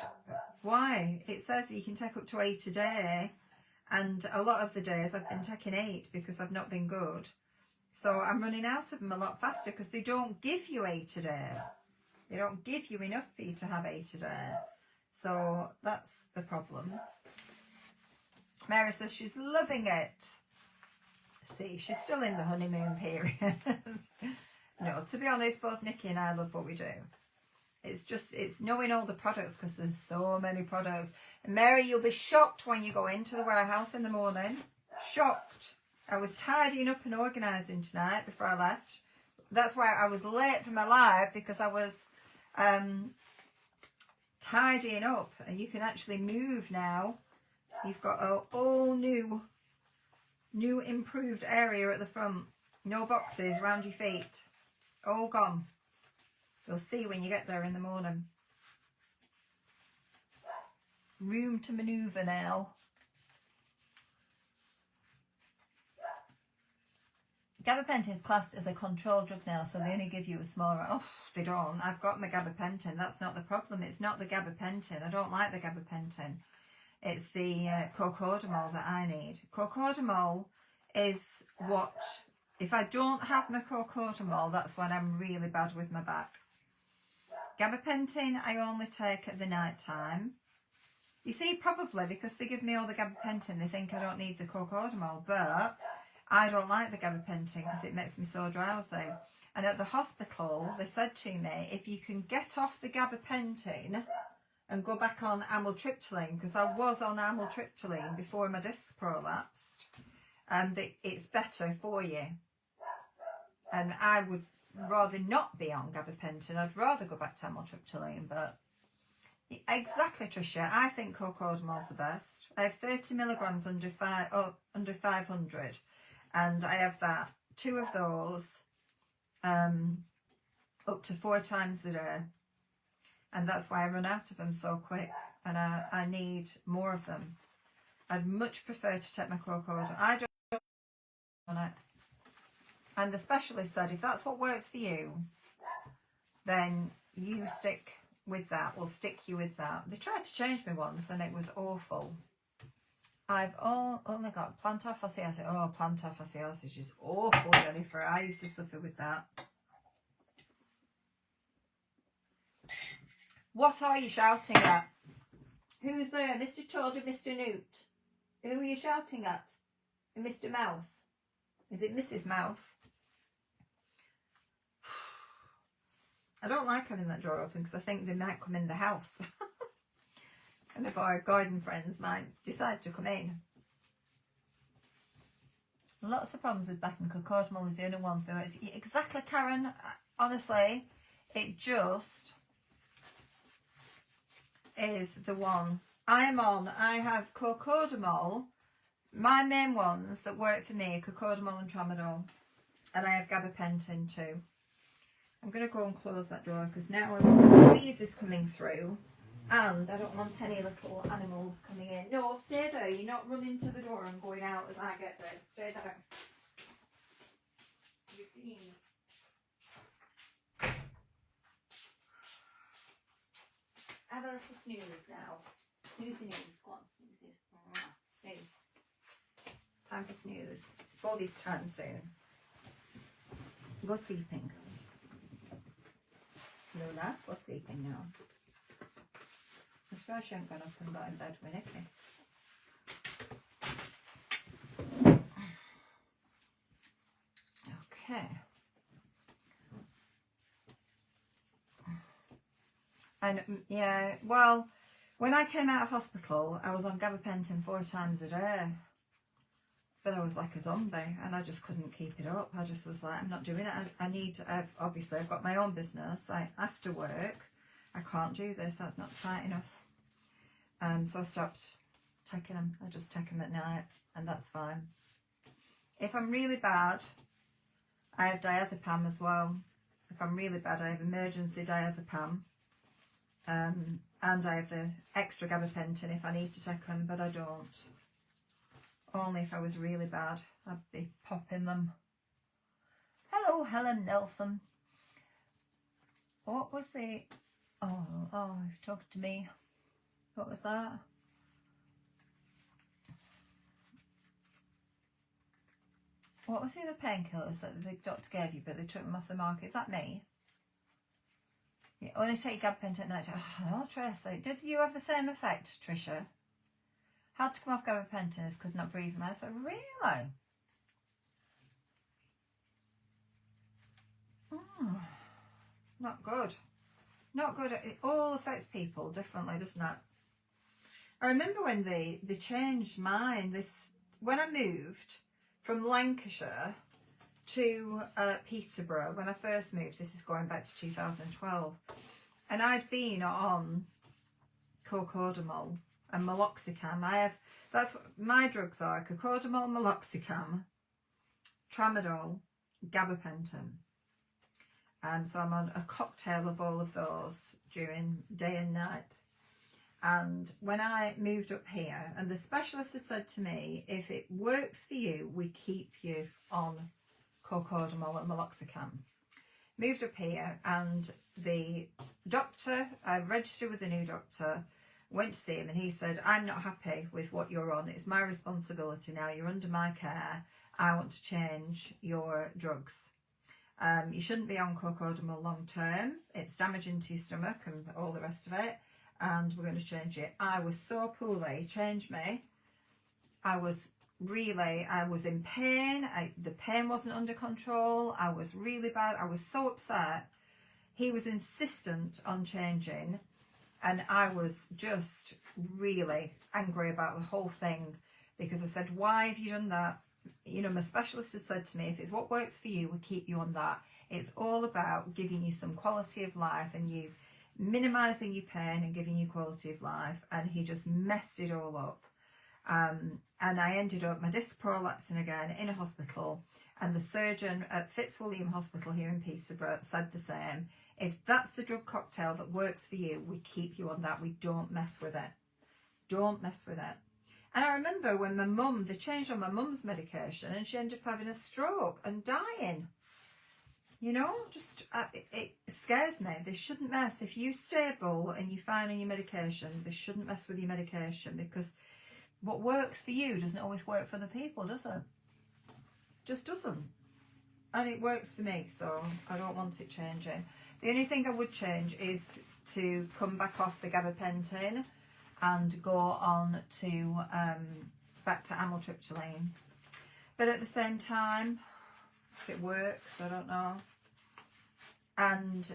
why? It says you can take up to 8 a day, and a lot of the days I've been taking 8 because I've not been good. So I'm running out of them a lot faster because they don't give you 8 a day. They don't give you enough for you to have 8 a day. So that's the problem. Mary says she's loving it. See, she's still in the honeymoon period. No, to be honest, both Nikki and I love what we do. It's knowing all the products, because there's so many products. And Mary, you'll be shocked when you go into the warehouse in the morning. Shocked. I was tidying up and organising tonight before I left. That's why I was late for my live, because I was tidying up. And you can actually move now. You've got a all new improved area at the front. No boxes around your feet. All gone. You'll see when you get there in the morning. Room to manoeuvre now. Gabapentin is classed as a controlled drug now, so they only give you a smaller. Oh, they don't. I've got my gabapentin. That's not the problem. It's not the gabapentin. I don't like the gabapentin. It's the cocodamol that I need. Cocodamol is what, if I don't have my cocodamol, that's when I'm really bad with my back. Gabapentin I only take at the night time. You see, probably because they give me all the gabapentin, they think I don't need the cocodamol, but I don't like the gabapentin because it makes me so drowsy. And at the hospital, they said to me, if you can get off the gabapentin and go back on amitriptyline, because I was on amitriptyline before my discs prolapsed, it's better for you. And I would rather not be on gabapentin. I'd rather go back to amitriptyline, but exactly, Tricia. I think cocodamol's the best. I have 30 milligrams under 500, and I have that 2 of those up to 4 times a day. and that's why I run out of them so quick, and I need more of them. I'd much prefer to take my cocoa. I don't on it. And the specialist said, if that's what works for you, then you stick with that. We'll stick you with that. They tried to change me once and it was awful. I've only got plantar fasciitis. Oh, plantar fasciitis is awful, Jennifer. I used to suffer with that. What are you shouting at? Who's there? Mr. Toad or Mr. Newt? Who are you shouting at? Mr. Mouse? Is it Mrs. Mouse? I don't like having that door open because I think they might come in the house. And if our garden friends might decide to come in. Lots of problems with back and cocodamol is the only one for it. Exactly, Karen. Honestly, it just is the one I am on. I have cocodamol. My main ones that work for me are cocodamol and tramadol. And I have gabapentin too. I'm going to go and close that door because now the breeze is coming through and I don't want any little animals coming in. No, stay there. You're not running to the door and going out as I get there. Stay there. Have a little snooze now. Snoozy news. Go on, snoozy. Snooze. Time for snooze. It's Bobby's time soon. Go sleeping. Luna, go sleeping now. I suppose she hasn't gone up and got in bed with Nicky. Okay. And yeah, well, when I came out of hospital, I was on gabapentin 4 times a day. But I was like a zombie and I just couldn't keep it up. I just was like, I'm not doing it. Obviously I've got my own business. After work, I can't do this. That's not tight enough. So I stopped taking them. I just take them at night and that's fine. If I'm really bad, I have diazepam as well. If I'm really bad, I have emergency diazepam. And I have the extra gabapentin if I need to take them, but I don't. Only if I was really bad, I'd be popping them. Hello, Helen Nelson. What was the... Oh, you've talked to me. What was that? What was the other painkillers that the doctor gave you, but they took them off the market? Is that me? You only take gabapentin at night. Oh, no, Tracy. Did you have the same effect, Tricia? Had to come off gabapentin as could not breathe. And I said, really? Not good. Not good. It all affects people differently, doesn't it? I remember when they changed mine. When I moved from Lancashire to Peterborough, when I first moved, this is going back to 2012, and I'd been on cocodamol and meloxicam. That's what my drugs are: cocodamol, meloxicam, tramadol, gabapentin. So I'm on a cocktail of all of those during day and night. And when I moved up here, and the specialist has said to me, if it works for you, we keep you on cocodamol and meloxicam. Moved up here, and the doctor, I registered with a new doctor, went to see him, and he said, I'm not happy with what you're on. It's my responsibility now. You're under my care. I want to change your drugs. You shouldn't be on cocodamol long term. It's damaging to your stomach and all the rest of it. And we're going to change it. I was so poorly. Changed me. I was in pain. The pain wasn't under control. I was really bad. I was so upset. He was insistent on changing. And I was just really angry about the whole thing, because I said, why have you done that? You know, my specialist has said to me, if it's what works for you, we'll keep you on that. It's all about giving you some quality of life and you minimising your pain and giving you quality of life. And he just messed it all up. And I ended up, my disc prolapsing again in a hospital. And the surgeon at Fitzwilliam Hospital here in Peterborough said the same. If that's the drug cocktail that works for you, we keep you on that. We don't mess with it. Don't mess with it. And I remember when my mum, they changed on my mum's medication and she ended up having a stroke and dying. You know, just it scares me. They shouldn't mess. If you're stable and you're fine on your medication, they shouldn't mess with your medication, because what works for you doesn't always work for other people, does it? Just doesn't. And it works for me, so I don't want it changing. The only thing I would change is to come back off the gabapentin and go on to back to amitriptyline. But at the same time, if it works, I don't know. And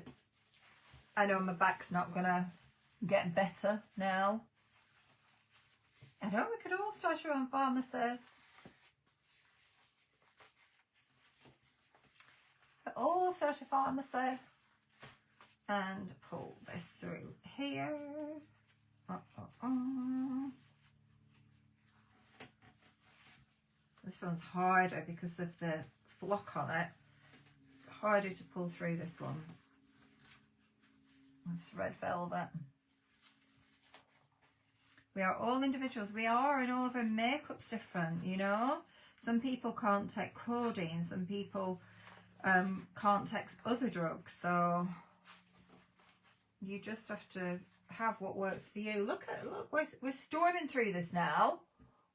I know my back's not gonna get better now. I know we could all start your own pharmacy. But all start a pharmacy and pull this through here. This one's harder because of the flock on it. Harder to pull through this one. It's red velvet. We are all individuals. We are, and all of our makeup's different, you know. Some people can't take codeine. Some people can't take other drugs. So you just have to have what works for you. Look, we're storming through this now.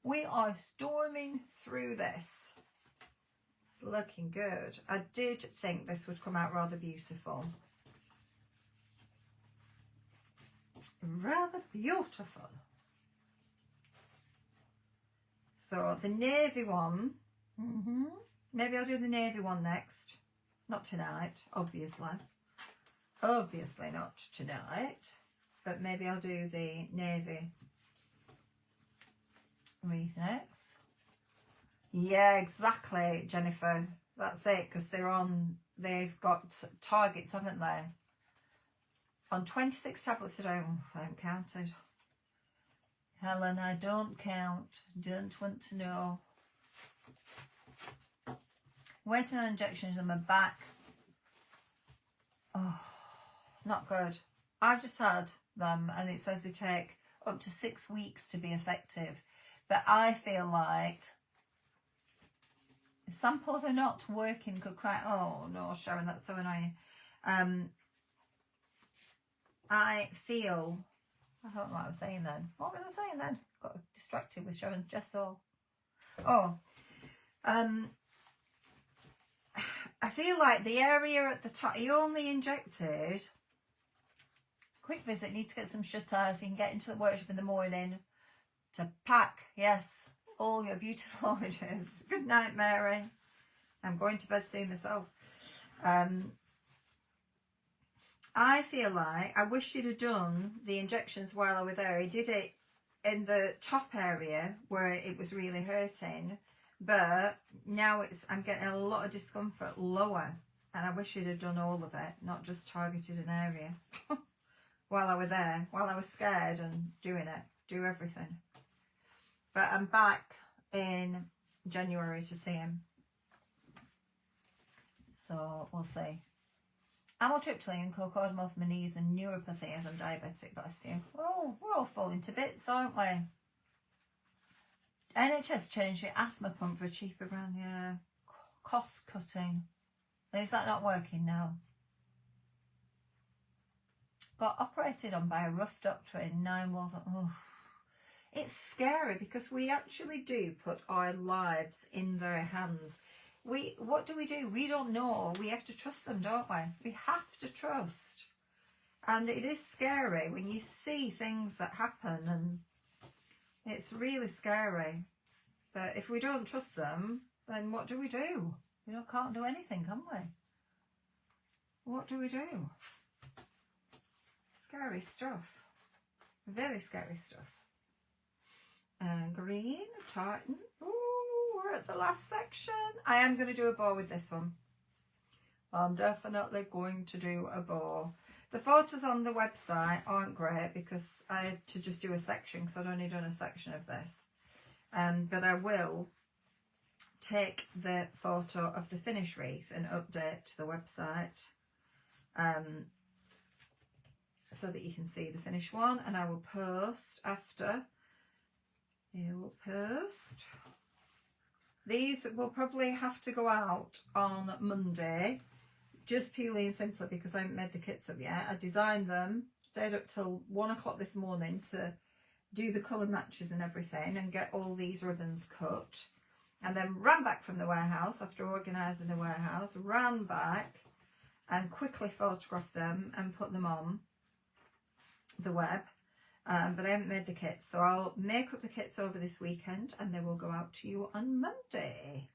We are storming through this. It's looking good. I did think this would come out rather beautiful. Rather beautiful. So the navy one, maybe I'll do the navy one next. Not tonight, obviously. Obviously not tonight. But maybe I'll do the navy wreath next. Yeah, exactly, Jennifer. That's it, because they've got targets, haven't they? On 26 tablets a day. Oh, I haven't counted. Helen, I don't count. Don't want to know. Waiting on injections on my back. Oh, it's not good. I've just had them and it says they take up to 6 weeks to be effective. But I feel like if samples are not working, could cry. Oh no, Sharon, that's so annoying. I feel, I don't know what I was saying then. What was I saying then? Got distracted with Sharon's gesso. Oh, I feel like the area at the top, he only injected. Quick visit, need to get some shut-eye so you can get into the workshop in the morning to pack, yes, all your beautiful orders. Good night, Mary. I'm going to bed soon myself. I feel like I wish he'd have done the injections while I was there. He did it in the top area where it was really hurting, but now I'm getting a lot of discomfort lower, and I wish he'd have done all of it, not just targeted an area. While I was there, while I was scared and doing it, do everything. But I'm back in January to see him. So we'll see. Amitriptyline, cocodamol for my knees, and neuropathy as I'm diabetic, bless you. We're all falling to bits, aren't we? NHS changed the asthma pump for a cheaper brand, yeah. Cost cutting. Is that not working now? Got operated on by a rough doctor in 9 walls. Oh, it's scary because we actually do put our lives in their hands. What do? We don't know. We have to trust them, don't we? We have to trust. And it is scary when you see things that happen, and it's really scary. But if we don't trust them, then what do? We can't do anything, can we? What do we do? Scary stuff. Very scary stuff. And green, tartan. Ooh, we're at the last section. I am going to do a bow with this one. I'm definitely going to do a bow. The photos on the website aren't great because I had to just do a section because I'd only done a section of this. But I will take the photo of the finished wreath and update the website so that you can see the finished one, and I will post after. I will post. These will probably have to go out on Monday, just purely and simply because I haven't made the kits up yet. I designed them, stayed up till 1 o'clock this morning to do the colour matches and everything and get all these ribbons cut, and then ran back from the warehouse after organising the warehouse, ran back and quickly photographed them and put them on the web. But I haven't made the kits, so I'll make up the kits over this weekend and they will go out to you on Monday.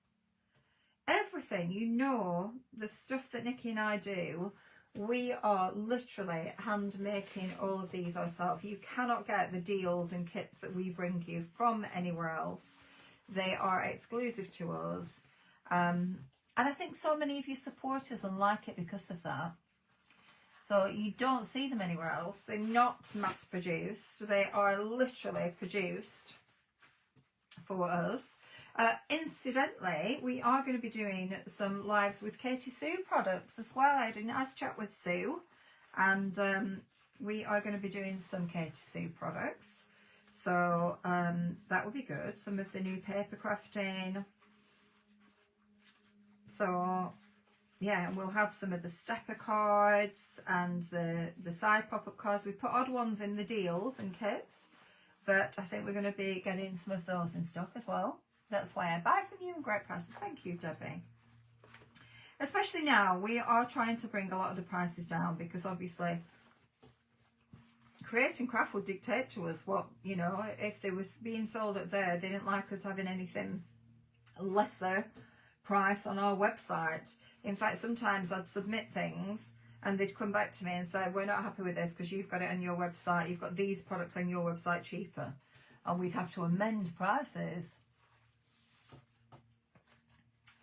Everything, you know, the stuff that Nikki and I do, we are literally hand making all of these ourselves. You cannot get the deals and kits that we bring you from anywhere else. They are exclusive to us. And I think so many of you support us and like it because of that. So you don't see them anywhere else. They're not mass produced. They are literally produced for us. Incidentally, we are going to be doing some lives with Katie Sue products as well. I had a nice chat with Sue, and we are going to be doing some Katie Sue products. So that will be good. Some of the new paper crafting. So yeah, we'll have some of the stepper cards and the side pop-up cards. We put odd ones in the deals and kits, but I think we're going to be getting some of those in stock as well. That's why I buy from you in great prices. Thank you, Debbie. Especially now, we are trying to bring a lot of the prices down because obviously Create and Craft would dictate to us what, you know, if they was being sold up there, they didn't like us having anything lesser price on our website. In fact, sometimes I'd submit things and they'd come back to me and say, we're not happy with this because you've got it on your website, you've got these products on your website cheaper, and we'd have to amend prices.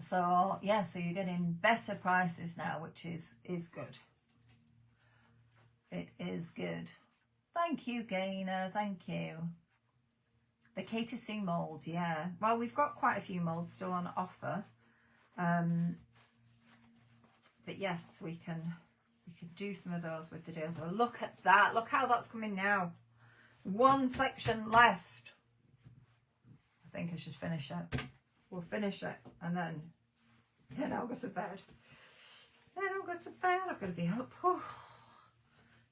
So yeah, so you're getting better prices now, which is good. It is good. Thank you, Gaynor, thank you. The Katie Sue moulds, yeah. Well, we've got quite a few moulds still on offer. But yes, we can do some of those with the deals. So look at that. Look how that's coming now. One section left. I think I should finish it. We'll finish it and then I'll go to bed. Then I'll go to bed. I've got to be up. Oh,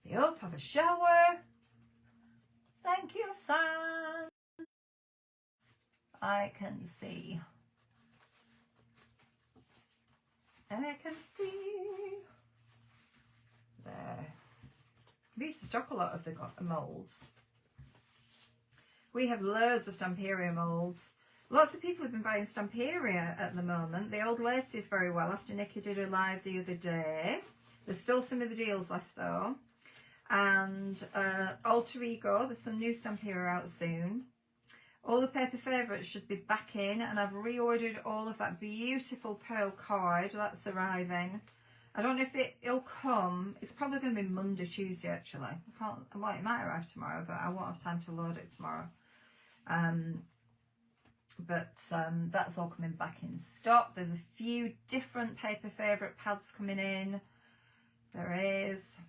be up, have a shower. Thank you, Sam. I can see. And I can see there. We used to stock a lot of the moulds. We have loads of Stamperia moulds. Lots of people have been buying Stamperia at the moment. The old lace did very well after Nikki did her live the other day. There's still some of the deals left though. And Alter Ego, there's some new Stamperia out soon. All the paper favourites should be back in, and I've reordered all of that beautiful pearl card that's arriving. I don't know if it'll come. It's probably going to be Monday, Tuesday actually. Well, it might arrive tomorrow, but I won't have time to load it tomorrow. But that's all coming back in stock. There's a few different paper favourite pads coming in. There is.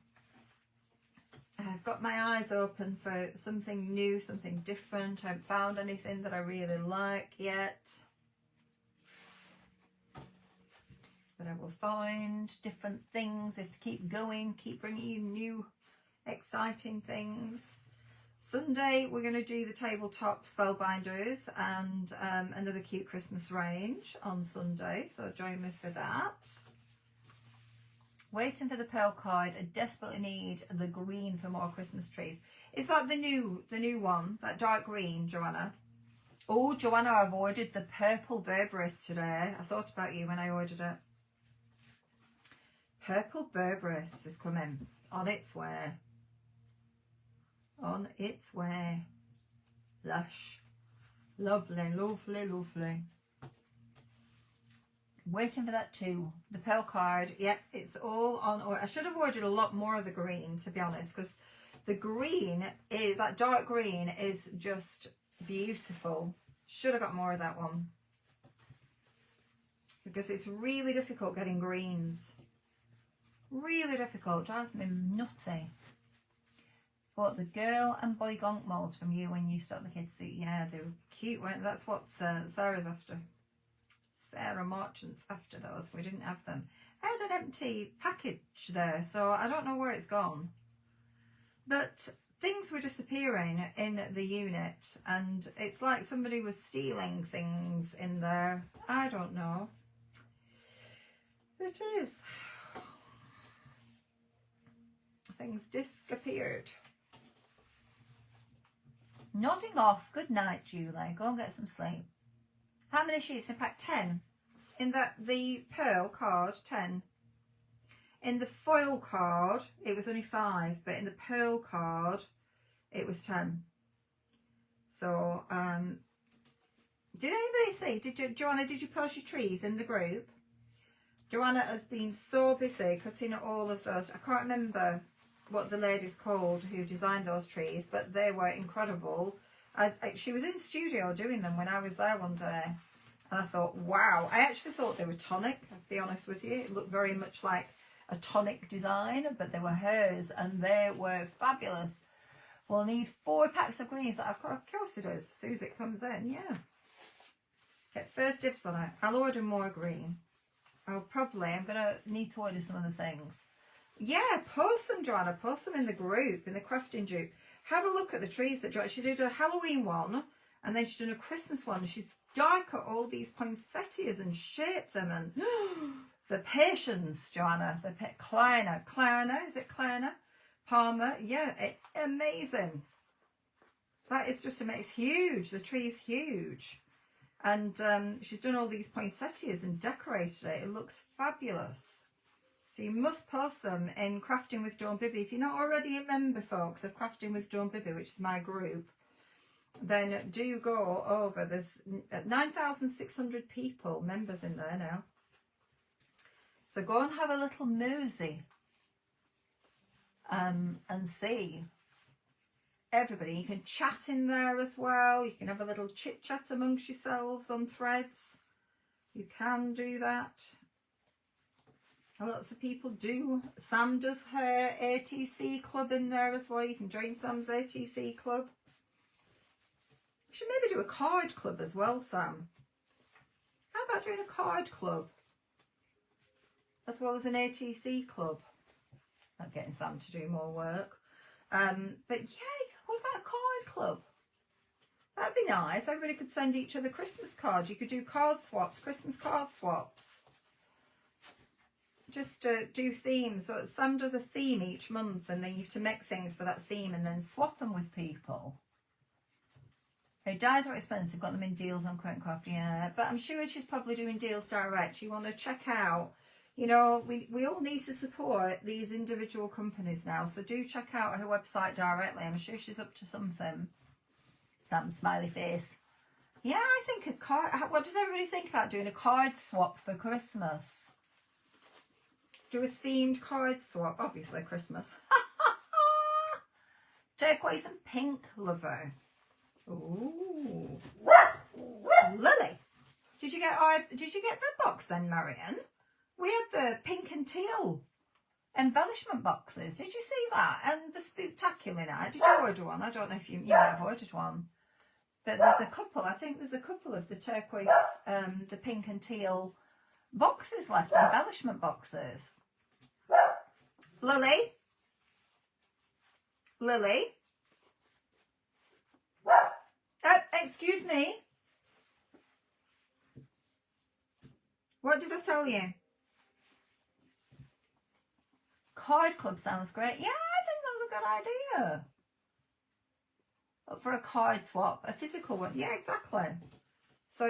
I've got my eyes open for something new, something different. I haven't found anything that I really like yet. But I will find different things. We have to keep going, keep bringing you new, exciting things. Sunday, we're going to do the tabletop spellbinders and another cute Christmas range on Sunday. So join me for that. Waiting for the pearl card. I desperately need the green for more Christmas trees. Is that the new one? That dark green, Joanna? Oh, Joanna, I've ordered the purple Berberis today. I thought about you when I ordered it. Purple Berberis is coming. On its way. On its way. Lush. Lovely, lovely, lovely. Waiting for that too. The pearl card, yeah, it's all on order. I should have ordered a lot more of the green, to be honest, because the green is, that dark green is just beautiful. Should have got more of that one. because it's really difficult getting greens. Really difficult, drives me nutty. But the girl and boy gonk molds from you when you stock the kids' suit, yeah, they were cute, weren't they? That's what Sarah's after. Sarah Marchant's after those. We didn't have them. I had an empty package there, so I don't know where it's gone. But things were disappearing in the unit, and it's like somebody was stealing things in there. I don't know. It is. Things disappeared. Nodding off. Good night, Julie. Go and get some sleep. How many sheets? In fact, 10. In the pearl card, 10. In the foil card, it was only 5, but in the pearl card, it was 10. So, did anybody see? Joanna, did you post your trees in the group? Joanna has been so busy cutting all of those. I can't remember what the lady's called who designed those trees, but they were incredible. She was in studio doing them when I was there one day, and I thought, wow. I actually thought they were tonic, I'll be honest with you. It looked very much like a tonic design, but they were hers, and they were fabulous. We'll need 4 packs of greens. Of course it is, as soon as it comes in, yeah. Get first dibs on it. I'll order more green. I'm going to need to order some other things. Yeah, post them, Joanna. Post them in the group, in the crafting group. Have a look at the trees that Joanna... She did a Halloween one, and then she's done a Christmas one. She's die cut all these poinsettias and shaped them, and the patience, Joanna. The Kleiner, is it Kleiner? Palmer, yeah, amazing. That is just amazing. It's huge. The tree is huge. And she's done all these poinsettias and decorated it. It looks fabulous. So you must post them in Crafting with Dawn Bibby. If you're not already a member, folks, of Crafting with Dawn Bibby, which is my group, then do go over. There's 9,600 people, members in there now. So go and have a little mosey and see everybody. You can chat in there as well. You can have a little chit chat amongst yourselves on threads. You can do that. Lots of people do. Sam does her ATC club in there as well. You can join Sam's ATC club. You should maybe do a card club as well, Sam. How about doing a card club as well as an ATC club? Not getting Sam to do more work. But yeah, what about a card club? That'd be nice. Everybody could send each other Christmas cards. You could do card swaps, Christmas card swaps. Just do themes. So Sam does a theme each month, and then you have to make things for that theme and then swap them with people. Okay, dyes are expensive. Got them in deals on Current Craft, yeah. But I'm sure she's probably doing deals direct. You want to check out, you know, we all need to support these individual companies now. So do check out her website directly. I'm sure she's up to something. Sam smiley face. Yeah, I think a card. What does everybody think about doing a card swap for Christmas? Do a themed card swap, obviously Christmas. Turquoise and pink lover. Ooh. Lily. Did you get the box then, Marion? We had the pink and teal embellishment boxes. Did you see that? And the Spooktacular Night. Did you order one? I don't know if you might have ordered one. But there's a couple. I think there's a couple of the turquoise, the pink and teal boxes left, embellishment boxes. Lily? Lily? Excuse me? What did I tell you? Card club sounds great. Yeah, I think that's a good idea. For a card swap, a physical one. Yeah, exactly. So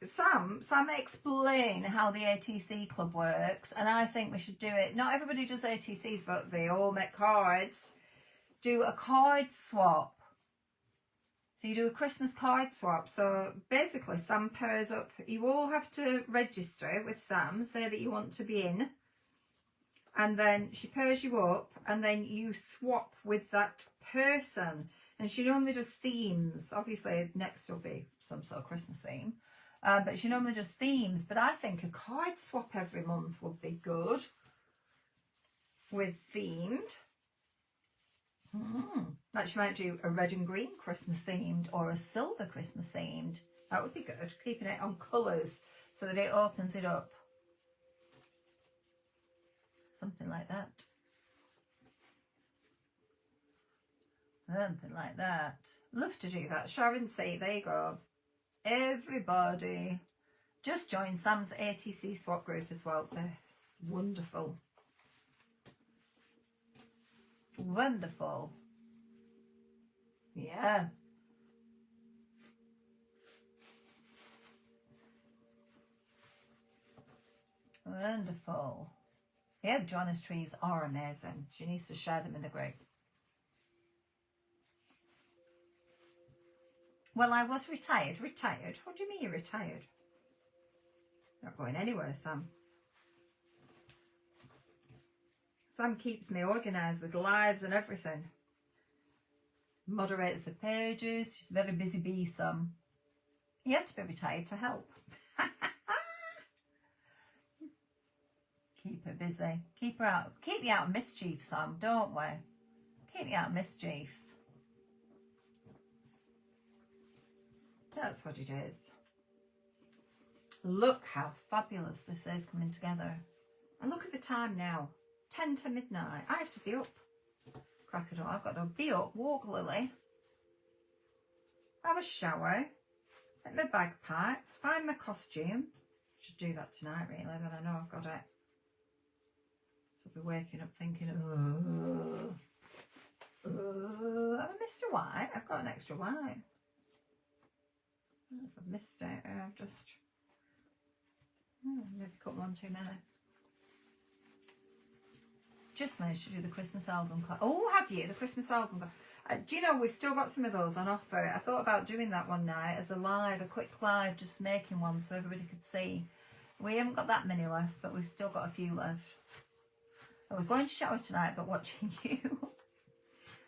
Sam explain how the ATC club works, and I think we should do it. Not everybody does ATCs, but they all make cards. Do a card swap. So you do a Christmas card swap. So basically Sam pairs up. You all have to register with Sam, say that you want to be in, and then she pairs you up, and then you swap with that person. And she normally does themes. Obviously next will be some sort of Christmas theme. But she normally does themes. But I think a card swap every month would be good with themed. Like she might do a red and green Christmas themed or a silver Christmas themed. That would be good. Keeping it on colours so that it opens it up. Something like that. Something like that. Love to do that. Sharon say, there you go. Everybody. Just join Sam's ATC swap group as well. It's wonderful. Wonderful. Yeah. Wonderful. Yeah, the Joanna's trees are amazing. She needs to share them in the group. Well, I was retired. Retired? What do you mean you're retired? Not going anywhere, Sam. Sam keeps me organised with lives and everything. Moderates the pages. She's a very busy bee, Sam. You had to be retired to help. Keep her busy. Keep her out. Keep you out of mischief, Sam, don't we? Keep you out of mischief. That's what it is. Look how fabulous this is coming together. And look at the time now. 10 to midnight. I have to be up. Crack it on. I've got to be up, walk Lily, have a shower, get my bag packed, find my costume. Should do that tonight, really, then I know I've got it. So I'll be waking up thinking, have I missed a white? I've got an extra white. I don't know if I've missed it, I've just maybe cut one too many. Just managed to do the Christmas album. Oh, have you? The Christmas album. Do you know, we've still got some of those on offer. I thought about doing that one night as a live, a quick live, just making one so everybody could see. We haven't got that many left, but we've still got a few left. I was going to shower tonight, but watching you.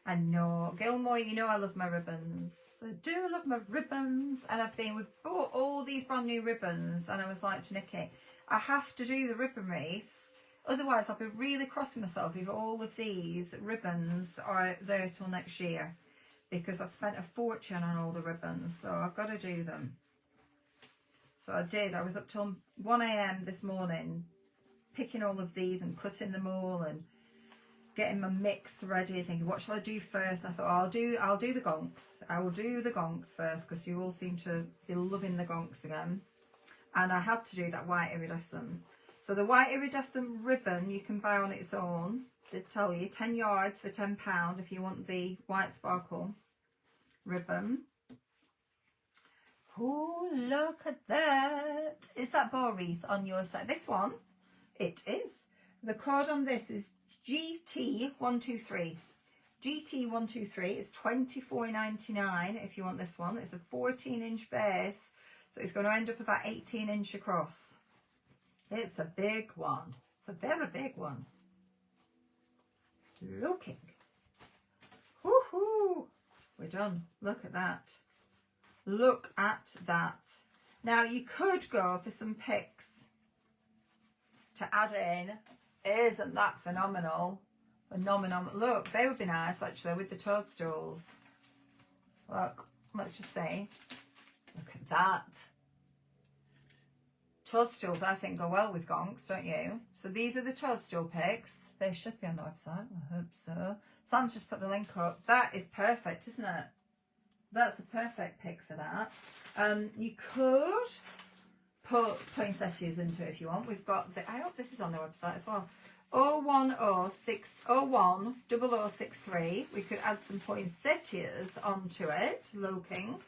I know. Gilmore, you know I love my ribbons. I do love my ribbons. And we've bought all these brand new ribbons. And I was like to Nikki, I have to do the ribbon wreaths. Otherwise, I'll be really crossing myself if all of these ribbons are there till next year. Because I've spent a fortune on all the ribbons. So I've got to do them. So I did. I was up till 1 AM this morning picking all of these and cutting them all and getting my mix ready, thinking, what shall I do first? I thought, I'll do the gonks. I will do the gonks first because you all seem to be loving the gonks again. And I had to do that white iridescent. So the white iridescent ribbon you can buy on its own. I did tell you, 10 yards for £10 if you want the white sparkle ribbon. Oh, look at that. Is that bow wreath on your side? This one, it is. The code on this is GT123. GT123 is $24.99 if you want this one. It's a 14-inch base, so it's going to end up about 18 inch across. It's a big one. It's a very big one. Looking. Woohoo! We're done. Look at that. Look at that. Now you could go for some picks to add in. Isn't that phenomenal? Phenomenal. Look, they would be nice actually with the toadstools. Look, let's just say. Look at that. Toadstools, I think, go well with gonks, don't you? So these are the toadstool picks. They should be on the website. I hope so. Sam's just put the link up. That is perfect, isn't it? That's a perfect pick for that. You could put poinsettias into it if you want. We've got the, I hope this is on the website as well. 010600063. We could add some poinsettias onto it. Looking.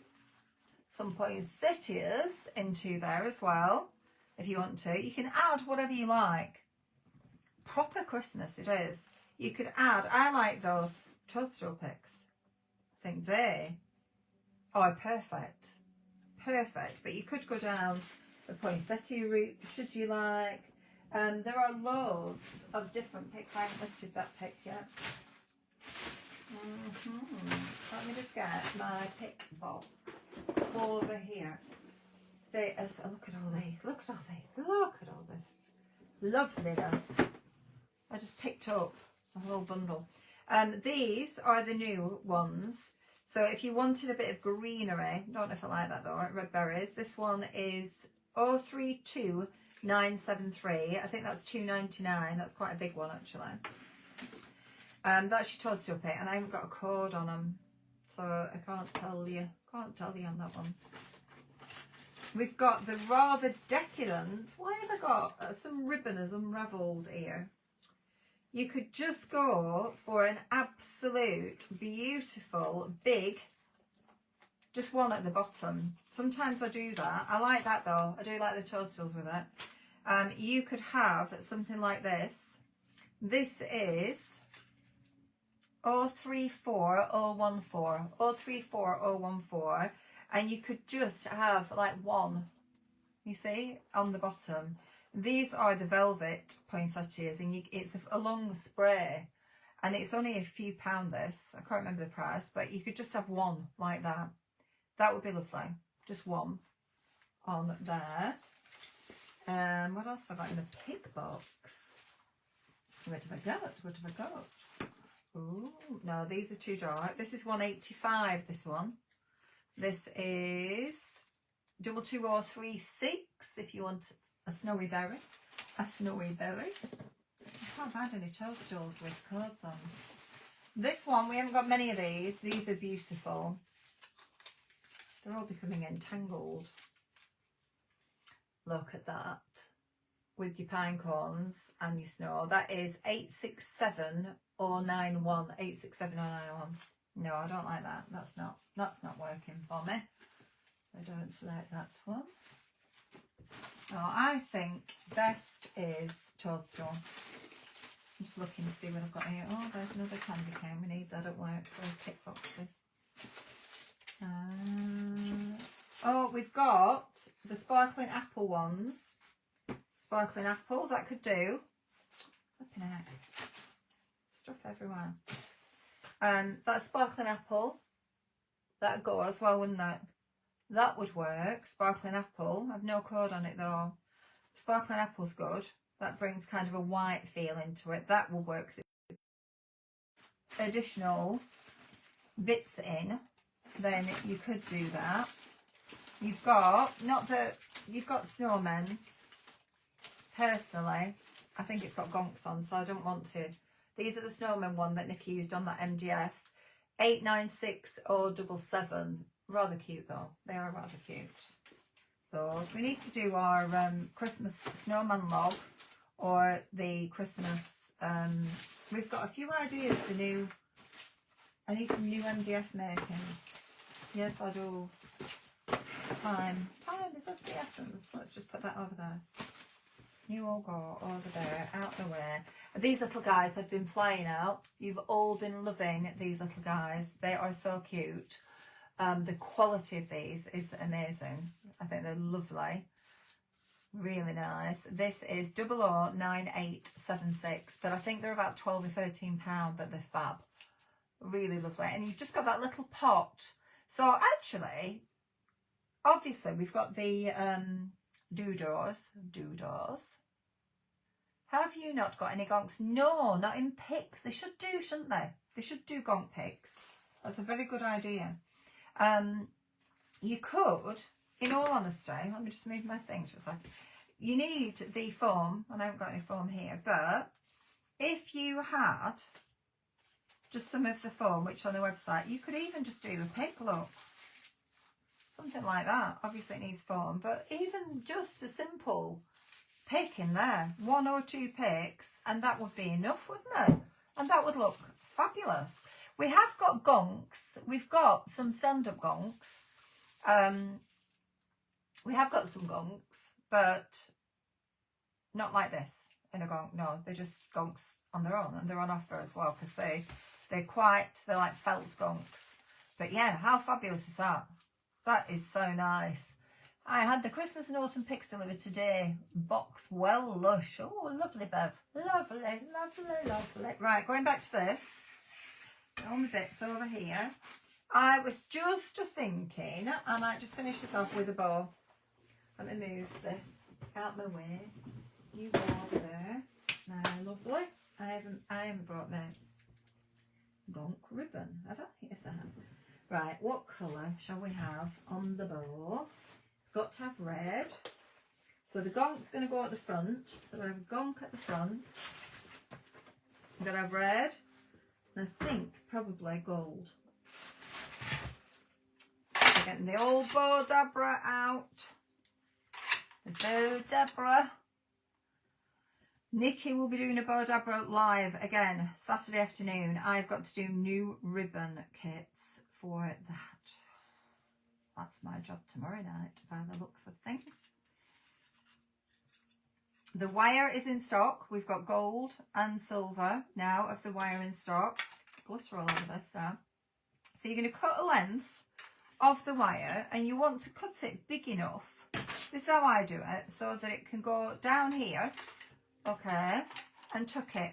Some poinsettias into there as well. If you want to, you can add whatever you like. Proper Christmas it is. You could add, I like those toadstool picks. I think they are perfect. Perfect. But you could go down the poinsettia route, should you like. There are loads of different picks. I haven't listed that pick yet. Let me just get my pick box over here. look at all these. Look at all these. Look at all this loveliness. I just picked up a whole bundle. These are the new ones. So if you wanted a bit of greenery, don't know if I like that though, red berries. This one is 032973. I think that's £2.99. That's quite a big one actually. That's your toadstool pit, and I haven't got a code on them, so I can't tell you. Can't tell you on that one. We've got the rather decadent. Why have I got some ribbon has unravelled here? You could just go for an absolute beautiful big, just one at the bottom. Sometimes I do that. I like that though. I do like the toadstools with it. You could have something like this. This is 034014, 034014, and you could just have like one, you see, on the bottom. These are the velvet poinsettias, and it's a long spray, and it's only a few pound this. I can't remember the price, but you could just have one like that. That would be lovely. Just one on there. What else have I got in the pig box? Where have I got? What have I got? Ooh, no, these are too dark. This is 185, this one. This is 22036 if you want a snowy berry. A snowy berry. I can't find any toadstools with codes on. This one, we haven't got many of these. These are beautiful. They're all becoming entangled. Look at that. With your pine cones and your snow. That is 867091. 867091. No, I don't like that. That's not working for me. I don't like that one. Oh, I think best is toadstool. I'm just looking to see what I've got here. Oh, there's another candy cane. We need that at work for tick boxes. Oh, we've got the sparkling apple ones. Sparkling apple, that could do. Flipping heck. Stuff everywhere. That sparkling apple, that'd go as well, wouldn't it? That would work. Sparkling apple. I've no code on it though. Sparkling apple's good. That brings kind of a white feel into it. That will work. Additional bits in, then you could do that. You've got, you've got snowmen. Personally, I think it's got gonks on, so I don't want to. These are the snowmen one that Nikki used on that MDF. 896077. Rather cute though. They are rather cute. Those. We need to do our Christmas snowman log, or the Christmas. We've got a few ideas for new. I need some new MDF making. Yes, I do. Time is of the essence. Let's just put that over there. You all go over there, out the way. These little guys have been flying out. You've all been loving these little guys. They are so cute. The quality of these is amazing. I think they're lovely. Really nice. This is 009876, but I think they're about £12 or £13, but they're fab. Really lovely. And you've just got that little pot. So actually, obviously, we've got the doodles. Have you not got any gonks? No, not in picks. They should do, shouldn't they? They should do gonk picks. That's a very good idea. You could, in all honesty, let me just move my thing just like. You need the foam, and I haven't got any foam here, but if you had just some of the foam, which on the website, you could even just do a pick, look. Something like that. Obviously it needs foam, but even just a simple pick in there, 1 or 2 picks, and that would be enough, wouldn't it? And that would look fabulous. We have got gonks. We've got some stand-up gonks. We have got some gonks, but not like this in a gonk. No, they're just gonks on their own, and they're on offer as well because they're like felt gonks. But yeah, how fabulous is that? That is so nice. I had the Christmas and autumn picks delivered today. Box well lush. Oh, lovely, Bev. Lovely, lovely, lovely. Right, going back to this. All my bits over here. I was just thinking I might just finish this off with a bow. Let me move this out my way. You go over there. My lovely. I haven't brought my gonk ribbon, have I? Yes, I have. Right, what colour shall we have on the bow? It's got to have red. So the gonk's going to go at the front. So I have a gonk at the front. I'm going to have red. And I think probably gold. We're getting the old bow dabra out. The bow dabra. Nikki will be doing a bow dabra live again Saturday afternoon. I've got to do new ribbon kits for that. That's my job tomorrow night by the looks of things. The wire is in stock. We've got gold and silver now of the wire in stock. Glitter all over this now. So you're going to cut a length of the wire and you want to cut it big enough. This is how I do it, so that it can go down here, okay, and tuck it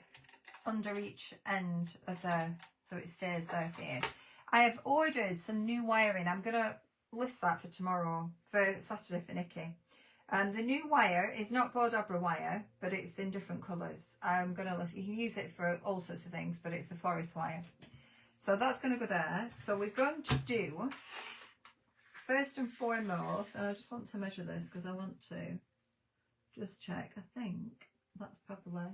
under each end of there so it stays there for you. I have ordered some new wiring. I'm going to list that for tomorrow, for Saturday for Nikki. The new wire is not bow dabra wire, but it's in different colours. I'm going to list, you can use it for all sorts of things, but it's a florist wire. So that's going to go there. So we're going to do, first and foremost, and I just want to measure this because I want to just check. I think that's probably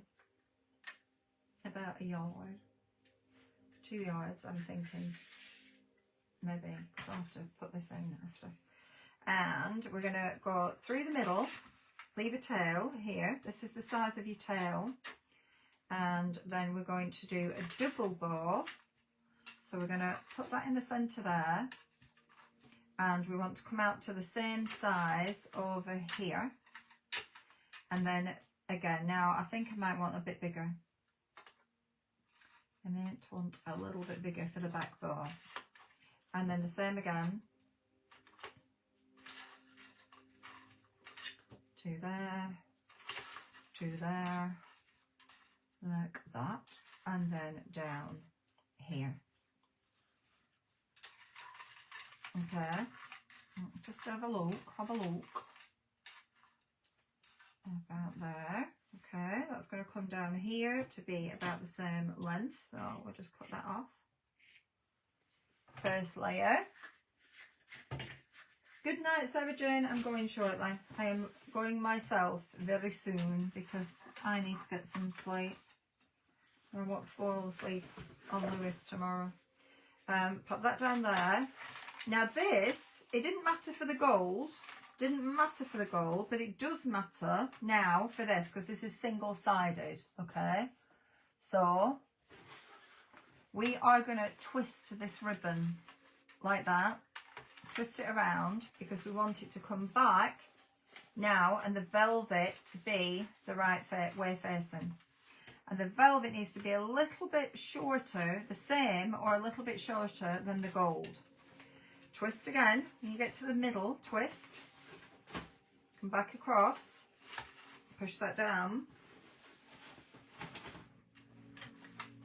about a yard, 2 yards, I'm thinking. Maybe, because I'll have to put this in after. And we're going to go through the middle, leave a tail here. This is the size of your tail. And then we're going to do a double bow. So we're going to put that in the centre there. And we want to come out to the same size over here. And then again, now I think I might want a bit bigger. I might want a little bit bigger for the back bow. And then the same again. To there, to there, like that, and then down here. Okay, just have a look, about there. Okay, that's going to come down here to be about the same length, so we'll just cut that off. First layer. Good night, Sarah Jane. I'm going shortly. I am going myself very soon because I need to get some sleep. I want to fall asleep on Lewis tomorrow. Pop that down there. Now this, it didn't matter for the gold. But it does matter now for this because this is single-sided, okay? So we are going to twist this ribbon like that. Twist it around because we want it to come back now and the velvet to be the right way facing. And the velvet needs to be a little bit shorter, the same or a little bit shorter than the gold. Twist again. When you get to the middle, twist. Come back across. Push that down.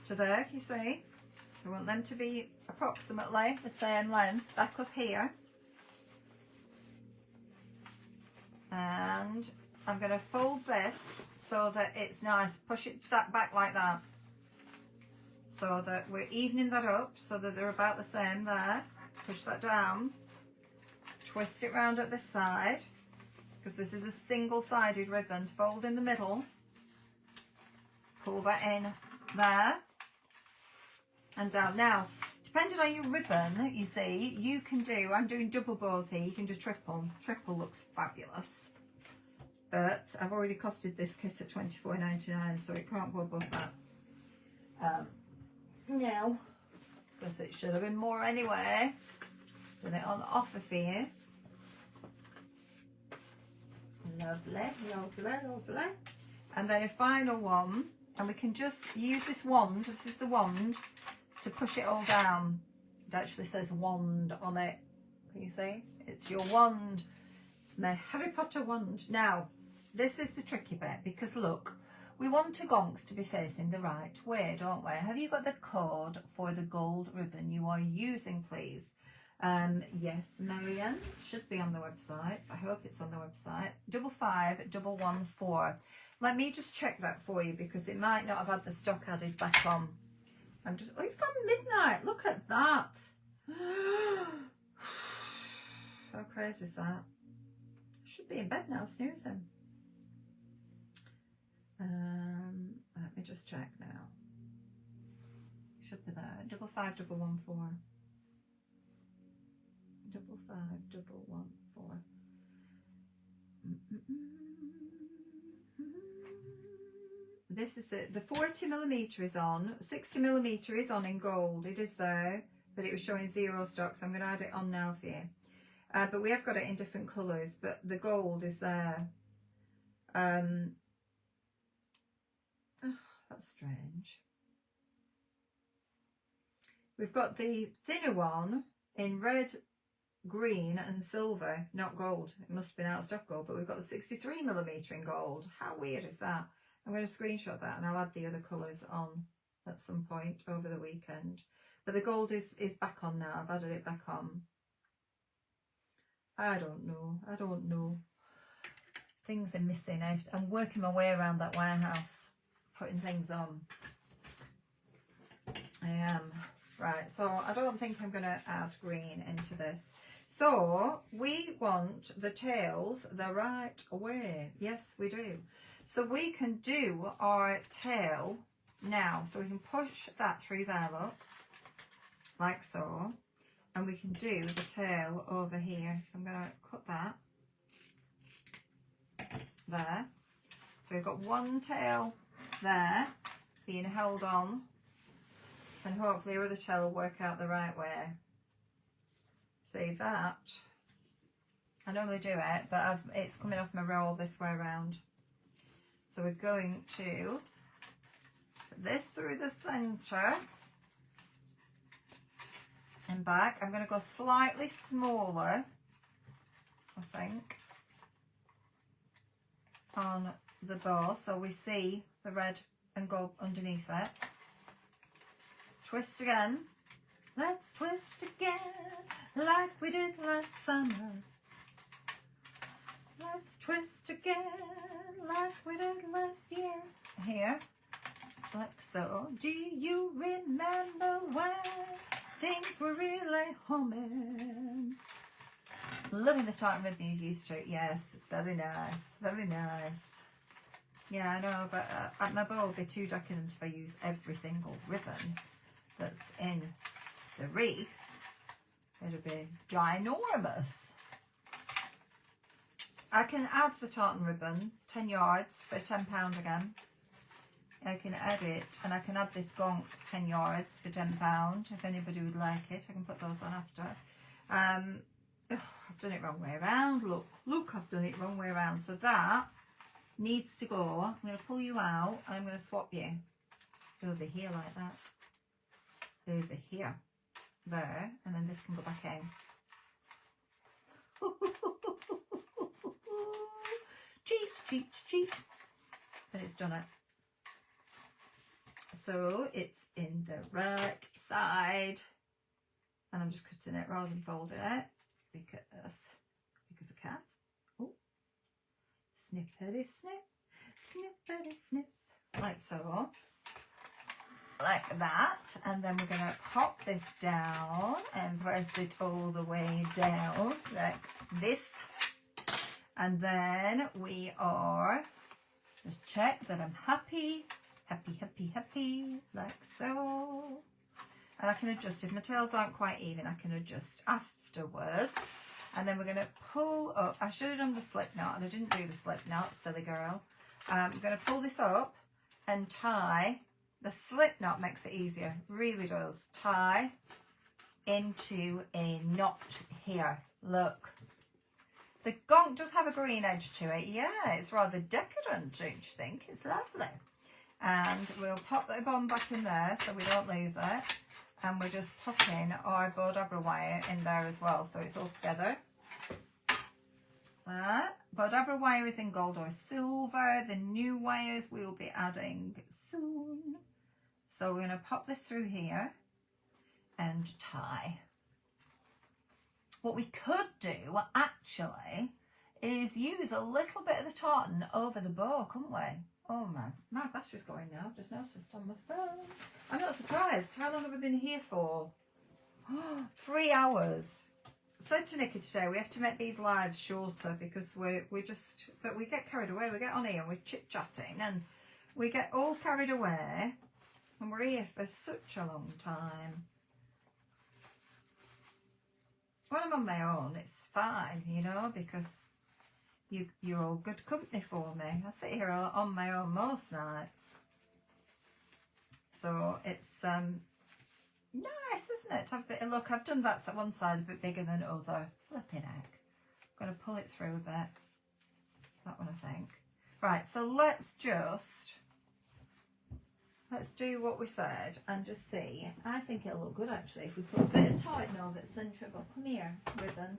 To there, you see? We want them to be approximately the same length back up here. And I'm going to fold this so that it's nice. Push it back like that. So that we're evening that up so that they're about the same there. Push that down. Twist it round at this side because this is a single-sided ribbon. Fold in the middle. Pull that in there. And down. Now, depending on your ribbon, you see, you can do, I'm doing double bows here, you can do triple. Triple looks fabulous. But I've already costed this kit at $24.99, so it can't go above that. No. Guess it should have been more anyway. Done it on offer for you. Lovely, lovely, lovely. And then a final one, and we can just use this wand, this is the wand, to push it all down. It actually says wand on it. Can you see? It's your wand. It's my Harry Potter wand. Now, this is the tricky bit because look, we want our gonks to be facing the right way, don't we? Have you got the code for the gold ribbon you are using, please? Yes, Marianne, should be on the website. I hope it's on the website. 55114. Let me just check that for you because it might not have had the stock added back on. I'm just, oh, it's gone midnight. Look at that. How crazy is that? I should be in bed now, snoozing. Let me just check now. Should be there. 55114. 55114. This is it. The 40mm is on. 60mm is on in gold. It is there, but it was showing 0 stock, so I'm going to add it on now for you. But we have got it in different colours, but the gold is there. Oh, that's strange. We've got the thinner one in red, green and silver, not gold. It must have been out of stock gold, but we've got the 63mm in gold. How weird is that? I'm going to screenshot that and I'll add the other colours on at some point over the weekend. But the gold is back on now. I've added it back on. I don't know. Things are missing. I'm working my way around that warehouse, putting things on. I am. Right, so I don't think I'm going to add green into this. So we want the tails the right way. Yes, we do. So we can do our tail now. So we can push that through there, look, like so. And we can do the tail over here. So I'm going to cut that there. So we've got one tail there being held on. And hopefully our other tail will work out the right way. See that? I normally do it, but it's coming off my roll this way around. So we're going to put this through the centre and back. I'm going to go slightly smaller, I think, on the bow so we see the red and gold underneath it. Twist again. Let's twist again like we did last summer. Let's twist again like we did last year. Here, like so. Do you remember when things were really humming? Loving the tartan ribbon you used to. Yes, it's very nice. Very nice. Yeah, I know, but my bow will be too decadent if I use every single ribbon that's in the wreath. It'll be ginormous. I can add the tartan ribbon, 10 yards for £10 again. I can add it, and I can add this gonk 10 yards for £10 if anybody would like it. I can put those on after. I've done it wrong way around. Look, I've done it wrong way around. So that needs to go. I'm going to pull you out and I'm going to swap you over here like that. Over here. There. And then this can go back in. Cheat. And it's done it. So it's in the right side. And I'm just cutting it rather than folding it. Because I can. Oh. Snippety snip. Snippety snip. Like so. Like that. And then we're going to pop this down and press it all the way down like this. And then we are, just check that I'm happy, like so. And I can adjust, if my tails aren't quite even, I can adjust afterwards. And then we're going to pull up, I should have done the slip knot, and I didn't do the slip knot, silly girl. I'm going to pull this up and tie. The slip knot makes it easier, really does. Tie into a knot here, look. The gonk does have a green edge to it. Yeah, it's rather decadent, don't you think? It's lovely. And we'll pop the bond back in there so we don't lose it. And we're just popping our Bodabra wire in there as well, so it's all together. Bodabra wire is in gold or silver. The new wires we'll be adding soon. So we're going to pop this through here and tie. what we could do actually is use a little bit of the tartan over the bow, couldn't we? Oh man, my battery's going now. I've just noticed on my phone. I'm not surprised. How long have I been here for? 3 hours. I said to Nikki today, we have to make these lives shorter because we get carried away. We get on here and we're chit-chatting and we get all carried away and we're here for such a long time. When I'm on my own, it's fine, you know, because you're all good company for me. I sit here on my own most nights. So it's nice, isn't it, to have a bit of look. I've done that one side a bit bigger than the other. Flipping heck. I'm going to pull it through a bit. That one, I think. Right, so let's do what we said and just see. I think it'll look good actually if we put a bit of tartan over the centre. But come here, ribbon.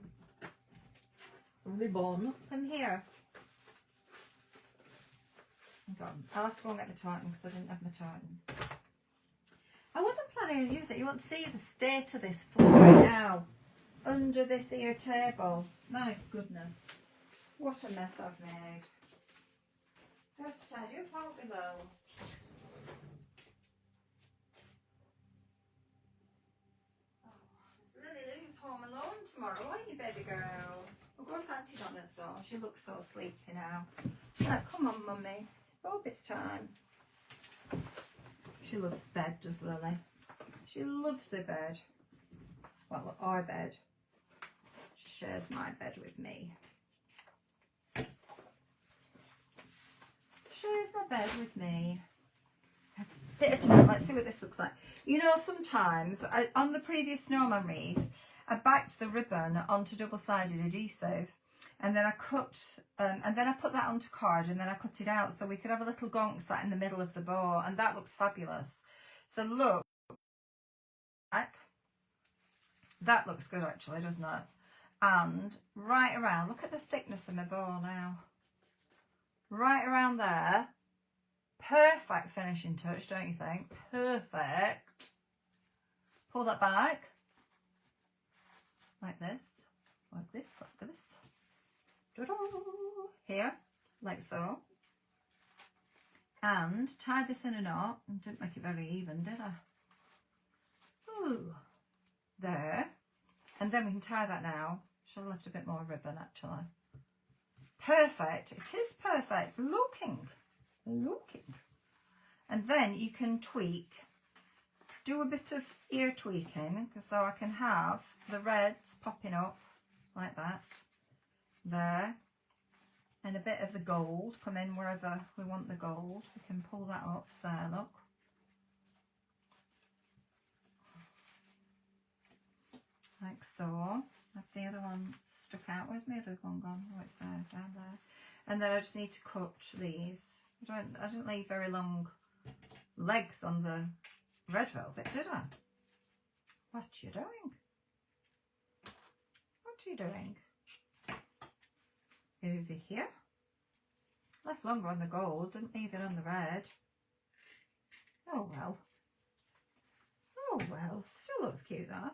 Come here. Hang on, I'll have to go and get my tartan because I didn't have my tartan. I wasn't planning to use it. You want to see the state of this floor right now. Under this here table. My goodness. What a mess I've made. I have to tidy up out below. Oh, Lily Lou's home alone tomorrow, aren't you, baby girl? We'll go to Auntie Donna's though. She looks so sleepy now. She's like, come on, mummy. It's time. She loves bed, does Lily? She loves her bed. Well, our bed. She shares my bed with me. Shares my bed with me. Bit of time. Let's see what this looks like. You know, sometimes on the previous snowman wreath, I backed the ribbon onto double-sided adhesive, and then I cut, and then I put that onto card, and then I cut it out so we could have a little gonk sat in the middle of the bow, and that looks fabulous. So look, that looks good actually, doesn't it? And right around, look at the thickness of my bow now. Right around there, perfect finishing touch, don't you think? Perfect. Pull that back. Like this, like this, like this. Here, like so. And tie this in a knot. Didn't make it very even, did I? Ooh, there. And then we can tie that now. Should have left a bit more ribbon actually. Perfect. It is perfect. Looking. And then you can tweak. Do a bit of ear tweaking so I can have the reds popping up like that there, and a bit of the gold come in wherever we want the gold. We can pull that up there, look. Like so. Have the other one stuck out with me, the other one gone. Oh, it's there, down there. And then I just need to cut these. I didn't leave very long legs on the red velvet, did I? What you doing? What are you doing? Over here. Left longer on the gold, didn't leave it on the red. Oh well. Oh well. Still looks cute though.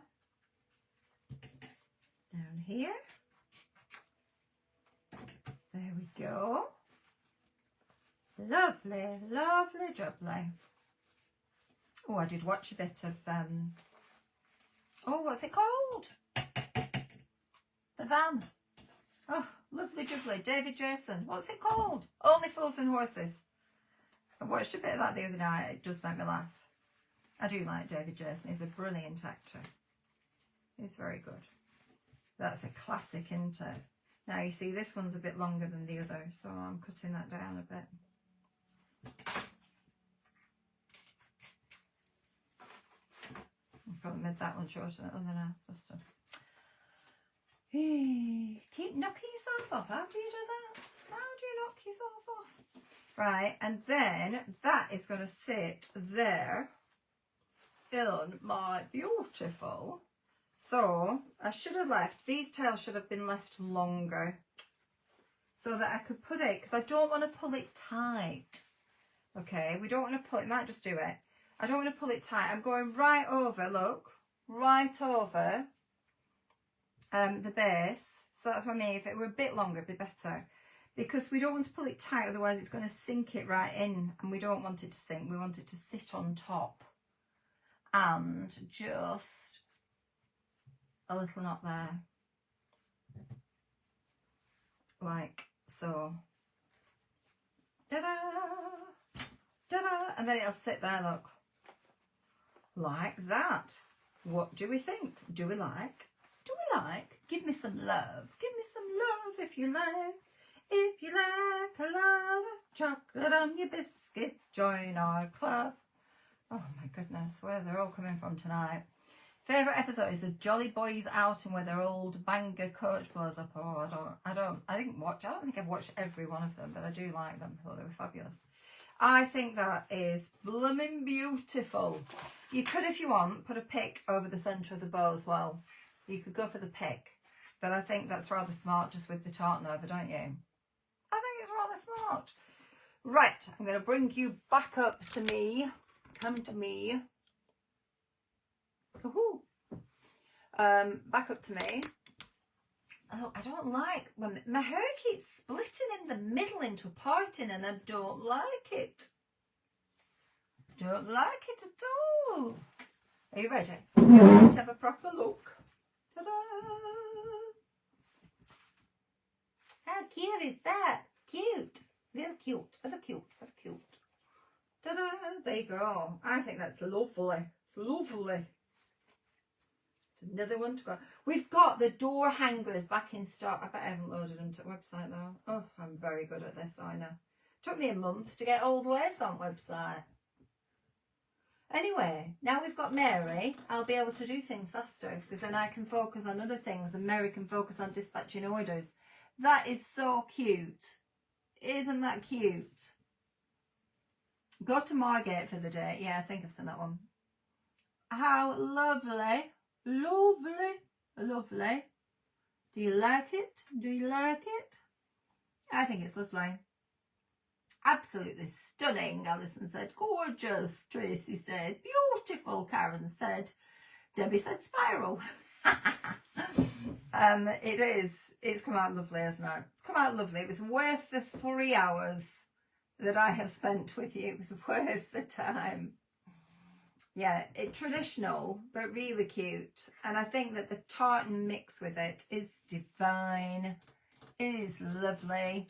Down here. There we go. Lovely, lovely, jubbly. Oh, I did watch a bit of, oh, what's it called? The Van. Oh, lovely, jubbly. David Jason. What's it called? Only Fools and Horses. I watched a bit of that the other night. It does make me laugh. I do like David Jason. He's a brilliant actor. He's very good. That's a classic, isn't it? Now, you see, this one's a bit longer than the other, so I'm cutting that down a bit. I've probably made that one shorter than that one now. Just to... Keep knocking yourself off. How do you do that? How do you knock yourself off? Right, and then that is going to sit there in my beautiful. So I should have left, these tails should have been left longer so that I could put it, because I don't want to pull it tight. Okay, we don't want to pull it, might just do it. I don't want to pull it tight. I'm going right over, look, right over the base. So that's what I mean. If it were a bit longer, it'd be better. Because we don't want to pull it tight, otherwise it's going to sink it right in. And we don't want it to sink. We want it to sit on top. And just a little knot there. Like so. Ta-da! Ta-da! And then it'll sit there, look. Like that. What do we think? Do we like? Do we like? Give me some love. Give me some love if you like. If you like a lot of chocolate on your biscuit, join our club. Oh my goodness, where they're all coming from tonight. Favourite episode is the Jolly Boys outing where their old banger coach blows up. Oh, I don't think I've watched every one of them, but I do like them. I thought they were fabulous. I think that is blooming beautiful. You could, if you want, put a pick over the centre of the bow as well. You could go for the pick, but I think that's rather smart just with the tartan over, don't you? I think it's rather smart. Right, I'm going to bring you back up to me. Come to me. Woohoo. Back up to me. Oh, I don't like when my hair keeps splitting in the middle into a parting, and I don't like it. Don't like it at all. Are you ready? Let's have a proper look. Ta-da! How cute is that? Cute. Very cute. Very cute. Very cute. Ta-da! There you go. I think that's lovely. It's lovely. It's another one to go. We've got the door hangers back in stock. I bet I haven't loaded them to the website though. Oh, I'm very good at this, I know. Took me a month to get all the lace on website. Anyway, now we've got Mary, I'll be able to do things faster because then I can focus on other things and Mary can focus on dispatching orders. That is so cute. Isn't that cute? Go to Margate for the day. Yeah, I think I've seen that one. How lovely. Lovely. Lovely. Do you like it? Do you like it? I think it's lovely. Absolutely stunning, Alison said. Gorgeous, Tracy said. Beautiful, Karen said. Debbie said spiral. It is. It's come out lovely, hasn't it? It's come out lovely. It was worth the 3 hours that I have spent with you. It was worth the time. Yeah, it's traditional, but really cute. And I think that the tartan mix with it is divine. It is lovely.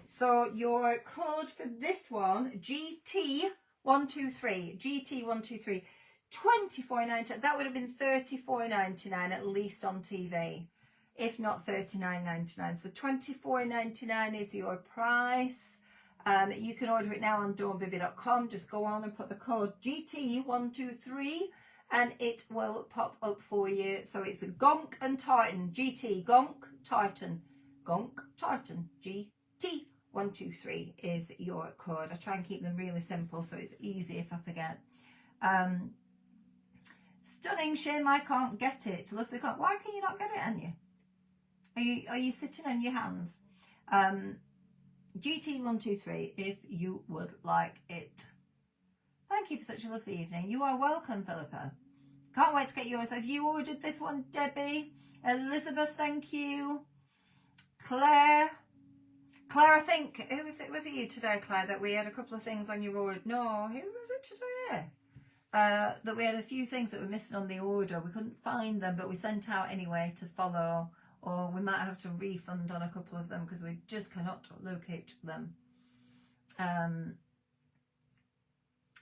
So your code for this one, GT123, GT123, $24.99. That would have been $34.99 at least on TV, if not $39.99. So $24.99 is your price. You can order it now on dawnbaby.com. Just go on and put the code GT123 and it will pop up for you. So it's Gonk and Tartan, GT, Gonk, Tartan, Gonk, Tartan, GT123 is your code. I try and keep them really simple so it's easy if I forget. Stunning, shame I can't get it. Lovely. Why can you not get it, Anya? Are you sitting on your hands? GT123 if you would like it. Thank you for such a lovely evening. You are welcome, Philippa. Can't wait to get yours. Have you ordered this one, Debbie? Elizabeth, thank you. Claire, I think, who was it? Was it you today, Claire, that we had a couple of things on your order? No, who was it today? That we had a few things that were missing on the order. We couldn't find them, but we sent out anyway to follow, or we might have to refund on a couple of them because we just cannot locate them.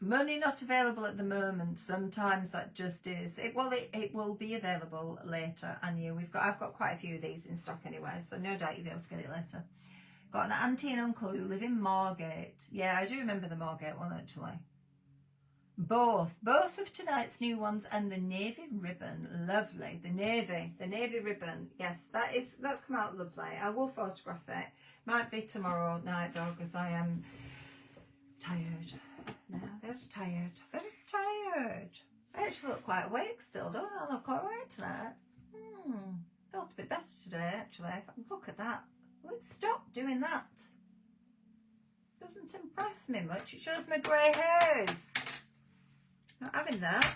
Money not available at the moment. Sometimes that just is. It will be available later. And I've got quite a few of these in stock anyway, so no doubt you'll be able to get it later. Got an auntie and uncle who live in Margate. Yeah, I do remember the Margate one actually. Both of tonight's new ones and the navy ribbon. Lovely. The navy ribbon. Yes, that's come out lovely. I will photograph it. Might be tomorrow night though, because I am tired. No, very tired. Very tired. I actually look quite awake still, don't I? Look alright tonight. Felt a bit better today actually. Look at that. Let's stop doing that. Doesn't impress me much. It shows my grey hairs. Not having that.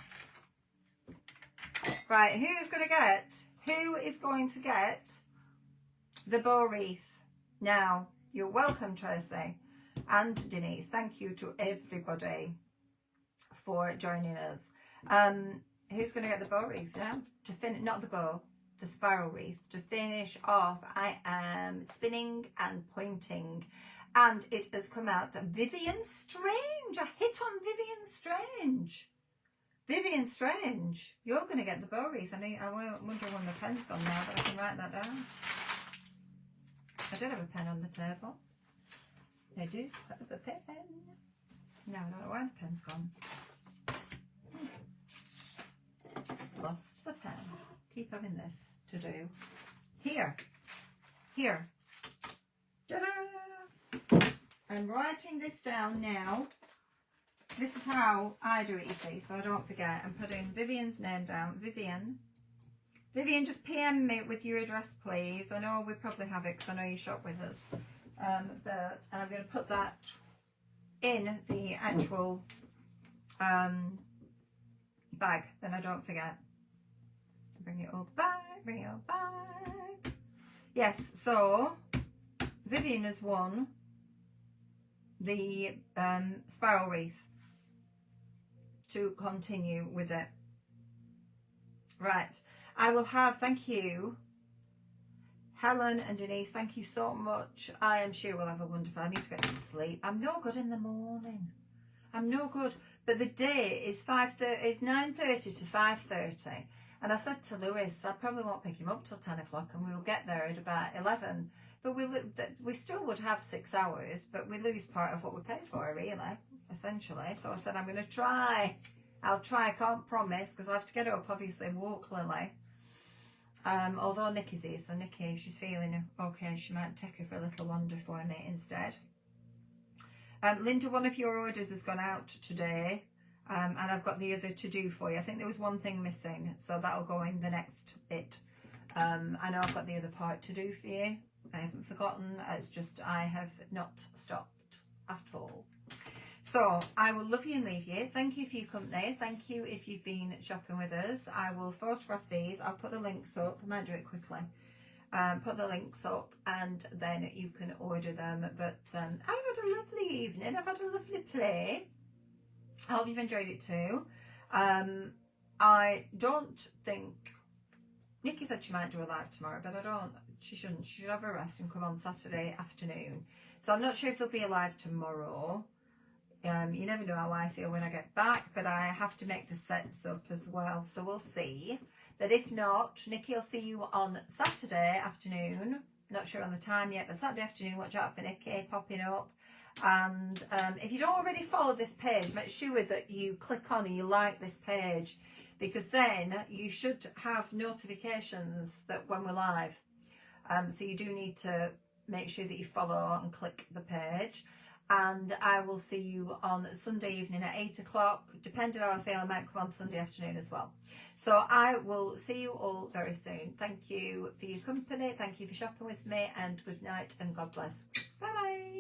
Right, who's going to get Who is going to get the bow wreath? Now, you're welcome, Tracy and Denise. Thank you to everybody for joining us. Who's going to get the bow wreath now? To finish, not the bow, the spiral wreath. To finish off, I am spinning and pointing, and it has come out Vivian Strange. I hit on Vivian Strange. Vivian Strange, you're going to get the bow wreath. I'm wondering when the pen's gone now, but I can write that down. I did have a pen on the table. I do have a pen. No, I don't know where the pen's gone. Lost the pen. Keep having this to do. Here. Ta-da! I'm writing this down now. This is how I do it, you see, so I don't forget. I'm putting Vivian's name down. Vivian, just PM me with your address, please. I know we probably have it because I know you shop with us. And I'm going to put that in the actual bag, then I don't forget. Bring it all back, bring it all back. Yes, so Vivian has won the spiral wreath to continue with it. Right, I will have, thank you, Helen and Denise, thank you so much. I am sure we'll have a wonderful, I need to get some sleep. I'm no good in the morning. I'm no good. But the day is 9:30 to 5:30. And I said to Lewis, I probably won't pick him up till 10 o'clock and we'll get there at about 11. But we still would have 6 hours, but we lose part of what we paid for, really, essentially. So I said, I'm going to try. I'll try. I can't promise because I have to get up, obviously, and walk Lily. Although Nikki's here, so Nikki, if she's feeling okay, she might take her for a little wander for me instead. Linda, one of your orders has gone out today, and I've got the other to do for you. I think there was one thing missing, so that'll go in the next bit. I know I've got the other part to do for you. I haven't forgotten. It's just I have not stopped at all. So I will love you and leave you. Thank you for your company. Thank you if you've been shopping with us. I will photograph these. I'll put the links up. I might do it quickly. Put the links up and then you can order them. But I've had a lovely evening. I've had a lovely play. I hope you've enjoyed it too. I don't think Nikki said she might do a live tomorrow, but I don't. She shouldn't. She should have a rest and come on Saturday afternoon. So I'm not sure if there'll be a live tomorrow. You never know how I feel when I get back, but I have to make the sets up as well. So we'll see. But if not, Nikki will see you on Saturday afternoon. Not sure on the time yet, but Saturday afternoon, watch out for Nikki popping up. And if you don't already follow this page, make sure that you click on and you like this page, because then you should have notifications that when we're live. So you do need to make sure that you follow and click the page. And I will see you on Sunday evening at 8 o'clock. Depending on how I feel, I might come on Sunday afternoon as well. So I will see you all very soon. Thank you for your company. Thank you for shopping with me. And good night and God bless. Bye bye.